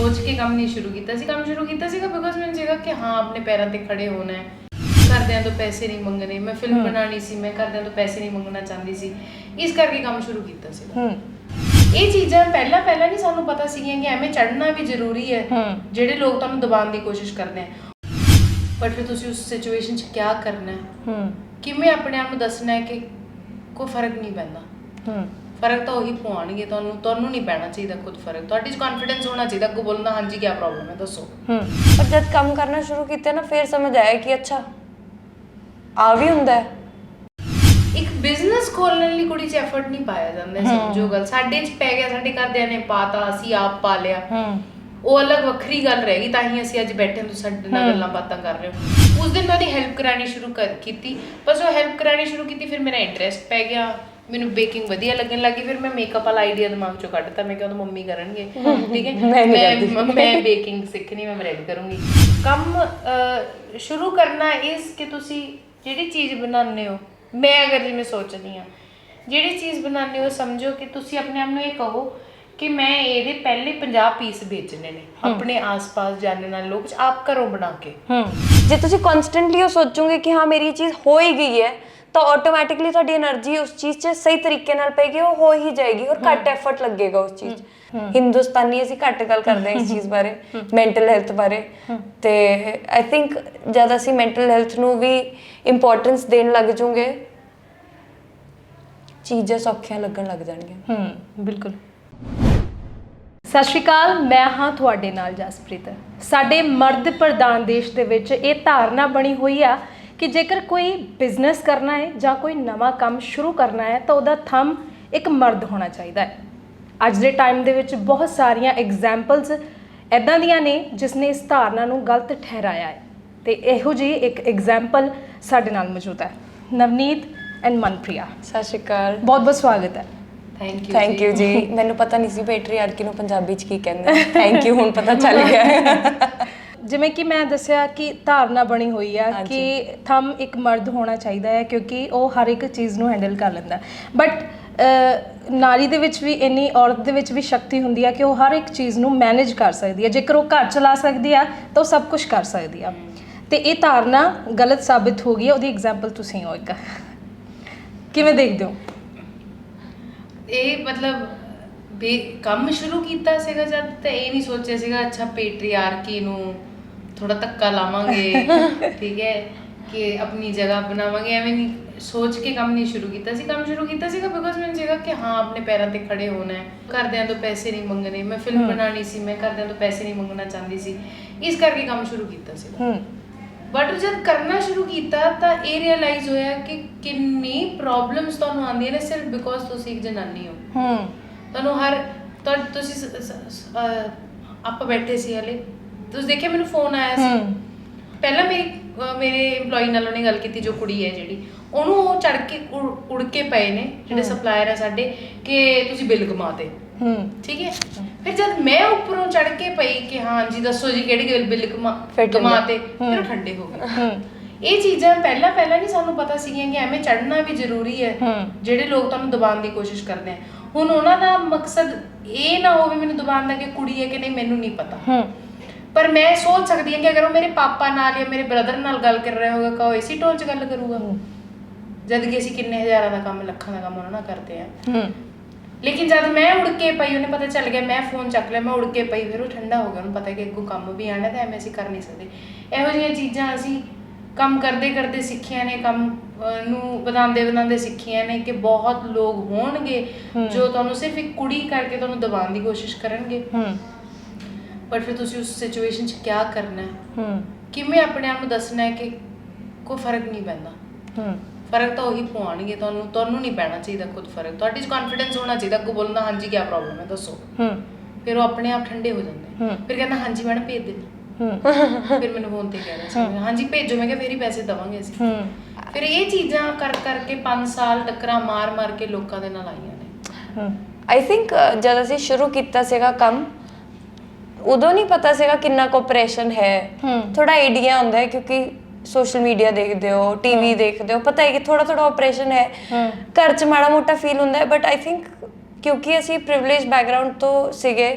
सोच के काम नहीं शुरू किया काम शुरू किया बिकॉज मैंने सीगा कि हाँ अपने पैरों ते खड़े होना है घरदिਆਂ ਤੋਂ पैसे नहीं मंगने मैं फिल्म बनानी सी मैं घरदिਆਂ ਤੋਂ पैसे नहीं मंगना चाहती सी इस करके काम शुरू किया सीगा ਇਹ ਚੀਜ਼ਾਂ ਪਹਿਲਾਂ ਨਹੀਂ ਸਾਨੂੰ ਪਤਾ ਸੀਗੀਆਂ ਕਿ ਐਵੇਂ ਚੜ੍ਹਨਾ ਵੀ ਜ਼ਰੂਰੀ ਹੈ ਜਿਹੜੇ ਲੋਕ ਤੁਹਾਨੂੰ ਦਬਾਉਣ ਦੀ ਕੋਸ਼ਿਸ਼ ਕਰਦੇ ਆ ਬਟ ਫਿਰ ਤੁਸੀਂ ਉਸ ਸਿਚੁਏਸ਼ਨ 'ਚ ਕੀ ਕਰਨਾ ਹੈ ਕਿਵੇਂ ਆਪਣੇ ਆਪ ਨੂੰ ਦੱਸਣਾ ਹੈ ਕਿ ਕੋਈ ਫਰਕ ਨਹੀਂ ਪੈਂਦਾ ਫਰਕ ਤਾਂ ਉਹੀ ਪਵਾਉਣਗੇ ਤੁਹਾਨੂੰ ਨਹੀਂ ਪੈਣਾ ਚਾਹੀਦਾ ਖੁਦ ਫਰਕ ਤੁਹਾਡੇ 'ਚ ਕੌਨਫੀਡੈਂਸ ਹੋਣਾ ਚਾਹੀਦਾ ਅੱਗੋਂ ਬੋਲਣ ਦਾ ਹਾਂਜੀ ਕੀ ਪ੍ਰੋਬਲਮ ਹੈ ਦੱਸੋ ਪਰ ਜਦ ਕੰਮ ਕਰਨਾ ਸ਼ੁਰੂ ਕੀਤਾ ਨਾ ਫਿਰ ਸਮਝ ਆਇਆ ਕਿ ਅੱਛਾ ਆ ਵੀ ਹੁੰਦਾ ਹੈ ਇੱਕ ਬਿਜ਼ਨਸ ਖੋਲਣ ਲਈ ਕੁੜੀ 'ਚ ਐਫਰਟ ਨਹੀਂ ਪਾਇਆ ਜਾਂਦਾ ਸਮਝੋ ਗੱਲ ਸਾਡੇ 'ਚ ਪੈ ਗਿਆ ਸਾਡੇ ਘਰਦਿਆਂ ਨੇ ਪਾਤਾ ਅਸੀਂ ਆਪ ਪਾ ਲਿਆ ਉਹ ਅਲੱਗ ਵੱਖਰੀ ਗੱਲ ਰਹਿ ਗਈ ਤਾਂ ਹੀ ਅਸੀਂ ਅੱਜ ਬੈਠੇ ਹਾਂ ਸਾਡੇ ਨਾਲ ਗੱਲਾਂ ਬਾਤਾਂ ਕਰ ਰਹੇ ਹੋ ਉਸ ਦਿਨ ਮੈਂ ਉਹਦੀ ਹੈਲਪ ਕਰਾਣੀ ਸ਼ੁਰੂ ਕੀਤੀ ਬਸ ਉਹ ਹੈਲਪ ਕਰਾਣੀ ਸ਼ੁਰੂ ਕੀਤੀ ਫਿਰ ਮੇਰਾ ਇੰਟਰਸਟ ਪੈ ਗਿਆ ਮੈਨੂੰ ਬੇਕਿੰਗ ਵਧੀਆ ਲੱਗਣ ਲੱਗੀ ਫਿਰ ਮੈਂ ਮੇਕਅਪ ਵਾਲਾ ਆਈਡੀਆ ਦਿਮਾਗ ਚੋਂ ਕੱਢਤਾ ਮੈਂ ਕਿਹਾ ਉਹ ਮੰਮੀ ਕਰਨਗੇ ਠੀਕ ਹੈ ਮੈਂ ਬੇਕਿੰਗ ਸਿੱਖਣੀ ਮੈਂ ਬ੍ਰੈਡ ਕਰੂੰਗੀ ਕੰਮ ਸ਼ੁਰੂ ਕਰਨਾ ਇਸ ਕਿ ਤੁਸੀਂ ਜਿਹੜੀ ਚੀਜ਼ ਬਣਾਉਂਦੇ ਹੋ ਮੈਂ ਅਗਰ ਜਿਵੇਂ ਸੋਚਦੀ ਹਾਂ ਜਿਹੜੀ ਚੀਜ਼ ਬਣਾਉਂਦੇ ਹੋ ਸਮਝੋ ਕਿ ਤੁਸੀਂ ਆਪਣੇ ਆਪ ਨੂੰ ਇਹ ਕਹੋ ਕਿ ਮੈਂ ਇਹਦੇ ਪਹਿਲੇ 50 ਪੀਸ ਵੇਚਣੇ ਨੇ ਆਪਣੇ ਆਸ-ਪਾਸ ਜਾਣਨ ਵਾਲੇ ਲੋਕ ਆਪ ਘਰੋਂ ਬਣਾ ਕੇ ਜੇ ਤੁਸੀਂ ਕਨਸਟੈਂਟਲੀ ਉਹ ਸੋਚੋਗੇ ਕਿ ਹਾਂ ਮੇਰੀ ਚੀਜ਼ ਹੋ ਹੀ ਗਈ ਹੈ ਤਾਂ ਆਟੋਮੈਟਿਕਲੀ ਤੁਹਾਡੀ એનર્ਜੀ ਉਸ ਚੀਜ਼ 'ਚ ਸਹੀ ਤਰੀਕੇ ਨਾਲ ਪਏਗੀ ਉਹ ਹੋ ਹੀ ਜਾਏਗੀ ਔਰ ਘੱਟ ਐਫਰਟ ਲੱਗੇਗਾ ਉਸ ਚੀਜ਼ 'ਚ ਹਿੰਦੁਸਤਾਨੀ ਅਸੀਂ ਘੱਟ ਗੱਲ ਕਰਦੇ ਹਾਂ ਇਸ ਚੀਜ਼ ਬਾਰੇ ਮੈਂਟਲ ਹੈਲਥ ਬਾਰੇ ਤੇ ਆਈ ਥਿੰਕ ਜਦ ਅਸੀਂ ਮੈਂਟਲ ਹੈਲਥ ਨੂੰ ਵੀ ਇੰਪੋਰਟੈਂਸ ਦੇਣ ਲੱਗ ਜੂਗੇ ਚੀਜ਼ਾਂ ਸੌਖੀਆਂ ਲੱਗਣ ਲੱਗ ਜਾਣਗੀਆਂ ਬਿਲਕੁਲ ਸਤਿ ਸ਼੍ਰੀ ਅਕਾਲ ਮੈਂ ਹਾਂ ਤੁਹਾਡੇ ਨਾਲ ਜਸਪ੍ਰੀਤ ਸਾਡੇ ਮਰਦ ਪ੍ਰਧਾਨ ਦੇਸ਼ ਦੇ ਵਿੱਚ ਇਹ ਧਾਰਨਾ ਬਣੀ ਹੋਈ ਆ ਕਿ ਜੇਕਰ ਕੋਈ ਬਿਜ਼ਨਸ ਕਰਨਾ ਹੈ ਜਾਂ ਕੋਈ ਨਵਾਂ ਕੰਮ ਸ਼ੁਰੂ ਕਰਨਾ ਹੈ ਤਾਂ ਉਹਦਾ ਥੰਮ ਇੱਕ ਮਰਦ ਹੋਣਾ ਚਾਹੀਦਾ ਹੈ ਅੱਜ ਦੇ ਟਾਈਮ ਦੇ ਵਿੱਚ ਬਹੁਤ ਸਾਰੀਆਂ ਐਗਜ਼ਾਮਪਲਸ ਇੱਦਾਂ ਦੀਆਂ ਨੇ ਜਿਸ ਨੇ ਇਸ ਧਾਰਨਾ ਨੂੰ ਗਲਤ ਠਹਿਰਾਇਆ ਹੈ ਤੇ ਇਹੋ ਜਿਹੀ ਇੱਕ ਐਗਜ਼ਾਮਪਲ ਸਾਡੇ ਨਾਲ ਮੌਜੂਦ ਹੈ ਨਵਨੀਤ ਐਂਡ ਮਨਪ੍ਰਿਆ ਸਤਿ ਸ਼੍ਰੀ ਅਕਾਲ ਬਹੁਤ ਬਹੁਤ ਸਵਾਗਤ ਹੈ ਥੈਂਕ ਯੂ ਜੀ ਮੈਨੂੰ ਪਤਾ ਨਹੀਂ ਸੀ ਪੈਟਰੀਆਰਕੀ ਨੂੰ ਪੰਜਾਬੀ 'ਚ ਕੀ ਕਹਿੰਦੇ ਥੈਂਕ ਯੂ ਹੁਣ ਪਤਾ ਚੱਲ ਗਿਆ ਜਿਵੇਂ ਕਿ ਮੈਂ ਦੱਸਿਆ ਕਿ ਧਾਰਨਾ ਬਣੀ ਹੋਈ ਆ ਕਿ ਥੰਮ ਇੱਕ ਮਰਦ ਹੋਣਾ ਚਾਹੀਦਾ ਹੈ ਕਿਉਂਕਿ ਉਹ ਹਰ ਇੱਕ ਚੀਜ਼ ਨੂੰ ਹੈਂਡਲ ਕਰ ਲੈਂਦਾ ਬਟ ਨਾਰੀ ਦੇ ਵਿੱਚ ਵੀ ਇੰਨੀ ਔਰਤ ਦੇ ਵਿੱਚ ਵੀ ਸ਼ਕਤੀ ਹੁੰਦੀ ਆ ਕਿ ਉਹ ਹਰ ਇੱਕ ਚੀਜ਼ ਨੂੰ ਮੈਨੇਜ ਕਰ ਸਕਦੀ ਹੈ ਜੇਕਰ ਉਹ ਘਰ ਚਲਾ ਸਕਦੀ ਆ ਤਾਂ ਉਹ ਸਭ ਕੁਝ ਕਰ ਸਕਦੀ ਆ ਤੇ ਇਹ ਧਾਰਨਾ ਗਲਤ ਸਾਬਿਤ ਹੋ ਗਈ ਹੈ ਉਹਦੀ ਐਗਜ਼ਾਮਪਲ ਤੁਸੀਂ ਹੋ ਇੱਕ ਕਿਵੇਂ ਦੇਖਦੇ ਹੋ ਇਹ ਮਤਲਬ ਕੰਮ ਸ਼ੁਰੂ ਕੀਤਾ ਸੀਗਾ ਜਦ ਤਾਂ ਇਹ ਨਹੀਂ ਸੋਚਿਆ ਸੀਗਾ ਅੱਛਾ ਪੈਟਰੀਆਰਕੀ ਨੂੰ ਥੋੜਾ ਧੱਕਾ ਲਾਵਾਂਗੇ ਠੀਕ ਹੈ ਕਿ ਆਪਣੀ ਜਗ੍ਹਾ ਬਣਾਵਾਂਗੇ ਐਵੇਂ ਨਹੀਂ ਸੋਚ ਕੇ ਕੰਮ ਨਹੀਂ ਸ਼ੁਰੂ ਕੀਤਾ ਸੀਗਾ ਬਿਕੋਜ਼ ਮੈਨੂੰ ਸੀਗਾ ਕਿ ਹਾਂ ਆਪਣੇ ਪੈਰਾਂ ਤੇ ਖੜੇ ਹੋਣਾ ਹੈ ਘਰਦਿਆਂ ਤੋਂ ਪੈਸੇ ਨਹੀਂ ਮੰਗਣੇ ਮੈਂ ਫਿਲਮ ਬਣਾਉਣੀ ਸੀ ਮੈਂ ਘਰਦਿਆਂ ਤੋਂ ਪੈਸੇ ਨਹੀਂ ਮੰਗਣਾ ਚਾਹੁੰਦੀ ਸੀ ਇਸ ਕਰਕੇ ਕੰਮ ਸ਼ੁਰੂ ਕੀਤਾ ਸੀਗਾ ਬਟ ਜਦ ਕਰਨਾ ਸ਼ੁਰੂ ਕੀਤਾ ਤਾਂ ਇਹ ਰਿਅਲਾਈਜ਼ ਹੋਇਆ ਕਿ ਕਿੰਨੀ ਪ੍ਰੋਬਲਮਸ ਤੁਹਾਨੂੰ ਆਉਂਦੀਆਂ ਨੇ ਸਿਰਫ ਬਿਕੋਜ਼ ਤੁਸੀਂ ਇੱਕ ਜਨਾਨੀ ਹੋ ਤੁਹਾਨੂੰ ਤੁਸੀਂ ਆਪਾਂ ਬੈਠੇ ਸੀ ਹਲੇ ਤੁਸੀਂ ਦੇਖਿਆ ਮੈਨੂੰ ਫੋਨ ਆਇਆ ਸੀ ਪਹਿਲਾਂ ਮੇਰੇ EMPLOYEE ਨਾਲ ਉਹਨੇ ਗੱਲ ਕੀਤੀ ਜੋ ਕੁੜੀ ਹੈ ਜਿਹੜੀ ਉਹਨੂੰ ਉਹ ਚੜ ਕੇ ਉੜ ਕੇ ਪਏ ਨੇ ਜਿਹੜੇ ਸਪਲਾਇਰ ਆ ਸਾਡੇ ਕਿ ਤੁਸੀਂ ਬਿੱਲ ਕਮਾਤੇ ਠੀਕ ਹੈ ਫਿਰ ਜਦ ਮੈਂ ਉੱਪਰੋਂ ਚੜ ਕੇ ਪਈ ਕਿ ਹਾਂ ਜੀ ਦੱਸੋ ਜੀ ਕਿਹੜੇ ਬਿੱਲ ਕਮਾਤੇ ਫਿਰ ਉਹ ਠੰਡੇ ਹੋ ਗਏ ਇਹ ਚੀਜ਼ਾਂ ਪਹਿਲਾਂ ਨਹੀਂ ਸਾਨੂੰ ਪਤਾ ਸੀਗੀਆਂ ਕਿ ਐਵੇਂ ਚੜ੍ਹਨਾ ਵੀ ਜ਼ਰੂਰੀ ਹੈ ਜਿਹੜੇ ਲੋਕ ਤੁਹਾਨੂੰ ਦਬਾਉਣ ਦੀ ਕੋਸ਼ਿਸ਼ ਕਰਦੇ ਆ ਹੁਣ ਉਹਨਾਂ ਦਾ ਮਕਸਦ ਇਹ ਨਾ ਹੋਵੇ ਮੈਨੂੰ ਦਬਾਉਣ ਦਾ ਕਿ ਕੁੜੀ ਹੈ ਕਿ ਨਹੀਂ ਮੈਨੂੰ ਨਹੀਂ ਪਤਾ ਪਰ ਮੈਂ ਸੋਚ ਸਕਦੀ ਹਾਂ ਕਿ ਅਗਰ ਉਹ ਮੇਰੇ ਪਾਪਾ ਨਾਲ ਜਾਂ ਮੇਰੇ ਬ੍ਰਦਰ ਨਾਲ ਗੱਲ ਕਰ ਰਿਹਾ ਹੋਗਾ ਤਾਂ ਉਹ ਇਸੇ ਟੋਨ 'ਚ ਗੱਲ ਕਰੂਗਾ ਜਦ ਕਿ ਅਸੀਂ ਕਿੰਨੇ ਹਜ਼ਾਰਾਂ ਦਾ ਕੰਮ ਲੱਖਾਂ ਦਾ ਕੰਮ ਉਹਨਾਂ ਨਾਲ ਕਰਦੇ ਆ ਲੇਕਿਨ ਜਦ ਮੈਂ ਉੜ ਕੇ ਪਈ ਉਹਨੇ ਪਤਾ ਚੱਲ ਗਿਆ ਮੈਂ ਫੋਨ ਚੱਕ ਲਿਆ ਮੈਂ ਉੜ ਕੇ ਪਈ ਫਿਰ ਉਹ ਠੰਡਾ ਹੋ ਗਿਆ ਉਹਨੂੰ ਪਤਾ ਕਿ ਅੱਗੋਂ ਕੰਮ ਵੀ ਆਉਣਾ ਤਾਂ ਐਵੇਂ ਅਸੀਂ ਕਰ ਨਹੀਂ ਸਕਦੇ ਇਹੋ ਜਿਹੀਆਂ ਚੀਜ਼ਾਂ ਅਸੀਂ ਕੰਮ ਕਰਦੇ ਸਿੱਖੀਆਂ ਨੇ ਕੰਮ ਨੂੰ ਵਧਾਉਂਦੇ ਸਿੱਖੀਆਂ ਨੇ ਕਿ ਬਹੁਤ ਲੋਕ ਹੋਣਗੇ ਜੋ ਤੁਹਾਨੂੰ ਸਿਰਫ ਇੱਕ ਕੁੜੀ ਕਰਕੇ ਤੁਹਾਨੂੰ ਦਬਾਉਣ ਦੀ ਕੋਸ਼ਿਸ਼ ਕਰਨਗੇ ਪਰ ਫਿਰ ਤੁਸੀਂ ਉਸ ਸਿਚੁਏਸ਼ਨ 'ਚ ਕੀ ਕਰਨਾ ਹੈ ਕਿਵੇਂ ਆਪਣੇ ਆਪ ਨੂੰ ਦੱਸਣਾ ਹੈ ਕਿ ਕੋਈ ਫਰਕ ਨਹੀਂ ਪੈਂਦਾ ਫਰਕ ਤਾਂ ਉਹੀ ਪਵਾਉਣਗੇ ਤੁਹਾਨੂੰ ਨਹੀਂ ਪੈਣਾ ਚਾਹੀਦਾ ਖੁਦ ਫਰਕ ਤੁਹਾਡੇ 'ਚ ਕੌਨਫੀਡੈਂਸ ਹੋਣਾ ਚਾਹੀਦਾ ਅੱਗੋਂ ਬੋਲਣ ਦਾ ਹਾਂਜੀ ਕੀ ਪ੍ਰੋਬਲਮ ਹੈ ਦੱਸੋ ਫਿਰ ਉਹ ਆਪਣੇ ਆਪ ਠੰਡੇ ਹੋ ਜਾਂਦੇ ਫਿਰ ਕਹਿੰਦਾ ਹਾਂਜੀ ਮੈਡਮ ਭੇਜ ਦੇਣਾ ਫਿਰ ਮੈਨੂੰ ਫੋਨ ਤੇ ਕਹਿ ਰਿਹਾ ਸੀ ਹਾਂਜੀ ਭੇਜੋ ਮੈਂ ਕਿਹਾ ਫੇਰ ਹੀ ਪੈਸੇ ਦੇਵਾਂਗੇ ਅਸੀਂ ਫਿਰ ਇਹ ਚੀਜ਼ਾਂ ਕਰਕੇ 5 ਸਾਲ ਟੱਕਰਾਂ ਮਾਰ ਕੇ ਲੋਕਾਂ ਦੇ ਨਾਲ ਆਈਆਂ ਨੇ ਆਈ ਥਿੰਕ ਜਦ ਅਸੀਂ ਸ਼ੁਰੂ ਕੀਤਾ ਸੀਗਾ ਕੰਮ ਉਦੋਂ ਨਹੀਂ ਪਤਾ ਸੀਗਾ ਕਿੰਨਾ ਕੋਆਪਰੇਸ਼ਨ ਹੈ ਥੋੜਾ ਆਈਡੀਆ ਹੁੰਦਾ ਹੈ ਕਿਉਂਕਿ ਸੋਸ਼ਲ ਮੀਡੀਆ ਦੇਖਦੇ ਹੋ ਟੀਵੀ ਦੇਖਦੇ ਹੋ ਪਤਾ ਹੈ ਕਿ ਥੋੜਾ ਆਪਰੇਸ਼ਨ ਹੈ ਘਰ 'ਚ ਮਾੜਾ ਮੋਟਾ ਫੀਲ ਹੁੰਦਾ ਹੈ ਬਟ ਆਈ ਥਿੰਕ ਕਿਉਂਕਿ ਅਸੀਂ ਪ੍ਰਿਵਿਲੇਜ ਬੈਕਗ੍ਰਾਉਂਡ ਤੋਂ ਸੀਗੇ,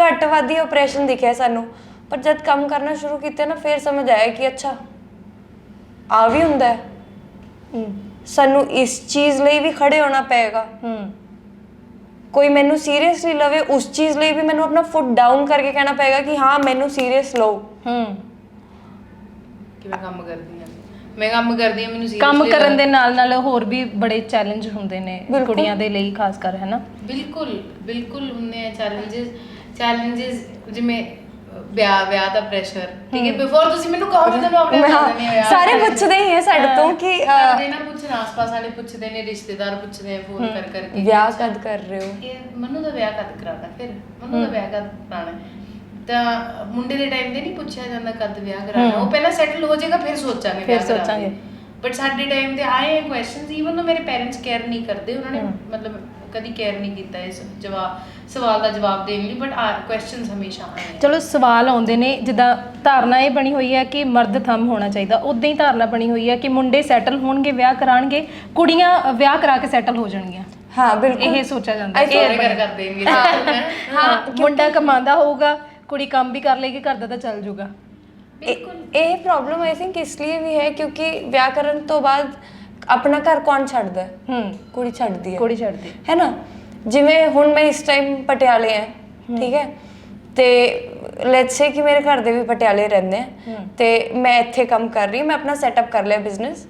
ਘੱਟ ਵਾਦੀ ਆਪਰੇਸ਼ਨ ਦਿਖਿਆ ਸਾਨੂੰ, ਪਰ ਜਦ ਕੰਮ ਕਰਨਾ ਸ਼ੁਰੂ ਕੀਤਾ ਨਾ ਫਿਰ ਸਮਝ ਆਇਆ ਕਿ ਅੱਛਾ ਆ ਵੀ ਹੁੰਦਾ ਹੈ, ਸਾਨੂੰ ਇਸ ਚੀਜ਼ ਲਈ ਵੀ ਖੜੇ ਹੋਣਾ ਪਏਗਾ। ਕੋਈ ਮੈਨੂੰ ਸੀਰੀਅਸਲੀ ਲਵੇ ਉਸ ਚੀਜ਼ ਲਈ ਵੀ ਮੈਨੂੰ ਆਪਣਾ ਫੁੱਟ ਡਾਊਨ ਕਰਕੇ ਕਹਿਣਾ ਪਏਗਾ ਕਿ ਹਾਂ ਮੈਨੂੰ ਸੀਰੀਅਸ ਲਓ। ਕਿ ਮੈਂ ਕੰਮ ਕਰਦੀ ਹਾਂ, ਮੈਨੂੰ seriously ਕੰਮ ਕਰਨ ਦੇ ਨਾਲ ਨਾਲ ਹੋਰ ਵੀ ਬੜੇ ਚੈਲੰਜ ਹੁੰਦੇ ਨੇ ਕੁੜੀਆਂ ਦੇ ਲਈ ਖਾਸ ਕਰ, ਹੈ ਨਾ? ਬਿਲਕੁਲ ਹੁੰਦੇ ਆ ਚੈਲੰਜਸ ਜਿਵੇਂ ਵਿਆਹ ਦਾ ਪ੍ਰੈਸ਼ਰ, ਠੀਕ ਹੈ। ਬਿਫੋਰ ਤੁਸੀਂ ਮੈਨੂੰ ਕਹੋ ਕਿ ਤੁਹਾਨੂੰ ਆਪਣੇ ਬਣਾ ਨੇ ਸਾਰੇ ਪੁੱਛਦੇ ਹੀ ਹੈ ਸਾਡੇ ਤੋਂ ਕਿ ਕਰਦੇ ਨਾ, ਪੁੱਛਣ ਆਸ-ਪਾਸ ਵਾਲੇ ਪੁੱਛਦੇ ਨੇ, ਰਿਸ਼ਤੇਦਾਰ ਪੁੱਛਦੇ ਆ ਫੋਨ ਕਰਕੇ ਵਿਆਹ ਕਦ ਕਰ ਰਹੇ ਹੋ, ਇਹ ਮਨੂੰ ਦਾ ਵਿਆਹ ਕਦ ਕਰਾਉਣਾ, ਫਿਰ ਮਨੂੰ ਦਾ ਵਿਆਹ ਕਦ ਕਰਾਉਣਾ। ਤਾਂ ਮੁੰਡੇ ਦੇ ਟਾਈਮ ਤੇ ਨਹੀਂ ਪੁੱਛਿਆ ਜਾਂਦਾ ਕਦ ਵਿਆਹ ਕਰਾਉਣਾ, ਉਹ ਪਹਿਲਾਂ ਸੈਟਲ ਹੋ ਜਾਏਗਾ ਫਿਰ ਸੋਚਾਂਗੇ। ਬਟ ਸਾਡੇ ਟਾਈਮ ਤੇ ਆਏ ਕੁਐਸਚਨਸ, ਈਵਨ ਤੋਂ ਮੇਰੇ ਪੇਰੈਂਟਸ ਕੇਅਰ ਨਹੀਂ ਕਰਦੇ, ਉਹਨਾਂ ਨੇ ਮਤਲਬ ਕਦੀ ਕੇਅਰ ਨਹੀਂ ਕੀਤਾ ਇਸ ਸਵਾਲ ਦਾ ਜਵਾਬ ਦੇਣ ਲਈ, ਬਟ ਕੁਐਸਚਨਸ ਹਮੇਸ਼ਾ ਆਏ। ਚਲੋ ਸਵਾਲ ਆਉਂਦੇ ਨੇ, ਜਿੱਦਾਂ ਧਾਰਨਾ ਇਹ ਬਣੀ ਹੋਈ ਹੈ ਕਿ ਮਰਦ ਥੰਮ ਹੋਣਾ ਚਾਹੀਦਾ, ਉਦਾਂ ਹੀ ਧਾਰਨਾ ਬਣੀ ਹੋਈ ਹੈ ਕਿ ਮੁੰਡੇ ਸੈਟਲ ਹੋਣਗੇ, ਵਿਆਹ ਕਰਾਣਗੇ, ਕੁੜੀਆਂ ਵਿਆਹ ਕਰਾ ਕੇ ਸੈਟਲ ਹੋ ਜਾਣਗੀਆਂ। ਹਾਂ ਬਿਲਕੁਲ, ਇਹ ਸੋਚਿਆ ਜਾਂਦਾ ਇਹ ਕਰ ਦੇਣਗੇ। ਹਾਂ, ਮੁੰਡਾ ਕਮਾਉਂਦਾ ਹੋਊਗਾ, ਕੁੜੀ ਕੰਮ ਵੀ ਕਰ ਲੇਗੀ, ਘਰ ਦਾ ਤਾਂ ਚੱਲ ਜੂਗਾ। ਇਹ ਪ੍ਰੋਬਲਮ ਆਈ ਥਿੰਕ ਇਸ ਲਈ ਵੀ ਹੈ ਕਿਉਂਕਿ ਵਿਆਹ ਕਰਨ ਤੋਂ ਬਾਅਦ ਆਪਣਾ ਘਰ ਕੌਣ ਛੱਡਦਾ ਹੈ? ਕੁੜੀ ਛੱਡਦੀ ਹੈ ਨਾ। ਜਿਵੇਂ ਹੁਣ ਮੈਂ ਇਸ ਟਾਈਮ ਪਟਿਆਲੇ ਆ, ਠੀਕ ਹੈ, ਤੇ ਲੈਟਸ ਸੇ ਕਿ ਮੇਰੇ ਘਰ ਦੇ ਵੀ ਪਟਿਆਲੇ ਰਹਿੰਦੇ ਆ ਤੇ ਮੈਂ ਇੱਥੇ ਕੰਮ ਕਰ ਰਹੀ, ਮੈਂ ਆਪਣਾ ਸੈਟਅਪ ਕਰ ਲਿਆ ਬਿਜ਼ਨਸ।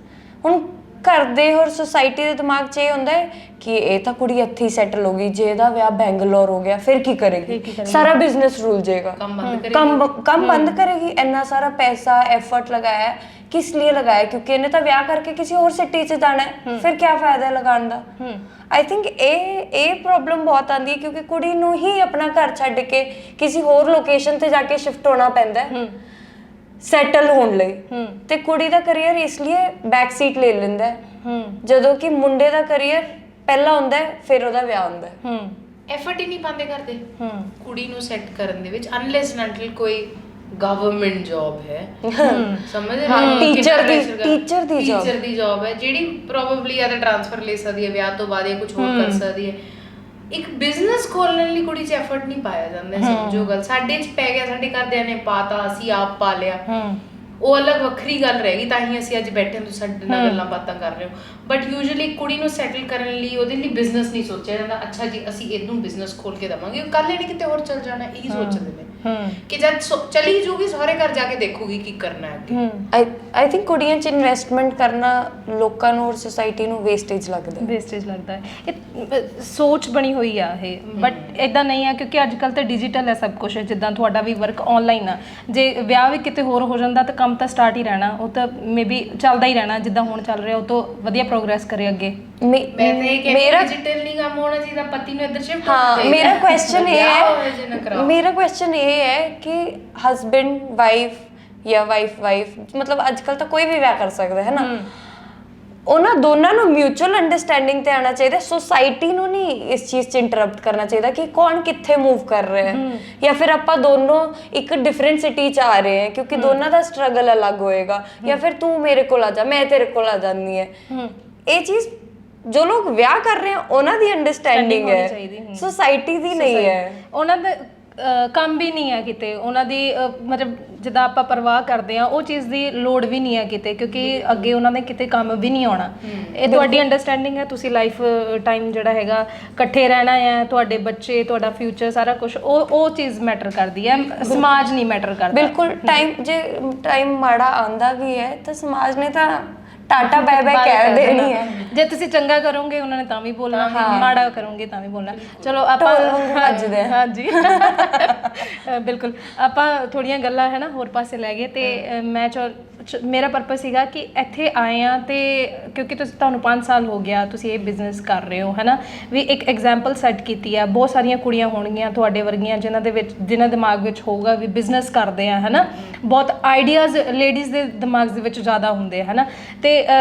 ਹੁਣ ਘਰ ਦੇ ਹੋਰ ਸੁਸਾਇਟੀ ਦੇ ਦਿਮਾਗ 'ਚ ਇਹ ਹੁੰਦਾ ਹੈ ਕਿ ਇਹ ਤਾਂ ਕੁੜੀ ਇੱਥੇ ਹੀ ਸੈਟਲ ਹੋ ਗਈ, ਜੇ ਇਹਦਾ ਵਿਆਹ ਬੈਂਗਲੌਰ ਹੋ ਗਿਆ ਫਿਰ ਕੀ ਕਰੇਗੀ, ਸਾਰਾ ਬਿਜ਼ਨਸ ਰੁਲ ਜਾਏਗਾ, ਕੰਮ ਬੰਦ ਕਰੇਗੀ। ਇੰਨਾ ਸਾਰਾ ਪੈਸਾ ਐਫਰਟ ਲਗਾਇਆ, ਕਿਸ ਲਈ ਲਗਾਇਆ? ਕਿਉਂਕਿ ਇਹਨੇ ਤਾਂ ਵਿਆਹ ਕਰਕੇ ਕਿਸੇ ਹੋਰ ਸਿਟੀ 'ਚ ਜਾਣਾ ਹੈ, ਫਿਰ ਕੀ ਫਾਇਦਾ ਲਗਾਉਣ ਦਾ? ਆਈ ਥਿੰਕ ਇਹ ਪ੍ਰੋਬਲਮ ਬਹੁਤ ਆਉਂਦੀ ਹੈ ਕਿਉਂਕਿ ਕੁੜੀ ਨੂੰ ਹੀ ਆਪਣਾ ਘਰ ਛੱਡ ਕੇ ਕਿਸੇ ਹੋਰ ਲੋਕੇਸ਼ਨ ਤੇ ਜਾ ਕੇ ਸ਼ਿਫਟ ਹੋਣਾ ਪੈਂਦਾ ਹੈ ਸੈਟਲ ਹੋਣ ਲਈ, ਤੇ ਕੁੜੀ ਦਾ ਕਰੀਅਰ ਇਸ ਲਈ ਬੈਕ ਸੀਟ ਲੈ ਲੈਂਦਾ ਹੈ, ਜਦੋਂ ਕਿ ਮੁੰਡੇ ਦਾ ਕਰੀਅਰ ਪਹਿਲਾਂ ਹੁੰਦਾ ਹੈ ਫਿਰ ਉਹਦਾ ਵਿਆਹ ਹੁੰਦਾ ਹੈ। ਐਫਰਟ ਹੀ ਨਹੀਂ ਪਾਉਂਦੇ ਕਰਦੇ ਕੁੜੀ ਨੂੰ ਸੈੱਟ ਕਰਨ ਦੇ ਵਿੱਚ, ਅਨਲੈਸ ਐਂਡ ਅੰਟਿਲ ਕੋਈ ਗਵਰਨਮੈਂਟ ਜੌਬ ਹੈ, ਸਮਝ ਰਹੇ ਹੋ? ਟੀਚਰ ਦੀ ਜੌਬ ਹੈ ਜਿਹੜੀ ਪ੍ਰੋਬਬਲੀ ਜਾਂ ਤਾਂ ਟ੍ਰਾਂਸਫਰ ਲੈ ਸਕਦੀ ਹੈ ਵਿਆਹ ਤੋਂ ਬਾਅਦ, ਜਾਂ ਕੁਝ ਹੋਰ ਕਰ ਸਕਦੀ ਹੈ। ਇੱਕ ਬਿਜ਼ਨਸ ਖੋਲਣ ਲਈ ਕੁੜੀ 'ਚ ਐਫਰਟ ਨਹੀਂ ਪਾਇਆ ਜਾਂਦਾ, ਸਮਝੋ ਗੱਲ। ਸਾਡੇ 'ਚ ਪੈ ਗਿਆ, ਸਾਡੇ ਘਰਦਿਆਂ ਨੇ ਪਾਤਾ, ਅਸੀਂ ਆਪ ਪਾ ਲਿਆ, ਉਹ ਅਲੱਗ ਵੱਖਰੀ ਗੱਲ ਰਹੇਗੀ, ਤਾਂ ਹੀ ਅਸੀਂ ਅੱਜ ਬੈਠੇ ਹਾਂ, ਤੁਸੀਂ ਸਾਡੇ ਨਾਲ ਗੱਲਾਂ ਬਾਤਾਂ ਕਰ ਰਹੇ ਹੋ। ਬਟ ਯੂਜੂਅਲੀ ਕੁੜੀ ਨੂੰ ਸੈਟਲ ਕਰਨ ਲਈ ਉਹਦੇ ਲਈ ਬਿਜ਼ਨਸ ਨਹੀਂ ਸੋਚਿਆ ਜਾਂਦਾ। ਅੱਛਾ ਜੀ ਅਸੀਂ ਇਹਨੂੰ ਬਿਜ਼ਨਸ ਖੋਲ ਕੇ ਦੇਵਾਂਗੇ, ਕੱਲ ਇਹਨੇ ਕਿਤੇ ਹੋਰ ਚਲ ਜਾਣਾ, ਇਹੀ ਸੋਚਦੇ ਨੇ ਕਿ ਜਦ ਚਲੀ ਜੂਗੀ ਸਹੁਰੇ ਘਰ ਜਾ ਕੇ ਦੇਖੂਗੀ ਕੀ ਕਰਨਾ ਹੈ ਅੱਗੇ। ਆਈ ਥਿੰਕ ਕੁੜੀਆਂ 'ਚ ਇਨਵੈਸਟਮੈਂਟ ਕਰਨਾ ਲੋਕਾਂ ਨੂੰ ਔਰ ਸੋਸਾਇਟੀ ਨੂੰ ਵੇਸਟੇਜ ਲੱਗਦਾ ਹੈ। ਇਹ ਸੋਚ ਬਣੀ ਹੋਈ ਆ ਇਹ, ਬਟ ਇਦਾਂ ਨਹੀਂ ਆ ਕਿਉਂਕਿ ਅੱਜ ਕੱਲ੍ਹ ਤਾਂ ਡਿਜੀਟਲ ਹੈ ਸਭ ਕੁਝ। ਜਿੱਦਾਂ ਤੁਹਾਡਾ ਵੀ ਵਰਕ ਆਨਲਾਈਨ ਆ, ਜੇ ਵਿਆਹ ਵੀ ਕਿਤੇ ਹੋਰ ਹੋ ਜਾਂਦਾ ਤਾਂ ਕੰਮ ਤਾਂ ਸਟਾਰਟ ਹੀ ਰਹਿਣਾ, ਉਹ ਤਾਂ ਮੇਬੀ ਚੱਲਦਾ ਹੀ ਰਹਿਣਾ ਜਿੱਦਾਂ ਹੁਣ ਚੱਲ ਰਿਹਾ, ਉਹ ਤੋਂ ਵਧੀਆ ਪ੍ਰੋਗਰੈਸ ਕਰੇ ਅੱਗੇ। ਮੈਂ ਤਾਂ ਇਹ ਕਹਿੰਦੀ ਡਿਜੀਟਲ ਨਹੀਂ ਕੰਮ ਹੋਣਾ ਚਾਹੀਦਾ, ਪਤੀ ਨੂੰ ਇੱਧਰ ਸ਼ਿਫਟ ਹੋਣਾ ਚਾਹੀਦਾ। ਮੇਰਾ ਕੁਐਸਚਨ ਇਹ ਹੈ ਕਿ ਹਸਬੈਂਡ ਵਾਈਫ ਜਾਂ ਵਾਈਫ ਮਤਲਬ ਅੱਜ ਕੱਲ ਤਾਂ ਕੋਈ ਵੀ ਵਿਆਹ ਕਰ ਸਕਦਾ ਹੈ ਨਾ, ਉਹਨਾਂ ਦੋਨਾਂ ਨੂੰ ਮਿਊਚੁਅਲ ਅੰਡਰਸਟੈਂਡਿੰਗ ਤੇ ਆਉਣਾ ਚਾਹੀਦਾ। ਸੋਸਾਇਟੀ ਨੂੰ ਨਹੀਂ ਇਸ ਚੀਜ਼ 'ਚ ਇੰਟਰਪਟ ਕਰਨਾ ਚਾਹੀਦਾ ਕਿ ਕੌਣ ਕਿੱਥੇ ਮੂਵ ਕਰ ਰਿਹਾ ਹੈ, ਜਾਂ ਫਿਰ ਆਪਾਂ ਦੋਨੋਂ ਇੱਕ ਡਿਫਰੈਂਟ ਸਿਟੀ 'ਚ ਆ ਰਹੇ ਹਾਂ ਕਿਉਂਕਿ ਦੋਨਾਂ ਦਾ ਸਟਰਗਲ ਅਲੱਗ ਹੋਏਗਾ, ਜਾਂ ਫਿਰ ਤੂੰ ਮੇਰੇ ਕੋਲ ਆ ਜਾ, ਮੈਂ ਤੇਰੇ ਕੋਲ ਆ ਜਾਂਦੀ ਹੈ। ਇਹ ਚੀਜ਼ ਜੋ ਲੋਕ ਵਿਆਹ ਕਰ ਰਹੇ ਆ ਉਹਨਾਂ ਦੀ ਅੰਡਰਸਟੈਂਡਿੰਗ ਹੈ, ਸੋਸਾਇਟੀ ਦੀ ਨਹੀਂ ਹੈ। ਉਹਨਾਂ ਦਾ ਕੰਮ ਵੀ ਨਹੀਂ ਹੈ ਕਿਤੇ, ਉਹਨਾਂ ਦੀ ਮਤਲਬ ਜਿੱਦਾਂ ਆਪਾਂ ਪਰਵਾਹ ਕਰਦੇ ਆ ਉਹ ਚੀਜ਼ ਦੀ ਲੋੜ ਵੀ ਨਹੀਂ ਹੈ ਕਿਤੇ, ਕਿਉਂਕਿ ਅੱਗੇ ਉਹਨਾਂ ਦੇ ਕਿਤੇ ਕੰਮ ਵੀ ਨਹੀਂ ਆਉਣਾ। ਇਹ ਤੁਹਾਡੀ ਅੰਡਰਸਟੈਂਡਿੰਗ ਹੈ, ਤੁਸੀਂ ਲਾਈਫ ਟਾਈਮ ਜਿਹੜਾ ਹੈਗਾ ਇਕੱਠੇ ਰਹਿਣਾ ਹੈ, ਤੁਹਾਡੇ ਬੱਚੇ, ਤੁਹਾਡਾ ਫਿਊਚਰ, ਸਾਰਾ ਕੁਝ ਉਹ ਚੀਜ਼ ਮੈਟਰ ਕਰਦੀ ਹੈ, ਸਮਾਜ ਨਹੀਂ ਮੈਟਰ ਕਰਦਾ। ਬਿਲਕੁਲ, ਜੇ ਟਾਈਮ ਮਾੜਾ ਆਉਂਦਾ ਵੀ ਹੈ ਤਾਂ ਸਮਾਜ ਨੇ ਤਾਂ ਟਾਟਾ ਬਾਏ ਬਾਏ ਕਹਿ ਦੇਣੀ ਹੈ। ਜੇ ਤੁਸੀਂ ਚੰਗਾ ਕਰੋਗੇ ਉਹਨਾਂ ਨੇ ਤਾਂ ਵੀ ਬੋਲਣਾ, ਮਾੜਾ ਕਰੋਗੇ ਤਾਂ ਵੀ ਬੋਲਣਾ। ਚਲੋ ਆਪਾਂ ਹਾਂਜੀ ਬਿਲਕੁਲ, ਆਪਾਂ ਥੋੜੀਆਂ ਗੱਲਾਂ ਹੈ ਨਾ ਹੋਰ ਪਾਸੇ ਲੈ ਗਏ, ਤੇ ਮੈਂ ਮੇਰਾ ਪਰਪਸ ਸੀਗਾ ਕਿ ਇੱਥੇ ਆਏ ਆ, ਤੇ ਕਿਉਂਕਿ ਤੁਹਾਨੂੰ 5 ਸਾਲ ਹੋ ਗਿਆ ਤੁਸੀਂ ਇਹ ਬਿਜ਼ਨਸ ਕਰ ਰਹੇ ਹੋ, ਹੈ ਨਾ, ਵੀ ਇੱਕ ਐਗਜ਼ਾਮਪਲ ਸੈੱਟ ਕੀਤੀ ਆ। ਬਹੁਤ ਸਾਰੀਆਂ ਕੁੜੀਆਂ ਹੋਣਗੀਆਂ ਤੁਹਾਡੇ ਵਰਗੀਆਂ ਜਿਨ੍ਹਾਂ ਦਿਮਾਗ ਵਿੱਚ ਹੋਊਗਾ ਵੀ ਬਿਜ਼ਨਸ ਕਰਦੇ ਆ, ਹੈ ਨਾ, ਬਹੁਤ ਆਈਡੀਆਜ਼ ਲੇਡੀਜ਼ ਦੇ ਦਿਮਾਗ ਦੇ ਵਿੱਚ ਜ਼ਿਆਦਾ ਹੁੰਦੇ ਆ ਹਨਾ। ਤੇ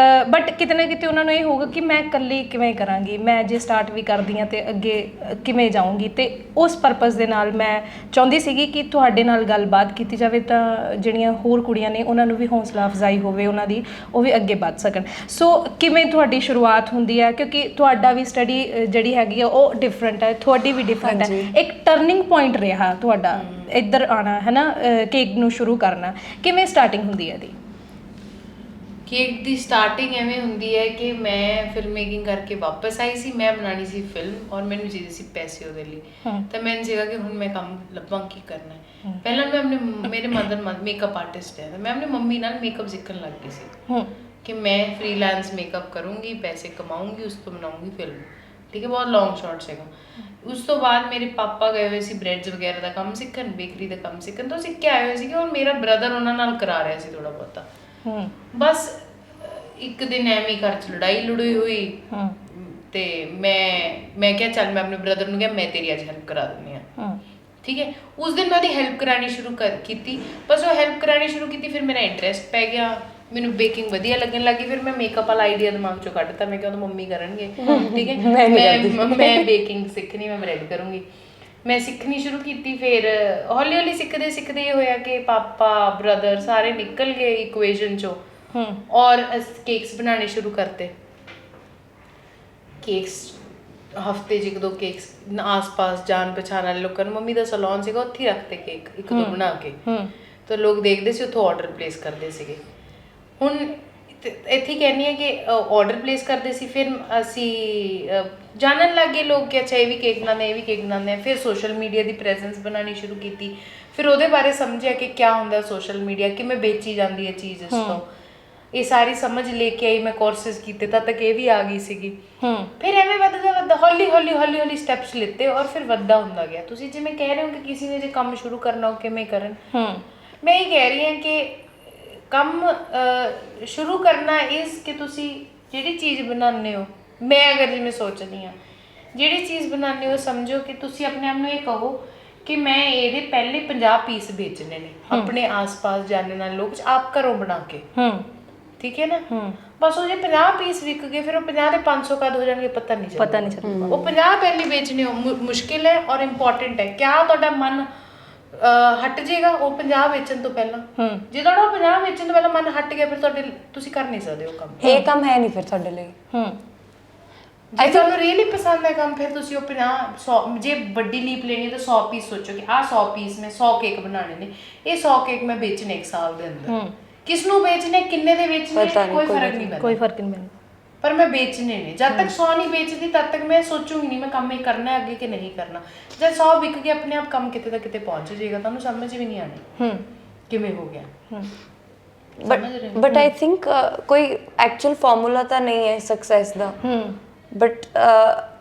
ਬਟ ਕਿਤੇ ਨਾ ਕਿਤੇ ਉਹਨਾਂ ਨੂੰ ਇਹ ਹੋਊਗਾ ਕਿ ਮੈਂ ਇਕੱਲੀ ਕਿਵੇਂ ਕਰਾਂਗੀ, ਮੈਂ ਜੇ ਸਟਾਰਟ ਵੀ ਕਰਦੀ ਹਾਂ ਤੇ ਅੱਗੇ ਕਿਵੇਂ ਜਾਊਂਗੀ। ਤੇ ਉਸ ਪਰਪਸ ਦੇ ਨਾਲ ਮੈਂ ਚਾਹੁੰਦੀ ਸੀਗੀ ਕਿ ਤੁਹਾਡੇ ਨਾਲ ਗੱਲਬਾਤ ਕੀਤੀ ਜਾਵੇ ਤਾਂ ਜਿਹੜੀਆਂ ਹੋਰ ਕੁੜੀਆਂ ਨੇ ਉਹਨਾਂ ਨੂੰ ਵੀ ਹੌਸਲਾ ਅਫਜ਼ਾਈ ਹੋਵੇ ਉਹਨਾਂ ਦੀ, ਉਹ ਵੀ ਅੱਗੇ ਵੱਧ ਸਕਣ। ਸੋ ਕਿਵੇਂ ਤੁਹਾਡੀ ਸ਼ੁਰੂਆਤ ਹੁੰਦੀ ਹੈ, ਕਿਉਂਕਿ ਤੁਹਾਡਾ ਵੀ ਸਟੱਡੀ ਜਿਹੜੀ ਹੈਗੀ ਆ ਉਹ ਡਿਫਰੈਂਟ ਹੈ, ਤੁਹਾਡੀ ਵੀ ਡਿਫਰੈਂਟ ਹੈ। ਇੱਕ ਟਰਨਿੰਗ ਪੁਆਇੰਟ ਰਿਹਾ ਤੁਹਾਡਾ ਇੱਧਰ ਆਉਣਾ ਹੈ ਨਾ, ਕੇਕ ਨੂੰ ਸ਼ੁਰੂ ਕਰਨਾ, ਕਿਵੇਂ ਸਟਾਰਟਿੰਗ ਹੁੰਦੀ ਹੈ ਇਹਦੀ? ਕੇਕ ਦੀ ਸਟਾਰਟਿੰਗ ਐਵੇਂ ਹੁੰਦੀ ਹੈ ਕਿ ਮੈਂ ਫਿਲਮ ਮੇਕਿੰਗ ਕਰਕੇ ਵਾਪਸ ਆਈ ਸੀ, ਮੈਂ ਬਣਾਉਣੀ ਸੀ ਫਿਲਮ ਔਰ ਮੈਨੂੰ ਚਾਹੀਦੇ ਸੀ ਪੈਸੇ ਉਹਦੇ ਲਈ। ਤਾਂ ਮੈਨੂੰ ਸੀਗਾ ਕਿ ਹੁਣ ਮੈਂ ਕੰਮ ਲੱਭਾਂ ਕੀ ਕਰਨਾ ਹੈ। ਪਹਿਲਾਂ ਮੈਂ ਮੇਰੇ ਮਦਰ ਮੇਕਅਪ ਆਰਟਿਸਟ ਹੈ, ਮੈਂ ਆਪਣੀ ਮੰਮੀ ਨਾਲ ਮੇਕਅਪ ਸਿੱਖਣ ਲੱਗ ਗਈ ਸੀ ਕਿ ਮੈਂ ਫ੍ਰੀਲਾਂਸ ਮੇਕਅਪ ਕਰੂੰਗੀ, ਪੈਸੇ ਕਮਾਉਂਗੀ, ਉਸ ਤੋਂ ਬਣਾਉਂਗੀ ਫਿਲਮ। ਠੀਕ ਹੈ, ਬਹੁਤ ਲੌਂਗ ਸ਼ਾਟ ਸੀਗਾ। ਉਸ ਤੋਂ ਬਾਅਦ ਮੇਰੇ ਪਾਪਾ ਗਏ ਹੋਏ ਸੀ ਬ੍ਰੈਡਸ ਵਗੈਰਾ ਦਾ ਕੰਮ ਸਿੱਖਣ, ਬੇਕਰੀ ਦਾ ਕੰਮ ਸਿੱਖਣ, ਤਾਂ ਸਿੱਖ ਕੇ ਆਏ ਹੋਏ ਸੀਗੇ ਔਰ ਮੇਰਾ ਬ੍ਰਦਰ ਉਹਨਾਂ ਨਾਲ ਕਰਾ ਰਿਹਾ ਸੀ ਥੋੜਾ ਬਹੁਤਾ। ਬਸ ਇੱਕ ਦਿਨ ਐਵੇਂ ਘਰ 'ਚ ਲੜਾਈ ਹੋਈ ਤੇ ਮੈਂ ਕਿਹਾ ਚੱਲ ਮੈਂ ਆਪਣੇ ਬ੍ਰਦਰ ਨੂੰ ਕਿਹਾ ਮੈਂ ਤੇਰੀ ਅੱਜ ਹੈਲਪ ਕਰਾ ਦਿੰਦੀ ਹਾਂ। ਠੀਕ ਹੈ, ਉਸ ਦਿਨ ਮੈਂ ਉਹਦੀ ਹੈਲਪ ਕਰਾਉਣੀ ਸ਼ੁਰੂ ਕੀਤੀ। ਬਸ ਉਹ ਹੈਲਪ ਕਰਾਉਣੀ ਸ਼ੁਰੂ ਕੀਤੀ, ਫਿਰ ਮੇਰਾ ਇੰਟਰਸਟ ਪੈ ਗਿਆ, ਮੈਨੂੰ ਬੇਕਿੰਗ ਵਧੀਆ ਲੱਗਣ ਲੱਗੀ। ਫਿਰ ਮੈਂ ਮੇਕਅਪ ਵਾਲਾ ਆਈਡੀਆ ਦਿਮਾਗ ਚੋਂ ਕੱਢਤਾ, ਮੈਂ ਕਿਹਾ ਉਹ ਮੰਮੀ ਕਰਨਗੇ। ਠੀਕ ਹੈ, ਮੈਂ ਬੇਕਿੰਗ ਸਿੱਖਣੀ, ਮੈਂ ਬ੍ਰੈਡ ਕਰੂੰਗੀ। ਮੈਂ ਸਿੱਖਣੀ ਸ਼ੁਰੂ ਕੀਤੀ। ਫਿਰ ਹੌਲੀ ਹੌਲੀ ਸਿੱਖਦੇ ਇਹ ਹੋਇਆ ਕਿ ਪਾਪਾ ਬ੍ਰਦਰ ਸਾਰੇ ਨਿਕਲ ਗਏ ਇਕੁਏਸ਼ਨ ਚੋਂ ਔਰ ਕੇਕਸ ਬਣਾਉਣੇ ਸ਼ੁਰੂ ਕਰਤੇ। ਕੇਕਸ ਹਫਤੇ 'ਚ 1-2 ਕੇਕਸ ਆਸ-ਪਾਸ ਜਾਣ ਪਛਾਣ ਵਾਲੇ ਲੋਕਾਂ ਨੂੰ, ਮੰਮੀ ਦਾ ਸੈਲੂਨ ਸੀਗਾ ਉੱਥੇ ਹੀ ਰੱਖਤੇ ਕੇਕ 1-2 ਬਣਾ ਕੇ, ਤਾਂ ਲੋਕ ਦੇਖਦੇ ਸੀ, ਉੱਥੋਂ ਆਰਡਰ ਪਲੇਸ ਕਰਦੇ ਸੀਗੇ। ਹੁਣ ਇੱਥੇ ਕਹਿੰਦੀ ਹੈ ਕਿ ਆਰਡਰ ਪਲੇਸ ਕਰਦੇ ਸੀ, ਫਿਰ ਅਸੀਂ ਜਾਣਨ ਲੱਗ ਗਏ ਲੋਕ ਕਿ ਅੱਛਾ ਇਹ ਵੀ ਕੇਕ ਬਣਾਉਂਦੇ, ਇਹ ਵੀ ਕੇਕ ਬਣਾਉਂਦੇ ਆ। ਫਿਰ ਸੋਸ਼ਲ ਮੀਡੀਆ ਦੀ ਪ੍ਰੈਜ਼ੈਂਸ ਬਣਾਉਣੀ ਸ਼ੁਰੂ ਕੀਤੀ, ਫਿਰ ਉਹਦੇ ਬਾਰੇ ਸਮਝਿਆ ਕਿ ਕਿਆ ਹੁੰਦਾ ਸੋਸ਼ਲ ਮੀਡੀਆ, ਕਿਵੇਂ ਵੇਚੀ ਜਾਂਦੀ ਹੈ ਚੀਜ਼। ਇਸ ਤੋਂ ਇਹ ਸਾਰੀ ਸਮਝ ਲੈ ਕੇ ਆਈ, ਮੈਂ ਕੋਰਸਿਸ ਕੀਤੇ, ਤਦ ਤੱਕ ਇਹ ਵੀ ਆ ਗਈ ਸੀਗੀ। ਫਿਰ ਐਵੇਂ ਵੱਧਦਾ ਹੌਲੀ ਸਟੈਪਸ ਲਿੱਤੇ ਔਰ ਫਿਰ ਵੱਧਦਾ ਹੁੰਦਾ ਗਿਆ। ਤੁਸੀਂ ਜਿਵੇਂ ਕਹਿ ਰਹੇ ਹੋ ਕਿ ਕਿਸੇ ਨੇ ਜੇ ਕੰਮ ਸ਼ੁਰੂ ਕਰਨਾ ਉਹ ਕਿਵੇਂ ਕਰਨ, ਮੈਂ ਇਹ ਕਹਿ ਰਹੀ ਹਾਂ ਕਿ ਕੰਮ ਸ਼ੁਰੂ ਕਰਨਾ ਇਸ ਕਿ ਤੁਸੀਂ ਜਿਹੜੀ ਚੀਜ਼ ਬਣਾਉਂਦੇ ਹੋ, ਮੈਂ ਅਗਰ ਜਿਵੇਂ ਸੋਚਦੀ ਹਾਂ ਜਿਹੜੀ ਚੀਜ਼ ਬਣਾਉਂਦੇ ਹੋ, ਸਮਝੋ ਕਿ ਤੁਸੀਂ ਆਪਣੇ ਆਪ ਨੂੰ ਇਹ ਕਹੋ ਕਿ ਮੈਂ ਇਹਦੇ ਪਹਿਲੇ 50 ਪੀਸ ਵੇਚਣੇ ਨੇ ਆਪਣੇ ਆਸ-ਪਾਸ ਜਾਣਨ ਵਾਲੇ ਲੋਕ ਆਪ ਘਰੋਂ ਬਣਾ ਕੇ। ਠੀਕ ਹੈ ਨਾ, ਬਸ ਉਹ ਜੇ 50 ਪੀਸ ਵਿਕ ਗਏ, ਫਿਰ ਉਹ 50 ਦੇ 500 ਕਦ ਹੋ ਜਾਣਗੇ ਪਤਾ ਨਹੀਂ ਚੱਲਦਾ। ਉਹ 50 ਪਹਿਲੇ ਵੇਚਣੇ ਮੁਸ਼ਕਿਲ ਹੈ ਔਰ ਇੰਪੋਰਟੈਂਟ ਹੈ। ਕਿਆ ਤੁਹਾਡਾ ਮਨ ਹਟ ਜਾਏਗਾ ਉਹ 50 ਵੇਚਣ ਤੋਂ ਪਹਿਲਾਂ? ਜੇ ਤੁਹਾਡਾ ਉਹ 50 ਵੇਚਣ ਤੋਂ ਪਹਿਲਾਂ ਮਨ ਹਟ ਗਿਆ, ਫਿਰ ਤੁਸੀਂ ਕਰ ਨਹੀਂ ਸਕਦੇ ਉਹ ਕੰਮ। ਇਹ ਕੰਮ ਹੈ ਨਹੀਂ ਫਿਰ ਤੁਹਾਡੇ ਲਈ। ਜੇ ਤੁਹਾਨੂੰ ਰੀਅਲੀ ਪਸੰਦ ਹੈ ਕੰਮ, ਫਿਰ ਤੁਸੀਂ ਉਹ 50-100 ਜੇ ਵੱਡੀ ਲੀਪ ਲੈਣੀ ਹੈ ਤਾਂ 100 ਪੀਸ ਸੋਚੋ ਕਿ ਆਹ 100 ਪੀਸ ਮੈਂ 100 ਕੇਕ ਬਣਾਉਣੇ ਨੇ, ਇਹ 100 ਕੇਕ ਮੈਂ ਵੇਚਣੇ 1 ਸਾਲ ਦੇ ਅੰਦਰ। ਕਿਸ ਨੂੰ ਵੇਚਣੇ, ਕਿੰਨੇ ਦੇ ਵੇਚਣੇ, ਕੋਈ ਫਰਕ ਨਹੀਂ ਪੈਂਦਾ, ਪਰ ਮੈਂ ਵੇਚਣੇ ਨੇ। ਜਦ ਤੱਕ 100 ਨਹੀਂ ਵੇਚਦੀ ਤਦ ਤੱਕ ਮੈਂ ਸੋਚੂਗੀ ਨਹੀਂ ਮੈਂ ਕੰਮ ਇਹ ਕਰਨਾ ਹੈ ਅੱਗੇ ਕਿ ਨਹੀਂ ਕਰਨਾ। ਜਦ 100 ਵਿਕ ਗਿਆ, ਆਪਣੇ ਆਪ ਕੰਮ ਕਿਤੇ ਦਾ ਕਿਤੇ ਪਹੁੰਚ ਜਾਏਗਾ, ਤੁਹਾਨੂੰ ਸਮਝ ਵੀ ਨਹੀਂ ਆਣੀ ਕਿਵੇਂ ਹੋ ਗਿਆ। ਬਟ ਆਈ ਥਿੰਕ ਕੋਈ ਐਕਚੁਅਲ ਫਾਰਮੂਲਾ ਤਾਂ ਨਹੀਂ ਹੈ ਸਕਸੈਸ ਦਾ, ਬਟ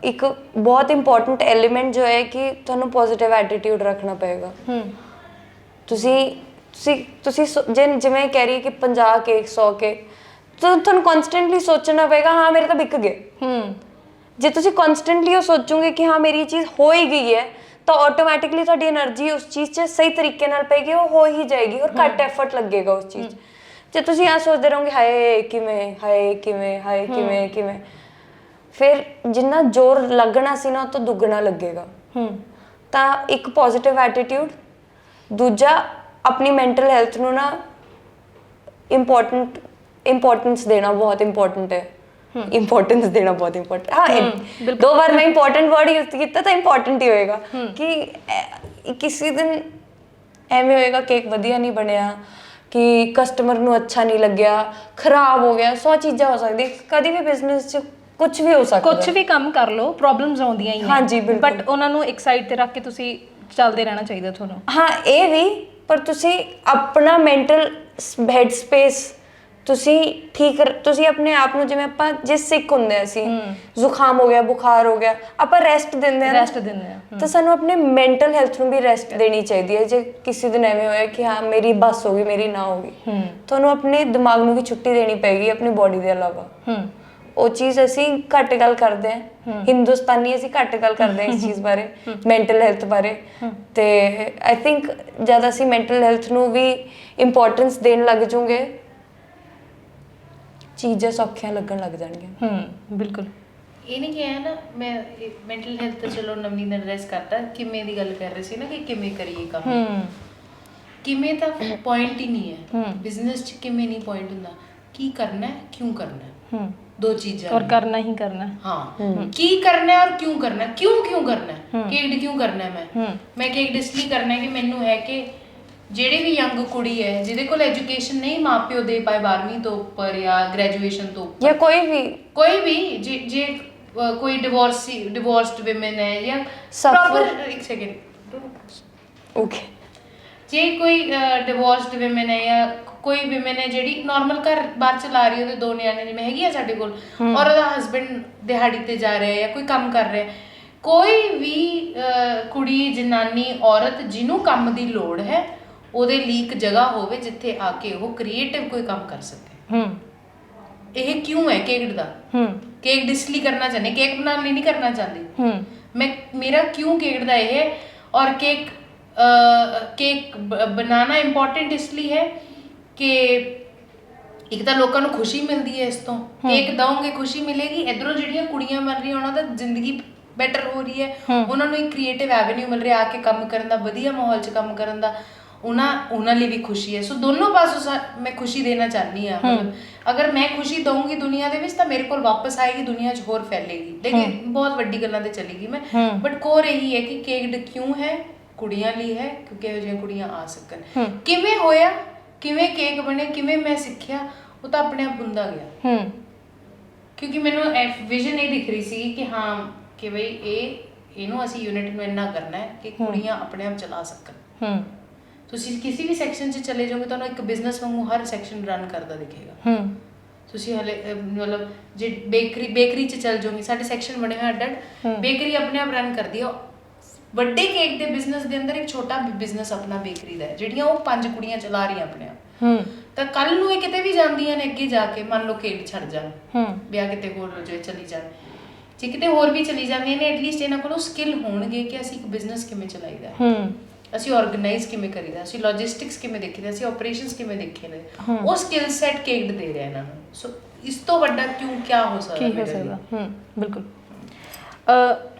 ਇੱਕ ਬਹੁਤ ਇੰਪੋਰਟੈਂਟ ਐਲੀਮੈਂਟ ਜੋ ਹੈ ਕਿ ਤੁਹਾਨੂੰ ਪੋਜ਼ਿਟਿਵ ਐਟੀਟਿਊਡ ਰੱਖਣਾ ਪਏਗਾ। ਤੁਸੀਂ ਜਿਵੇਂ ਕਹਿ ਰਹੀ ਹੈ ਕਿ 50 ਕੇਕ 100 ਕੇਕ, ਤੁਹਾਨੂੰ ਕਨਸਟੈਂਟਲੀ ਸੋਚਣਾ ਪਏਗਾ ਹਾਂ ਮੇਰੇ ਤਾਂ ਵਿਕ ਗਏ। ਜੇ ਤੁਸੀਂ ਕਨਸਟੈਂਟਲੀ ਉਹ ਸੋਚੋਗੇ ਕਿ ਹਾਂ ਮੇਰੀ ਚੀਜ਼ ਹੋ ਹੀ ਗਈ ਹੈ, ਤਾਂ ਆਟੋਮੈਟਿਕਲੀ ਤੁਹਾਡੀ એનર્ਜੀ ਉਸ ਚੀਜ਼ 'ਚ ਸਹੀ ਤਰੀਕੇ ਨਾਲ ਪਏਗੀ, ਉਹ ਹੋ ਹੀ ਜਾਏਗੀ ਔਰ ਘੱਟ ਐਫਰਟ ਲੱਗੇਗਾ ਉਸ ਚੀਜ਼ 'ਚ। ਜੇ ਤੁਸੀਂ ਆ ਸੋਚਦੇ ਰਹੋਗੇ ਹਾਏ ਕਿਵੇਂ, ਫਿਰ ਜਿੰਨਾ ਜ਼ੋਰ ਲੱਗਣਾ ਸੀ ਨਾ ਉਹ ਤੋਂ ਦੁੱਗਣਾ ਲੱਗੇਗਾ। ਤਾਂ ਇੱਕ ਪੋਜ਼ਿਟਿਵ ਐਟੀਟਿਊਡ, ਦੂਜਾ ਆਪਣੀ ਮੈਂਟਲ ਹੈਲਥ ਨੂੰ ਨਾ ਇੰਪੋਰਟੈਂਸ ਦੇਣਾ ਬਹੁਤ ਇੰਪੋਰਟੈਂਟ ਹੈ। ਹਾਂ, 2 ਵਾਰ ਮੈਂ ਇੰਪੋਰਟੈਂਟ ਵਰਡ ਯੂਜ਼ ਕੀਤਾ ਤਾਂ ਇੰਪੋਰਟੈਂਟ ਹੀ ਹੋਏਗਾ ਕਿ ਕਿਸੇ ਦਿਨ ਐਵੇਂ ਹੋਏਗਾ ਕੇਕ ਵਧੀਆ ਨਹੀਂ ਬਣਿਆ, ਕਿ ਕਸਟਮਰ ਨੂੰ ਅੱਛਾ ਨਹੀਂ ਲੱਗਿਆ, ਖਰਾਬ ਹੋ ਗਿਆ, 100 ਚੀਜ਼ਾਂ ਹੋ ਸਕਦੀਆਂ। ਕਦੀ ਵੀ ਬਿਜ਼ਨਸ 'ਚ ਕੁਝ ਵੀ ਹੋ ਸਕਦਾ, ਕੁਝ ਵੀ ਕੰਮ ਕਰ ਲਓ, ਪ੍ਰੋਬਲਮਸ ਆਉਂਦੀਆਂ ਹੀ ਨੇ। ਹਾਂਜੀ ਬਿਲਕੁਲ, ਬਟ ਉਹਨਾਂ ਨੂੰ ਇੱਕ ਸਾਈਡ ਤੇ ਰੱਖ ਕੇ ਤੁਸੀਂ ਚੱਲਦੇ ਰਹਿਣਾ ਚਾਹੀਦਾ ਤੁਹਾਨੂੰ। ਹਾਂ ਇਹ ਵੀ, ਪਰ ਤੁਸੀਂ ਆਪਣਾ ਮੈਂਟਲ ਹੈਡ ਸਪੇਸ ਤੁਸੀਂ ਆਪਣੇ ਆਪ ਨੂੰ, ਜਿਵੇਂ ਆਪਾਂ ਜੇ ਸਿੱਕ ਹੁੰਦੇ ਆ, ਅਸੀਂ ਜ਼ੁਕਾਮ ਹੋ ਗਿਆ, ਬੁਖਾਰ ਹੋ ਗਿਆ, ਆਪਾਂ ਰੈਸਟ ਦਿੰਦੇ ਆ, ਤਾਂ ਸਾਨੂੰ ਆਪਣੇ ਮੈਂਟਲ ਹੈਲਥ ਨੂੰ ਵੀ ਰੈਸਟ ਦੇਣੀ ਚਾਹੀਦੀ ਹੈ। ਜੇ ਕਿਸੇ ਦਿਨ ਐਵੇਂ ਹੋਇਆ ਕਿ ਹਾਂ ਮੇਰੀ ਬੱਸ ਹੋ ਗਈ, ਮੇਰੀ ਨਾ ਹੋ ਗਈ, ਤੁਹਾਨੂੰ ਆਪਣੇ ਦਿਮਾਗ ਨੂੰ ਵੀ ਛੁੱਟੀ ਦੇਣੀ ਪਏਗੀ ਆਪਣੇ ਬੋਡੀ ਦੇ ਇਲਾਵਾ। ਉਹ ਚੀਜ਼ ਅਸੀਂ ਘੱਟ ਗੱਲ ਕਰਦੇ ਹਾਂ, ਹਿੰਦੁਸਤਾਨੀ ਅਸੀਂ ਘੱਟ ਗੱਲ ਕਰਦੇ ਹਾਂ ਇਸ ਚੀਜ਼ ਬਾਰੇ, ਮੈਂਟਲ ਹੈਲਥ ਬਾਰੇ। ਤੇ ਆਈ ਥਿੰਕ ਜਦ ਅਸੀਂ ਮੈਂਟਲ ਹੈਲਥ ਨੂੰ ਵੀ ਇੰਪੋਰਟੈਂਸ ਦੇਣ ਲੱਗ ਜੂਗੇ, ਚੀਜ਼ਾਂ ਸੌਖੀਆਂ ਲੱਗਣ ਲੱਗ ਜਾਣਗੀਆਂ। ਬਿਲਕੁਲ। ਇਹ ਨਹੀਂ ਕਿਹਾ ਨਾ ਮੈਂ ਮੈਂਟਲ ਹੈਲਥ ਤਾਂ ਚਲੋ ਨਵਨੀਤ ਨੇ ਐਡਰੈਸ ਕਰਤਾ, ਕਿਵੇਂ ਦੀ ਗੱਲ ਕਰ ਰਹੇ ਸੀ ਨਾ ਕਿ ਕਿਵੇਂ ਕਰੀਏ ਕੰਮ। ਕਿਵੇਂ ਤਾਂ ਪੁਆਇੰਟ ਹੀ ਨਹੀਂ ਹੈ ਬਿਜ਼ਨਸ 'ਚ, ਕਿਵੇਂ ਨਹੀਂ ਪੁਆਇੰਟ ਹੁੰਦਾ, ਕੀ ਕਰਨਾ ਹੈ, ਕਿਉਂ ਕਰਨਾ ਹੈ, ਦੋ ਚੀਜ਼ਾਂ। ਔਰ ਕਰਨਾ ਹੀ ਕਰਨਾ। ਹਾਂ, ਕੀ ਕਰਨਾ ਹੈ ਔਰ ਕਿਉਂ ਕਰਨਾ ਹੈ, ਕਿਉਂ ਕਰਨਾ ਹੈ, ਕੇਕਡ ਕਿਉਂ ਕਰਨਾ ਹੈ। ਮੈਂ ਕੇਕਡ ਇਸ ਲਈ ਕਰਨਾ ਹੈ ਕਿ ਮੈਨੂੰ ਹੈ ਕਿ ਜਿਹੜੀ ਵੀ ਯੰਗ ਕੁੜੀ ਹੈ ਜਿਹਦੇ ਕੋਲ ਐਜੂਕੇਸ਼ਨ ਨਹੀਂ ਮਾਪਿਓ ਦੇ ਪਾਏ 12ਵੀਂ ਤੋਂ ਉੱਪਰ ਜਾਂ ਗ੍ਰੈਜੂਏਸ਼ਨ ਤੋਂ ਉੱਪਰ, ਜਾਂ ਕੋਈ ਵੀ ਜੇ ਕੋਈ ਡਿਵੋਰਸਡ ਵਿਮਨ ਹੈ ਜਾਂ ਪ੍ਰੋਪਰ ਇੱਕ ਸੈਕਿੰਡ ਓਕੇ, ਜੇ ਕੋਈ ਡਿਵੋਰਸਡ ਵਿਮਨ ਹੈ ਜਾਂ ਕੋਈ ਵਿਮਨ ਹੈ ਜਿਹੜੀ ਨਾਰਮਲ ਘਰ ਬਾਹਰ ਚਲਾ ਰਹੀ, ਉਹਦੇ 2 ਨਿਆਣੇ ਜਿਵੇਂ ਹੈਗੀ ਆ ਸਾਡੇ ਕੋਲ, ਔਰ ਉਹਦਾ ਹਸਬੈਂਡ ਦਿਹਾੜੀ ਤੇ ਜਾ ਰਿਹਾ ਜਾਂ ਕੋਈ ਕੰਮ ਕਰ ਰਿਹਾ, ਕੋਈ ਵੀ ਕੁੜੀ, ਜਨਾਨੀ, ਔਰਤ ਜਿਹਨੂੰ ਕੰਮ ਦੀ ਲੋੜ ਹੈ, ਉਹਦੇ ਲਈ ਇੱਕ ਜਗ੍ਹਾ ਹੋਵੇ ਜਿੱਥੇ ਆ ਕੇ ਉਹ ਕ੍ਰੀਏਟਿਵ ਕੋਈ ਕੰਮ ਕਰ ਸਕੇ। ਇਹ ਕਿਉਂ ਹੈ ਕੇਕਡ ਦਾ? ਕੇਕ ਇਸ ਲਈ ਕਰਨਾ ਚਾਹੁੰਦੇ, ਕੇਕ ਬਣਾਉਣ ਲਈ ਨਹੀਂ ਕਰਨਾ ਚਾਹੁੰਦੀ ਮੇਰਾ ਕਿਉਂ ਕੇਕਡ ਦਾ ਇਹ ਹੈ। ਔਰ केक बनाना इम्पोर्टेंट इसलिए है कि एक तो लोगों को खुशी मिलती है इस तो, केक दोगे खुशी मिलेगी, इधरों ਜਿਹੜੀਆਂ ਕੁੜੀਆਂ ਮਿਲ ਰਹੀਆਂ ਉਹਨਾਂ ਦਾ ਜ਼ਿੰਦਗੀ ਬੈਟਰ ਹੋ ਰਹੀ ਹੈ, ਉਹਨਾਂ ਨੂੰ ਇੱਕ ਕ੍ਰੀਏਟਿਵ ਐਵੇਨਿਊ ਮਿਲ ਰਿਹਾ ਆ ਕੇ ਕੰਮ ਕਰਨ ਦਾ, ਵਧੀਆ ਮਾਹੌਲ 'ਚ ਕੰਮ ਕਰਨ ਦਾ, ਉਹਨਾਂ ਲਈ ਵੀ ਖੁਸ਼ੀ ਹੈ। ਸੋ ਦੋਨੋਂ ਪਾਸੋਂ ਮੈਂ ਖੁਸ਼ੀ ਦੇਣਾ ਚਾਹਨੀ ਆ। ਮਤਲਬ ਅਗਰ ਮੈਂ ਖੁਸ਼ੀ ਦਊਂਗੀ ਦੁਨੀਆ ਦੇ ਵਿੱਚ ਤਾਂ ਮੇਰੇ ਕੋਲ ਵਾਪਸ ਆਏਗੀ, ਦੁਨੀਆ 'ਚ ਹੋਰ ਫੈਲੇਗੀ। ਲੇਕਿਨ ਬਹੁਤ ਵੱਡੀ ਗੱਲਾਂ ਤੇ ਚਲੇਗੀ ਮੈਂ, ਬਟ ਕੋਰ ਇਹੀ ਹੈ ਕਿ ਕੇਕਡ ਕਿਉਂ ਹੈ, ਕੁੜੀਆਂ ਲਈ ਹੈ ਕਿਉਂਕਿ ਇਹੋ ਜਿਹੀਆਂ ਕੁੜੀਆਂ ਆ ਸਕਣ। ਕਿਵੇਂ ਹੋਇਆ, ਕਿਵੇਂ ਕੇਕ ਬਣੇ, ਕਿਵੇਂ ਮੈਂ ਸਿੱਖਿਆ, ਉਹ ਤਾਂ ਆਪਣੇ ਆਪ ਹੁੰਦਾ ਗਿਆ। ਕਿਉਂਕਿ ਮੈਨੂੰ ਵਿਜ਼ਨ ਇਹ ਦਿਖ ਰਹੀ ਸੀ ਕਿ ਹਾਂ ਕਿ ਬਈ ਇਹਨੂੰ ਅਸੀਂ ਯੂਨਿਟ ਨੂੰ ਇੰਨਾ ਕਰਨਾ ਹੈ ਕਿ ਕੁੜੀਆਂ ਆਪਣੇ ਆਪ ਚਲਾ ਸਕਣ। ਤੁਸੀਂ ਕਿਸੇ ਵੀ ਸੈਕਸ਼ਨ 'ਚ ਚਲੇ ਜਾਓਗੇ ਤੁਹਾਨੂੰ ਇੱਕ ਬਿਜ਼ਨਸ ਵਾਂਗੂ ਹਰ ਸੈਕਸ਼ਨ ਰਨ ਕਰਦਾ ਦਿਖੇਗਾ। ਤੁਸੀਂ ਹਲੇ ਮਤਲਬ ਜੇ ਬੇਕਰੀ 'ਚ ਚਲ ਜਾਓਗੇ, ਸਾਡੇ ਸੈਕਸ਼ਨ ਬਣੇ ਹੋਏ ਅੱਡ, ਬੇਕਰੀ ਆਪਣੇ ਆਪ ਰਨ ਕਰਦੀ ਆ। ਵੱਡੇ ਕੇਕ ਦੇ ਬਿਜ਼ਨਸ ਦੇ ਅੰਦਰ ਇੱਕ ਛੋਟਾ ਬਿਜ਼ਨਸ ਆਪਣਾ ਬੇਕਰੀ ਦਾ ਹੈ, ਜਿਹੜੀਆਂ ਉਹ 5 ਕੁੜੀਆਂ ਚਲਾ ਰਹੀਆਂ ਆਪਣੇ ਆਪ। ਤਾਂ ਕੱਲ ਨੂੰ ਇਹ ਕਿਤੇ ਵੀ ਜਾਂਦੀਆਂ ਨੇ ਅੱਗੇ ਜਾ ਕੇ, ਮੰਨ ਲਓ ਕੇਕ ਛੱਡ ਜਾਣ, ਵਿਆਹ ਕਿਤੇ ਹੋਰ ਹੋ ਜਾਏ, ਚਲੀ ਜਾਣ, ਜੇ ਕਿਤੇ ਹੋਰ ਵੀ ਚਲੀ ਜਾਂਦੀਆਂ ਨੇ, ਐਟਲੀਸਟ ਇਹਨਾਂ ਕੋਲੋਂ ਸਕਿੱਲ ਹੋਣਗੇ ਕਿ ਅਸੀਂ ਇੱਕ ਬਿਜ਼ਨਸ ਕਿਵੇਂ ਚਲਾਈਦਾ, ਅਸੀਂ ਆਰਗੇਨਾਈਜ਼ ਕਿਵੇਂ ਕਰੀਦਾ, ਅਸੀਂ ਲੌਜਿਸਟਿਕਸ ਕਿਵੇਂ ਦੇਖੀਦਾ, ਅਸੀਂ ਆਪਰੇਸ਼ਨਸ ਕਿਵੇਂ ਦੇਖੇ ਨੇ, ਉਹ ਸਕਿੱਲ ਸੈਟ ਕੇਕਡ ਦੇ ਰਿਹਾ ਇਹਨਾਂ ਨੂੰ। ਸੋ ਇਸ ਤੋਂ ਵੱਡਾ ਕਿਆ ਹੋ ਸਕਦਾ? ਬਿਲਕੁਲ।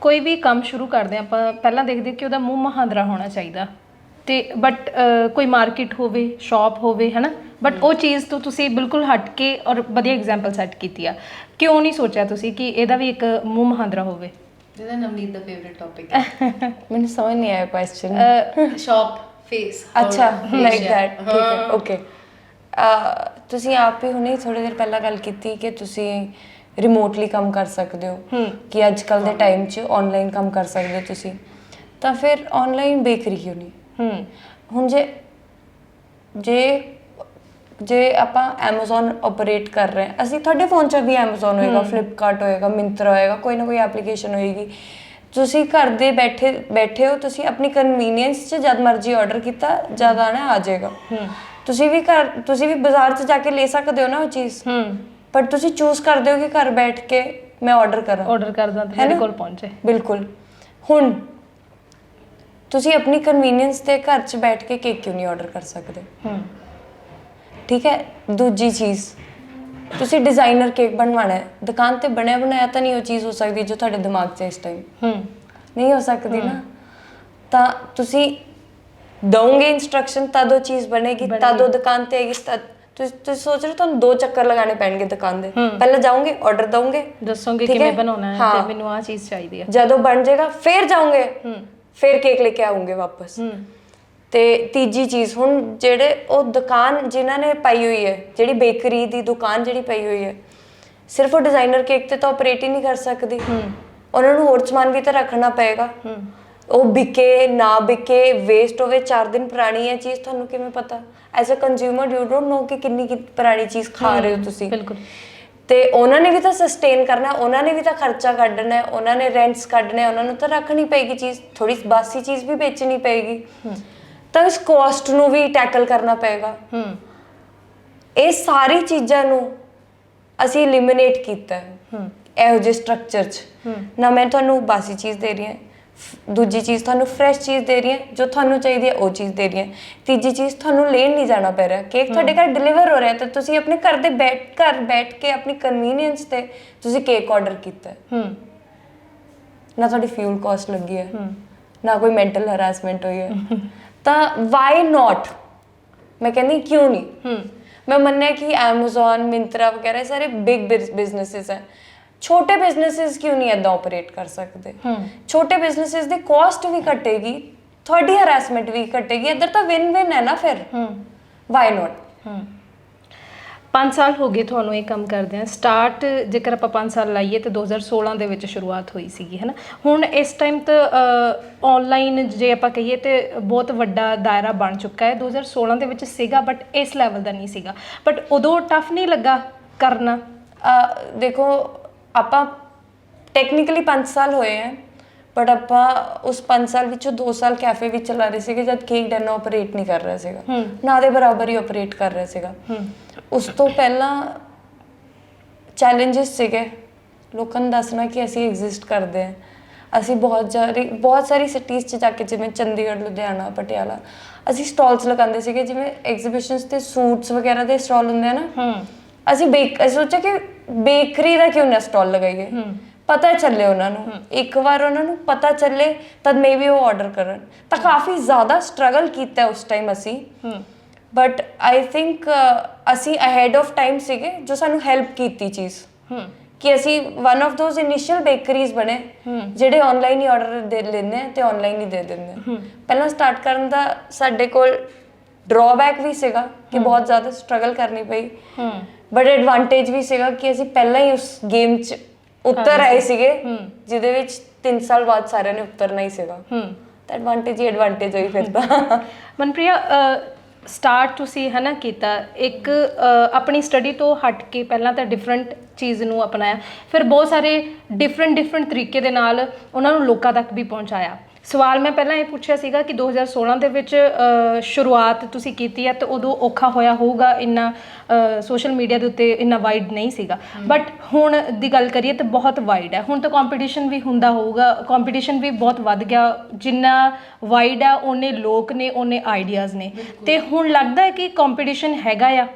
ਕੋਈ ਵੀ ਕੰਮ ਸ਼ੁਰੂ ਕਰਦੇ ਆਪਾਂ ਪਹਿਲਾਂ ਦੇਖਦੇ ਕਿ ਉਹਦਾ ਮੂੰਹ ਮਹਾਂਦਰਾ ਹੋਣਾ ਚਾਹੀਦਾ, ਤੇ ਬਟ ਕੋਈ ਮਾਰਕੀਟ ਹੋਵੇ, ਸ਼ਾਪ ਹੋਵੇ, ਹੈ ਨਾ, ਬਟ ਉਹ ਚੀਜ਼ ਤੋਂ ਤੁਸੀਂ ਬਿਲਕੁਲ ਹਟ ਕੇ ਔਰ ਵਧੀਆ ਐਗਜ਼ਾਮਪਲ ਸੈੱਟ ਕੀਤੀ ਆ। ਕਿਉਂ ਨਹੀਂ ਸੋਚਿਆ ਤੁਸੀਂ ਕਿ ਇਹਦਾ ਵੀ ਇੱਕ ਮੂੰਹ ਮਹਾਂਦਰਾ ਹੋਵੇ? ਜਿਹਦਾ ਨਵਨੀਤ ਦਾ ਫੇਵਰਿਟ ਟੌਪਿਕ ਹੈ। ਮੈਨੂੰ ਸਮਝ ਨਹੀਂ ਆਇਆ ਕੁਐਸਚਨ। ਸ਼ਾਪ ਫੇਸ, ਅੱਛਾ, ਲਾਈਕ ਦੈਟ, ਠੀਕ ਹੈ, ਓਕੇ। ਤੁਸੀਂ ਆਪ ਹੀ ਹੁਣੇ ਥੋੜੀ ਦੇਰ ਪਹਿਲਾਂ ਗੱਲ ਕੀਤੀ ਕਿ ਤੁਸੀਂ ਰਿਮੋਟਲੀ ਕੰਮ ਕਰ ਸਕਦੇ ਹੋ, ਕਿ ਅੱਜ ਕੱਲ ਦੇ ਟਾਈਮ 'ਚ ਆਨਲਾਈਨ ਕੰਮ ਕਰ ਸਕਦੇ ਹੋ ਤੁਸੀਂ, ਤਾਂ ਫਿਰ ਆਨਲਾਈਨ ਬੇਕਰੀ ਕਿਉਂ ਨਹੀਂ? ਹੁਣ ਜੇ ਆਪਾਂ ਐਮਾਜ਼ੋਨ ਆਪਰੇਟ ਕਰ ਰਹੇ ਹਾਂ, ਅਸੀਂ ਤੁਹਾਡੇ ਫੋਨ 'ਚ ਵੀ ਐਮਾਜ਼ੋਨ ਹੋਏਗਾ, ਫਲਿੱਪਕਾਰਟ ਹੋਏਗਾ, ਮਿੰਤਰਾ ਹੋਏਗਾ, ਕੋਈ ਨਾ ਕੋਈ ਐਪਲੀਕੇਸ਼ਨ ਹੋਏਗੀ। ਤੁਸੀਂ ਘਰ ਦੇ ਬੈਠੇ ਹੋ, ਤੁਸੀਂ ਆਪਣੀ ਕਨਵੀਨੀਅੰਸ 'ਚ ਜਦ ਮਰਜ਼ੀ ਆਰਡਰ ਕੀਤਾ, ਜਦ ਆਉਣਾ ਆ ਜਾਏਗਾ। ਤੁਸੀਂ ਵੀ ਬਾਜ਼ਾਰ 'ਚ ਜਾ ਕੇ ਲੈ ਸਕਦੇ ਹੋ ਨਾ ਉਹ ਚੀਜ਼, ਪਰ ਤੁਸੀਂ ਚੂਜ਼ ਕਰਦੇ ਹੋ ਕਿ ਘਰ ਬੈਠ ਕੇ ਮੈਂ ਆਰਡਰ ਕਰਦਾ ਤੇ ਮੇਰੇ ਕੋਲ ਪਹੁੰਚੇ। ਬਿਲਕੁਲ। ਹੁਣ ਤੁਸੀਂ ਆਪਣੀ ਕਨਵੀਨੀਅੰਸ ਤੇ ਘਰ 'ਚ ਬੈਠ ਕੇ ਕੇਕ ਕਿਉਂ ਨਹੀਂ ਆਰਡਰ ਕਰ ਸਕਦੇ? ਠੀਕ ਹੈ। ਦੂਜੀ ਚੀਜ਼, ਤੁਸੀਂ ਡਿਜ਼ਾਈਨਰ ਕੇਕ ਬਣਵਾਉਣਾ ਹੈ, ਦੁਕਾਨ ਤੇ ਬਣਿਆ ਬਣਾਇਆ ਤਾਂ ਨਹੀਂ ਉਹ ਚੀਜ਼ ਹੋ ਸਕਦੀ ਜੋ ਤੁਹਾਡੇ ਦਿਮਾਗ 'ਚ ਇਸ ਟਾਈਮ ਨਹੀਂ ਹੋ ਸਕਦੀ ਨਾ। ਤਾਂ ਤੁਸੀਂ ਦਓਗੇ ਇੰਸਟਰਕਸ਼ਨ, ਤਦ ਉਹ ਚੀਜ਼ ਬਣੇਗੀ, ਤਦ ਉਹ ਦੁਕਾਨ ਤੇ ਆਏਗੀ। ਤੁਸੀਂ ਸੋਚ ਰਹੇ ਤੁਹਾਨੂੰ 2 ਚੱਕਰ ਲਗਾਣੇ ਪੈਣਗੇ ਦੁਕਾਨ ਦੇ। ਪਹਿਲਾਂ ਜਾਓਗੇ, ਆਰਡਰ ਦਓਗੇ, ਦੱਸੋਗੇ ਕਿਵੇਂ ਬਣਾਉਣਾ ਹੈ ਤੇ ਮੈਨੂੰ ਆਹ ਚੀਜ਼ ਚਾਹੀਦੀ ਹੈ। ਜਦੋਂ ਬਣ ਜਾਏਗਾ ਫਿਰ ਜਾਓਗੇ, ਫਿਰ ਕੇਕ ਲੈ ਕੇ ਆਉਂਗੇ ਵਾਪਸ। ਤੇ ਤੀਜੀ ਚੀਜ਼, ਹੁਣ ਜਿਹੜੇ ਉਹ ਦੁਕਾਨ ਜਿਨ੍ਹਾਂ ਨੇ ਪਾਈ ਹੋਈ ਹੈ, ਜਿਹੜੀ ਬੇਕਰੀ ਦੀ ਦੁਕਾਨ ਜਿਹੜੀ ਪਈ ਹੋਈ ਹੈ, ਸਿਰਫ ਉਹ ਡਿਜ਼ਾਈਨਰ ਕੇਕ ਤੇ ਤਾਂ ਆਪਰੇਟ ਹੀ ਨਹੀਂ ਕਰ ਸਕਦੀ। ਉਹਨਾਂ ਨੂੰ ਹੋਰ ਸਮਾਨ ਵੀ ਤਾਂ ਰੱਖਣਾ ਪਏਗਾ। ਉਹ ਵਿਕੇ ਨਾ ਵਿਕੇ, ਵੇਸਟ ਹੋਵੇ, 4 ਦਿਨ ਪੁਰਾਣੀ ਹੈ ਚੀਜ਼, ਤੁਹਾਨੂੰ ਕਿਵੇਂ ਪਤਾ? As a consumer you don't know ਕਿ ਕਿੰਨੀ ਪੁਰਾਣੀ ਚੀਜ਼ ਖਾ ਰਹੇ ਹੋ ਤੁਸੀਂ। ਬਿਲਕੁਲ। ਤੇ ਉਹਨਾਂ ਨੇ ਵੀ ਤਾਂ ਸਸਟੇਨ ਕਰਨਾ, ਉਹਨਾਂ ਨੇ ਵੀ ਤਾਂ ਖਰਚਾ ਕੱਢਣਾ, ਉਹਨਾਂ ਨੇ ਰੈਂਟਸ ਕੱਢਣੇ, ਉਹਨਾਂ ਨੂੰ ਤਾਂ ਰੱਖਣੀ ਪਏਗੀ ਚੀਜ਼, ਥੋੜੀ ਬਾਸੀ ਚੀਜ਼ ਵੀ ਵੇਚਣੀ ਪਏਗੀ, ਤਾਂ ਇਸ ਕੋਸਟ ਨੂੰ ਵੀ ਟੈਕਲ ਕਰਨਾ ਪਏਗਾ। ਇਹ ਸਾਰੀ ਚੀਜ਼ਾਂ ਨੂੰ ਅਸੀਂ ਐਲੀਮੀਨੇਟ ਕੀਤਾ ਹੈ ਇਹੋ ਜਿਹੇ ਸਟਰਕਚਰ 'ਚ। ਨਾ ਮੈਂ ਤੁਹਾਨੂੰ ਬਾਸੀ ਚੀਜ਼ ਦੇ ਰਹੀ ਹਾਂ, ਦੂਜੀ ਚੀਜ਼ ਤੁਹਾਨੂੰ ਫਰੈਸ਼ ਚੀਜ਼ ਦੇ ਰਹੀ ਹੈ, ਜੋ ਤੁਹਾਨੂੰ ਚਾਹੀਦੀ ਹੈ ਉਹ ਚੀਜ਼ ਦੇ ਰਹੀ ਹੈ, ਤੀਜੀ ਚੀਜ਼ ਤੁਹਾਨੂੰ ਲੈਣ ਨਹੀਂ ਜਾਣਾ ਪੈ ਰਿਹਾ, ਕੇਕ ਤੁਹਾਡੇ ਘਰ ਡਿਲੀਵਰ ਹੋ ਰਿਹਾ ਤੇ ਤੁਸੀਂ ਆਪਣੇ ਘਰ ਬੈਠ ਕੇ ਆਪਣੀ ਕਨਵੀਨੀਅੰਸ ਤੇ ਤੁਸੀਂ ਕੇਕ ਆਰਡਰ ਕੀਤਾ ਹੈ। ਨਾ ਤੁਹਾਡੀ ਫਿਊਲ ਕਾਸਟ ਲੱਗੀ ਹੈ, ਨਾ ਕੋਈ ਮੈਂਟਲ ਹਰਾਸਮੈਂਟ ਹੋਈ ਹੈ। ਤਾਂ ਵਾਈ ਨਾਟ, ਮੈਂ ਕਹਿੰਦੀ ਕਿਉਂ ਨਹੀਂ। ਮੈਂ ਮੰਨਿਆ ਕਿ Amazon, ਮਿੰਤਰਾ ਵਗੈਰਾ ਸਾਰੇ ਬਿਗ ਬਿਜ਼ਨੈਸਿਸ ਹੈ, ਛੋਟੇ ਬਿਜ਼ਨੈਸਿਸ ਕਿਉਂ ਨਹੀਂ ਇਦਾਂ ਆਪਰੇਟ ਕਰ ਸਕਦੇ? ਛੋਟੇ ਬਿਜ਼ਨੈਸਿਸ ਦੀ ਕਾਸਟ ਵੀ ਘਟੇਗੀ, ਤੁਹਾਡੀ ਹਰਾਸਮੈਂਟ ਵੀ ਘਟੇਗੀ, ਇੱਧਰ ਤਾਂ ਵਿਨ ਵਿਨ ਹੈ ਨਾ ਫਿਰ। Why not. 5 ਸਾਲ ਹੋ ਗਏ ਤੁਹਾਨੂੰ ਇਹ ਕੰਮ ਕਰਦੇ ਆ। ਸਟਾਰਟ ਜੇਕਰ ਆਪਾਂ 5 ਸਾਲ ਲਾਈਏ ਤਾਂ 2016 ਦੇ ਵਿੱਚ ਸ਼ੁਰੂਆਤ ਹੋਈ ਸੀਗੀ, ਹੈ ਨਾ। ਹੁਣ ਇਸ ਟਾਈਮ ਤਾਂ ਆਨਲਾਈਨ ਜੇ ਆਪਾਂ ਕਹੀਏ ਤੇ ਬਹੁਤ ਵੱਡਾ ਦਾਇਰਾ ਬਣ ਚੁੱਕਾ ਹੈ। 2016 ਦੇ ਵਿੱਚ ਸੀਗਾ ਬਟ ਇਸ ਲੈਵਲ ਦਾ ਨਹੀਂ ਸੀਗਾ। ਬਟ ਉਦੋਂ ਟਫ ਨਹੀਂ ਲੱਗਾ ਕਰਨਾ? ਦੇਖੋ ਆਪਾਂ ਟੈਕਨੀਕਲੀ 5 ਸਾਲ ਹੋਏ ਹੈ, ਬਟ ਆਪਾਂ ਉਸ 5 ਸਾਲ ਵਿੱਚੋਂ 2 ਸਾਲ ਕੈਫੇ ਵਿੱਚ ਚਲਾ ਰਹੇ ਸੀਗੇ ਜਦ ਕੇਕ ਡੈਨ ਆਪਰੇਟ ਨਹੀਂ ਕਰ ਰਿਹਾ ਸੀਗਾ, ਨਾ ਦੇ ਬਰਾਬਰ ਹੀ ਆਪਰੇਟ ਕਰ ਰਿਹਾ ਸੀਗਾ। ਉਸ ਤੋਂ ਪਹਿਲਾਂ ਚੈਲੰਜਸ ਸੀਗੇ ਲੋਕਾਂ ਨੂੰ ਦੱਸਣਾ ਕਿ ਅਸੀਂ ਐਗਜ਼ਿਸਟ ਕਰਦੇ ਹਾਂ। ਅਸੀਂ ਬਹੁਤ ਸਾਰੀ ਸਿਟੀਜ਼ 'ਚ ਜਾ ਕੇ, ਜਿਵੇਂ ਚੰਡੀਗੜ੍ਹ, ਲੁਧਿਆਣਾ, ਪਟਿਆਲਾ, ਅਸੀਂ ਸਟਾਲਸ ਲਗਾਉਂਦੇ ਸੀਗੇ। ਜਿਵੇਂ ਐਗਜ਼ੀਬਿਸ਼ਨਸ ਤੇ ਸੂਟਸ ਵਗੈਰਾ ਦੇ ਸਟਾਲ ਹੁੰਦੇ ਆ ਨਾ, ਅਸੀਂ ਸੋਚਿਆ ਕਿ ਬੇਕਰੀ ਦਾ ਕਿਉਂ ਨਾ ਸਟਾਲ ਲਗਾਈਏ, ਪਤਾ ਚੱਲੇ ਉਹਨਾਂ ਨੂੰ। ਇੱਕ ਵਾਰ ਉਹਨਾਂ ਨੂੰ ਪਤਾ ਚੱਲੇ ਤਦ ਮੇਬੀ ਉਹ ਆਰਡਰ ਕਰਨ। ਤਾਂ ਕਾਫੀ ਜ਼ਿਆਦਾ ਸਟਰਗਲ ਕੀਤਾ ਉਸ ਟਾਈਮ ਅਸੀਂ, ਬਟ ਆਈ ਥਿੰਕ ਅਸੀਂ ਅਹੈਡ ਆਫ ਟਾਈਮ ਸੀਗੇ, ਜੋ ਸਾਨੂੰ ਹੈਲਪ ਕੀਤੀ ਚੀਜ਼ ਕਿ ਅਸੀਂ one of those initial bakeries ਬਣੇ ਜਿਹੜੇ ਆਨਲਾਈਨ ਹੀ ਆਰਡਰ ਦੇ ਲੈਂਦੇ ਆ ਤੇ ਆਨਲਾਈਨ ਹੀ ਦੇ ਦਿੰਦੇ ਆ। ਪਹਿਲਾਂ ਸਟਾਰਟ ਕਰਨ ਦਾ ਸਾਡੇ ਕੋਲ ਡਰਾਬੈਕ ਵੀ ਸੀਗਾ ਕਿ ਬਹੁਤ ਜ਼ਿਆਦਾ ਸਟਰਗਲ ਕਰਨੀ ਪਈ, ਬਟ ਐਡਵਾਂਟੇਜ ਵੀ ਸੀਗਾ ਕਿ ਅਸੀਂ ਪਹਿਲਾਂ ਹੀ ਉਸ ਗੇਮ 'ਚ ਉਤਰ ਆਏ ਸੀਗੇ ਜਿਹਦੇ ਵਿੱਚ 3 ਸਾਲ ਬਾਅਦ ਸਾਰਿਆਂ ਨੇ ਉਤਰਨਾ ਹੀ ਸੀਗਾ। ਤਾਂ ਐਡਵਾਂਟੇਜ ਹੀ ਐਡਵਾਂਟੇਜ ਹੋਈ ਫਿਰ ਤਾਂ। ਮਨਪ੍ਰਿਆ, ਸਟਾਰਟ ਤੁਸੀਂ ਹੈ ਨਾ ਕੀਤਾ ਇੱਕ ਆਪਣੀ ਸਟੱਡੀ ਤੋਂ ਹਟ ਕੇ, ਪਹਿਲਾਂ ਤਾਂ ਡਿਫਰੈਂਟ ਚੀਜ਼ ਨੂੰ ਅਪਣਾਇਆ, ਫਿਰ ਬਹੁਤ ਸਾਰੇ ਡਿਫਰੈਂਟ ਤਰੀਕੇ ਦੇ ਨਾਲ ਉਹਨਾਂ ਨੂੰ ਲੋਕਾਂ ਤੱਕ ਵੀ ਪਹੁੰਚਾਇਆ। ਸਵਾਲ ਮੈਂ ਪਹਿਲਾਂ ਇਹ ਪੁੱਛਿਆ ਸੀਗਾ ਕਿ 2016 ਦੇ ਵਿੱਚ ਸ਼ੁਰੂਆਤ ਤੁਸੀਂ ਕੀਤੀ ਹੈ ਤੇ ਉਦੋਂ ਔਖਾ ਹੋਇਆ ਹੋਊਗਾ, ਇੰਨਾ ਸੋਸ਼ਲ ਮੀਡੀਆ ਦੇ ਉੱਤੇ ਇੰਨਾ ਵਾਈਡ ਨਹੀਂ ਸੀਗਾ। ਬਟ ਹੁਣ ਦੀ ਗੱਲ ਕਰੀਏ ਤਾਂ ਬਹੁਤ ਵਾਈਡ ਹੈ। ਹੁਣ ਤਾਂ ਕੰਪੀਟੀਸ਼ਨ ਵੀ ਹੁੰਦਾ ਹੋਊਗਾ, ਕੰਪੀਟੀਸ਼ਨ ਵੀ ਬਹੁਤ ਵੱਧ ਗਿਆ। ਜਿੰਨਾ ਵਾਈਡ ਆ ਓਨੇ ਲੋਕ ਨੇ, ਓਨੇ ਆਈਡੀਆਜ਼ ਨੇ। ਤੇ ਹੁਣ ਲੱਗਦਾ ਹੈ ਕਿ ਕੰਪੀਟੀਸ਼ਨ ਹੈਗਾ ਆ?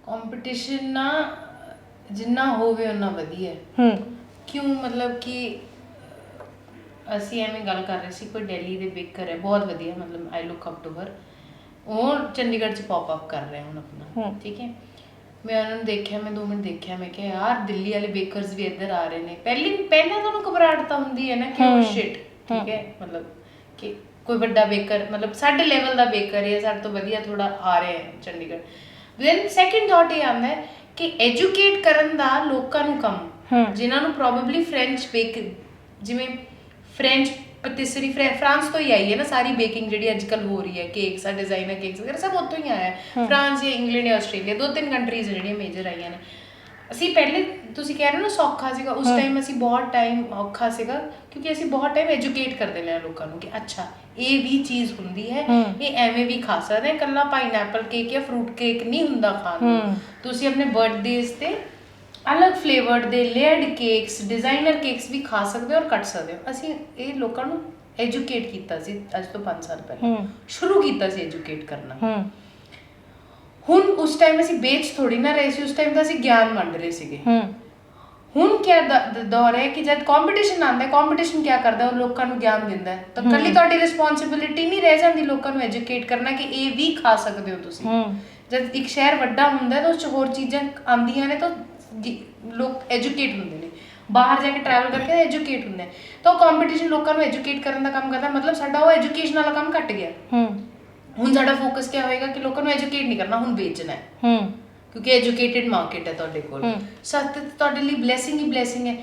ਕੰਪੀਟੀਸ਼ਨ ਨਾ ਜਿੰਨਾ ਹੋਵੇ ਉਨਾ ਵਧੀਆ। ਕਿਉਂ? ਮਤਲਬ ਕਿ ਅਸੀਂ ਐਵੇਂ ਗੱਲ ਕਰ ਰਹੇ ਸੀ, ਕੋਈ ਦਿੱਲੀ ਦੇ ਬੇਕਰ ਹੈ ਬਹੁਤ ਵਧੀਆ, ਮਤਲਬ ਆਈ ਲੁੱਕ ਅਪ ਟੂ ਹਰ। ਉਹ ਚੰਡੀਗੜ੍ਹ 'ਚ ਪੌਪ ਅਪ ਕਰ ਰਿਹਾ ਹੁਣ ਆਪਣਾ, ਠੀਕ ਹੈ। ਮੈਂ ਉਹਨਾਂ ਨੂੰ ਦੇਖਿਆ, ਮੈਂ 2 ਮਿੰਟ ਦੇਖਿਆ, ਮੈਂ ਕਿਹਾ ਯਾਰ ਦਿੱਲੀ ਵਾਲੇ ਬੇਕਰਸ ਵੀ ਇੱਧਰ ਆ ਰਹੇ ਨੇ। ਪਹਿਲਾਂ ਤੁਹਾਨੂੰ ਘਬਰਾਹਟ ਤਾਂ ਹੁੰਦੀ ਹੈ ਨਾ ਕਿ ਉਹ ਸ਼ਿਟ, ਠੀਕ ਹੈ, ਮਤਲਬ ਕਿ ਕੋਈ ਵੱਡਾ ਬੇਕਰ, ਮਤਲਬ ਸਾਡੇ ਲੈਵਲ ਦਾ ਬੇਕਰ ਹੈ, ਸਾਡੇ ਤੋਂ ਵਧੀਆ ਥੋੜਾ ਆ ਰਿਹਾ ਹੈ ਚੰਡੀਗੜ੍ਹ। ਦੈਨ ਸੈਕਿੰਡ ਥਾਟ ਇਹ ਆਉਂਦਾ ਹੈ ਕਿ ਐਜੂਕੇਟ ਕਰਨ ਦਾ ਲੋਕਾਂ ਨੂੰ ਕੰਮ, ਜਿਨ੍ਹਾਂ ਨੂੰ ਪ੍ਰੋਬੇਬਲੀ ਫ੍ਰੈਂਚ ਜਿਵੇਂ ਫ੍ਰੈਂਚ ਪਤੀਸਰੀ ਫਰਾਂਸ ਤੋਂ ਹੀ ਆਈ ਹੈ ਨਾ ਸਾਰੀ ਬੇਕਿੰਗ ਜਿਹੜੀ ਅੱਜ ਕੱਲ੍ਹ ਹੋ ਰਹੀ ਹੈ, ਕੇਕਸ ਆ, ਡਿਜ਼ਾਈਨਰ ਕੇਕਸ ਵਗੈਰਾ ਸਭ ਉੱਥੋਂ ਹੀ ਆਇਆ ਹੈ। ਫਰਾਂਸ ਜਾਂ ਇੰਗਲੈਂਡ ਜਾਂ ਆਸਟ੍ਰੇਲੀਆ, 2-3 ਕੰਟਰੀਜ਼ ਜਿਹੜੀਆਂ ਮੇਜਰ ਆਈਆਂ ਨੇ। ਅਸੀਂ ਪਹਿਲੇ, ਤੁਸੀਂ ਕਹਿ ਰਹੇ ਹੋ ਨਾ ਸੌਖਾ ਸੀਗਾ, ਉਸ ਟਾਈਮ ਅਸੀਂ ਬਹੁਤ ਟਾਈਮ ਔਖਾ ਸੀਗਾ ਕਿਉਂਕਿ ਅਸੀਂ ਬਹੁਤ ਟਾਈਮ ਐਜੂਕੇਟ ਕਰਦੇ ਰਹੇ ਲੋਕਾਂ ਨੂੰ ਕਿ ਅੱਛਾ ਇਹ ਵੀ ਚੀਜ਼ ਹੁੰਦੀ ਹੈ, ਇਹ ਐਵੇਂ ਵੀ ਖਾ ਸਕਦੇ ਹਾਂ, ਇਕੱਲਾ ਪਾਈਨਐਪਲ ਕੇਕ ਜਾਂ ਫਰੂਟ ਕੇਕ ਨਹੀਂ ਹੁੰਦਾ ਖਾਣ ਨੂੰ। ਤੁਸੀਂ ਆਪਣੇ ਬਰਥਡੇਜ਼ ਤੇ ਅਲੱਗ ਫਲੇਵਰਡ ਦੇ ਲੇਅਰਡ ਕੇਕਸ, ਡਿਜ਼ਾਈਨਰ ਕੇਕਸ ਵੀ ਖਾ ਸਕਦੇ ਹੋ ਔਰ ਕੱਟ ਸਕਦੇ ਹੋ। ਅਸੀਂ ਇਹ ਲੋਕਾਂ ਨੂੰ ਐਜੂਕੇਟ ਕੀਤਾ ਸੀ ਅੱਜ ਤੋਂ 5 ਸਾਲ ਪਹਿਲਾਂ, ਸ਼ੁਰੂ ਕੀਤਾ ਸੀ ਐਜੂਕੇਟ ਕਰਨਾ। ਹੁਣ ਉਸ ਟਾਈਮ ਅਸੀਂ ਵੇਚ ਥੋੜੀ ਨਾ ਰਹੇ ਸੀ, ਉਸ ਟਾਈਮ ਤਾਂ ਅਸੀਂ ਗਿਆਨ ਵੰਡ ਰਹੇ ਸੀਗੇ। ਹੁਣ ਕਿਆ ਦੌਰ ਹੈ ਕਿ ਜਦ ਕੰਪੀਟੀਸ਼ਨ ਆਉਂਦਾ, ਕੰਪੀਟੀਸ਼ਨ ਕਿਆ ਕਰਦਾ, ਉਹ ਲੋਕਾਂ ਨੂੰ ਗਿਆਨ ਦਿੰਦਾ ਹੈ। ਤਾਂ ਕੱਲੀ ਤੁਹਾਡੀ ਰਿਸਪੌਂਸਿਬਿਲਿਟੀ ਨਹੀਂ ਰਹਿ ਜਾਂਦੀ ਲੋਕਾਂ ਨੂੰ ਐਜੂਕੇਟ ਕਰਨਾ ਕਿ ਇਹ ਵੀ ਖਾ ਸਕਦੇ ਹੋ ਤੁਸੀਂ। ਜਦ ਇੱਕ ਸ਼ਹਿਰ ਵੱਡਾ ਹੁੰਦਾ ਤਾਂ ਉਸ 'ਚ ਹੋਰ ਚੀਜ਼ਾਂ ਆਉਂਦੀਆਂ ਨੇ ਤਾਂ ਲੋਕ ਐਜੂਕੇਟ ਹੁੰਦੇ ਨੇ, ਬਾਹਰ ਜਾ ਕੇ ਟਰੈਵਲ ਕਰਕੇ ਐਜੂਕੇਟ ਹੁੰਦੇ ਨੇ। ਤਾਂ ਉਹ ਕੰਪੀਟੀਸ਼ਨ ਲੋਕਾਂ ਨੂੰ ਐਜੂਕੇਟ ਕਰਨ ਦਾ ਕੰਮ ਕਰਦਾ, ਮਤਲਬ ਸਾਡਾ ਉਹ ਐਜੂਕੇਸ਼ਨ ਵਾਲਾ ਕੰਮ ਘੱਟ ਗਿਆ। ਹੁਣ ਸਾਡਾ ਫੋਕਸ ਕਿਆ ਹੋਏਗਾ ਕਿ ਲੋਕਾਂ ਨੂੰ ਐਜੂਕੇਟ ਨਹੀਂ ਕਰਨਾ, ਹੁਣ ਵੇਚਣਾ ਹੈ, ਕਿਉਂਕਿ ਐਜੂਕੇਟਿਡ ਮਾਰਕੀਟ ਹੈ ਤੁਹਾਡੇ ਕੋਲ। ਸੱਤ ਤੁਹਾਡੇ ਲਈ ਬਲੈਸਿੰਗ ਹੀ ਬਲੈਸਿੰਗ ਹੈ।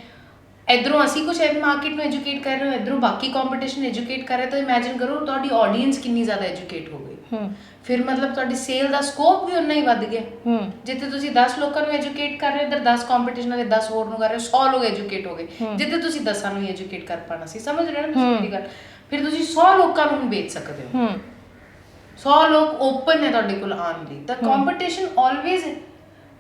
ਇੱਧਰੋਂ ਅਸੀਂ ਕੁਛ ਮਾਰਕੀਟ ਨੂੰ ਐਜੂਕੇਟ ਕਰ ਰਹੇ ਹੋ, ਇੱਧਰੋਂ ਬਾਕੀ ਕੰਪੀਟੀਸ਼ਨ ਐਜੂਕੇਟ ਕਰ ਰਿਹਾ। ਤਾਂ ਇਮੈਜਿਨ ਕਰੋ ਤੁਹਾਡੀ ਆਡੀਅנס ਕਿੰਨੀ ਜ਼ਿਆਦਾ ਐਜੂਕੇਟ ਹੋ ਗਈ। ਫਿਰ ਮਤਲਬ ਤੁਹਾਡੀ ਸੇਲ ਦਾ ਸਕੋਪ ਵੀ ਉਨਾ ਹੀ ਵੱਧ ਗਿਆ। ਜਿੱਥੇ ਤੁਸੀਂ 10 ਲੋਕਾਂ ਨੂੰ ਐਜੂਕੇਟ ਕਰ ਰਹੇ ਹੋ, ਇੱਧਰ 10 ਕੰਪੀਟੀਸ਼ਨ ਵਾਲੇ 10 ਹੋਰ ਨੂੰ ਕਰ ਰਹੇ ਹੋ, 100 ਲੋਕ ਐਜੂਕੇਟ ਹੋ ਗਏ। ਜਿੱਥੇ ਤੁਸੀਂ 10 ਨੂੰ ਹੀ ਐਜੂਕੇਟ ਕਰ ਪਾਣਾ ਸੀ, ਸਮਝ ਰਹੇ ਹੋ ਨਾ ਤੁਸੀਂ ਮੇਰੀ ਗੱਲ। ਫਿਰ ਤੁਸੀਂ 100 ਲੋਕਾਂ ਨੂੰ ਹੁਣ ਵੇਚ ਸਕਦੇ ਹੋ, 100 ਲੋਕ ਓਪਨ ਹੈ ਤੁਹਾਡੇ ਕੋਲ ਆਉਣ ਲਈ। ਤਾਂ ਕੰਪੀਟੀਸ਼ਨ ਆਲਵੇਜ਼,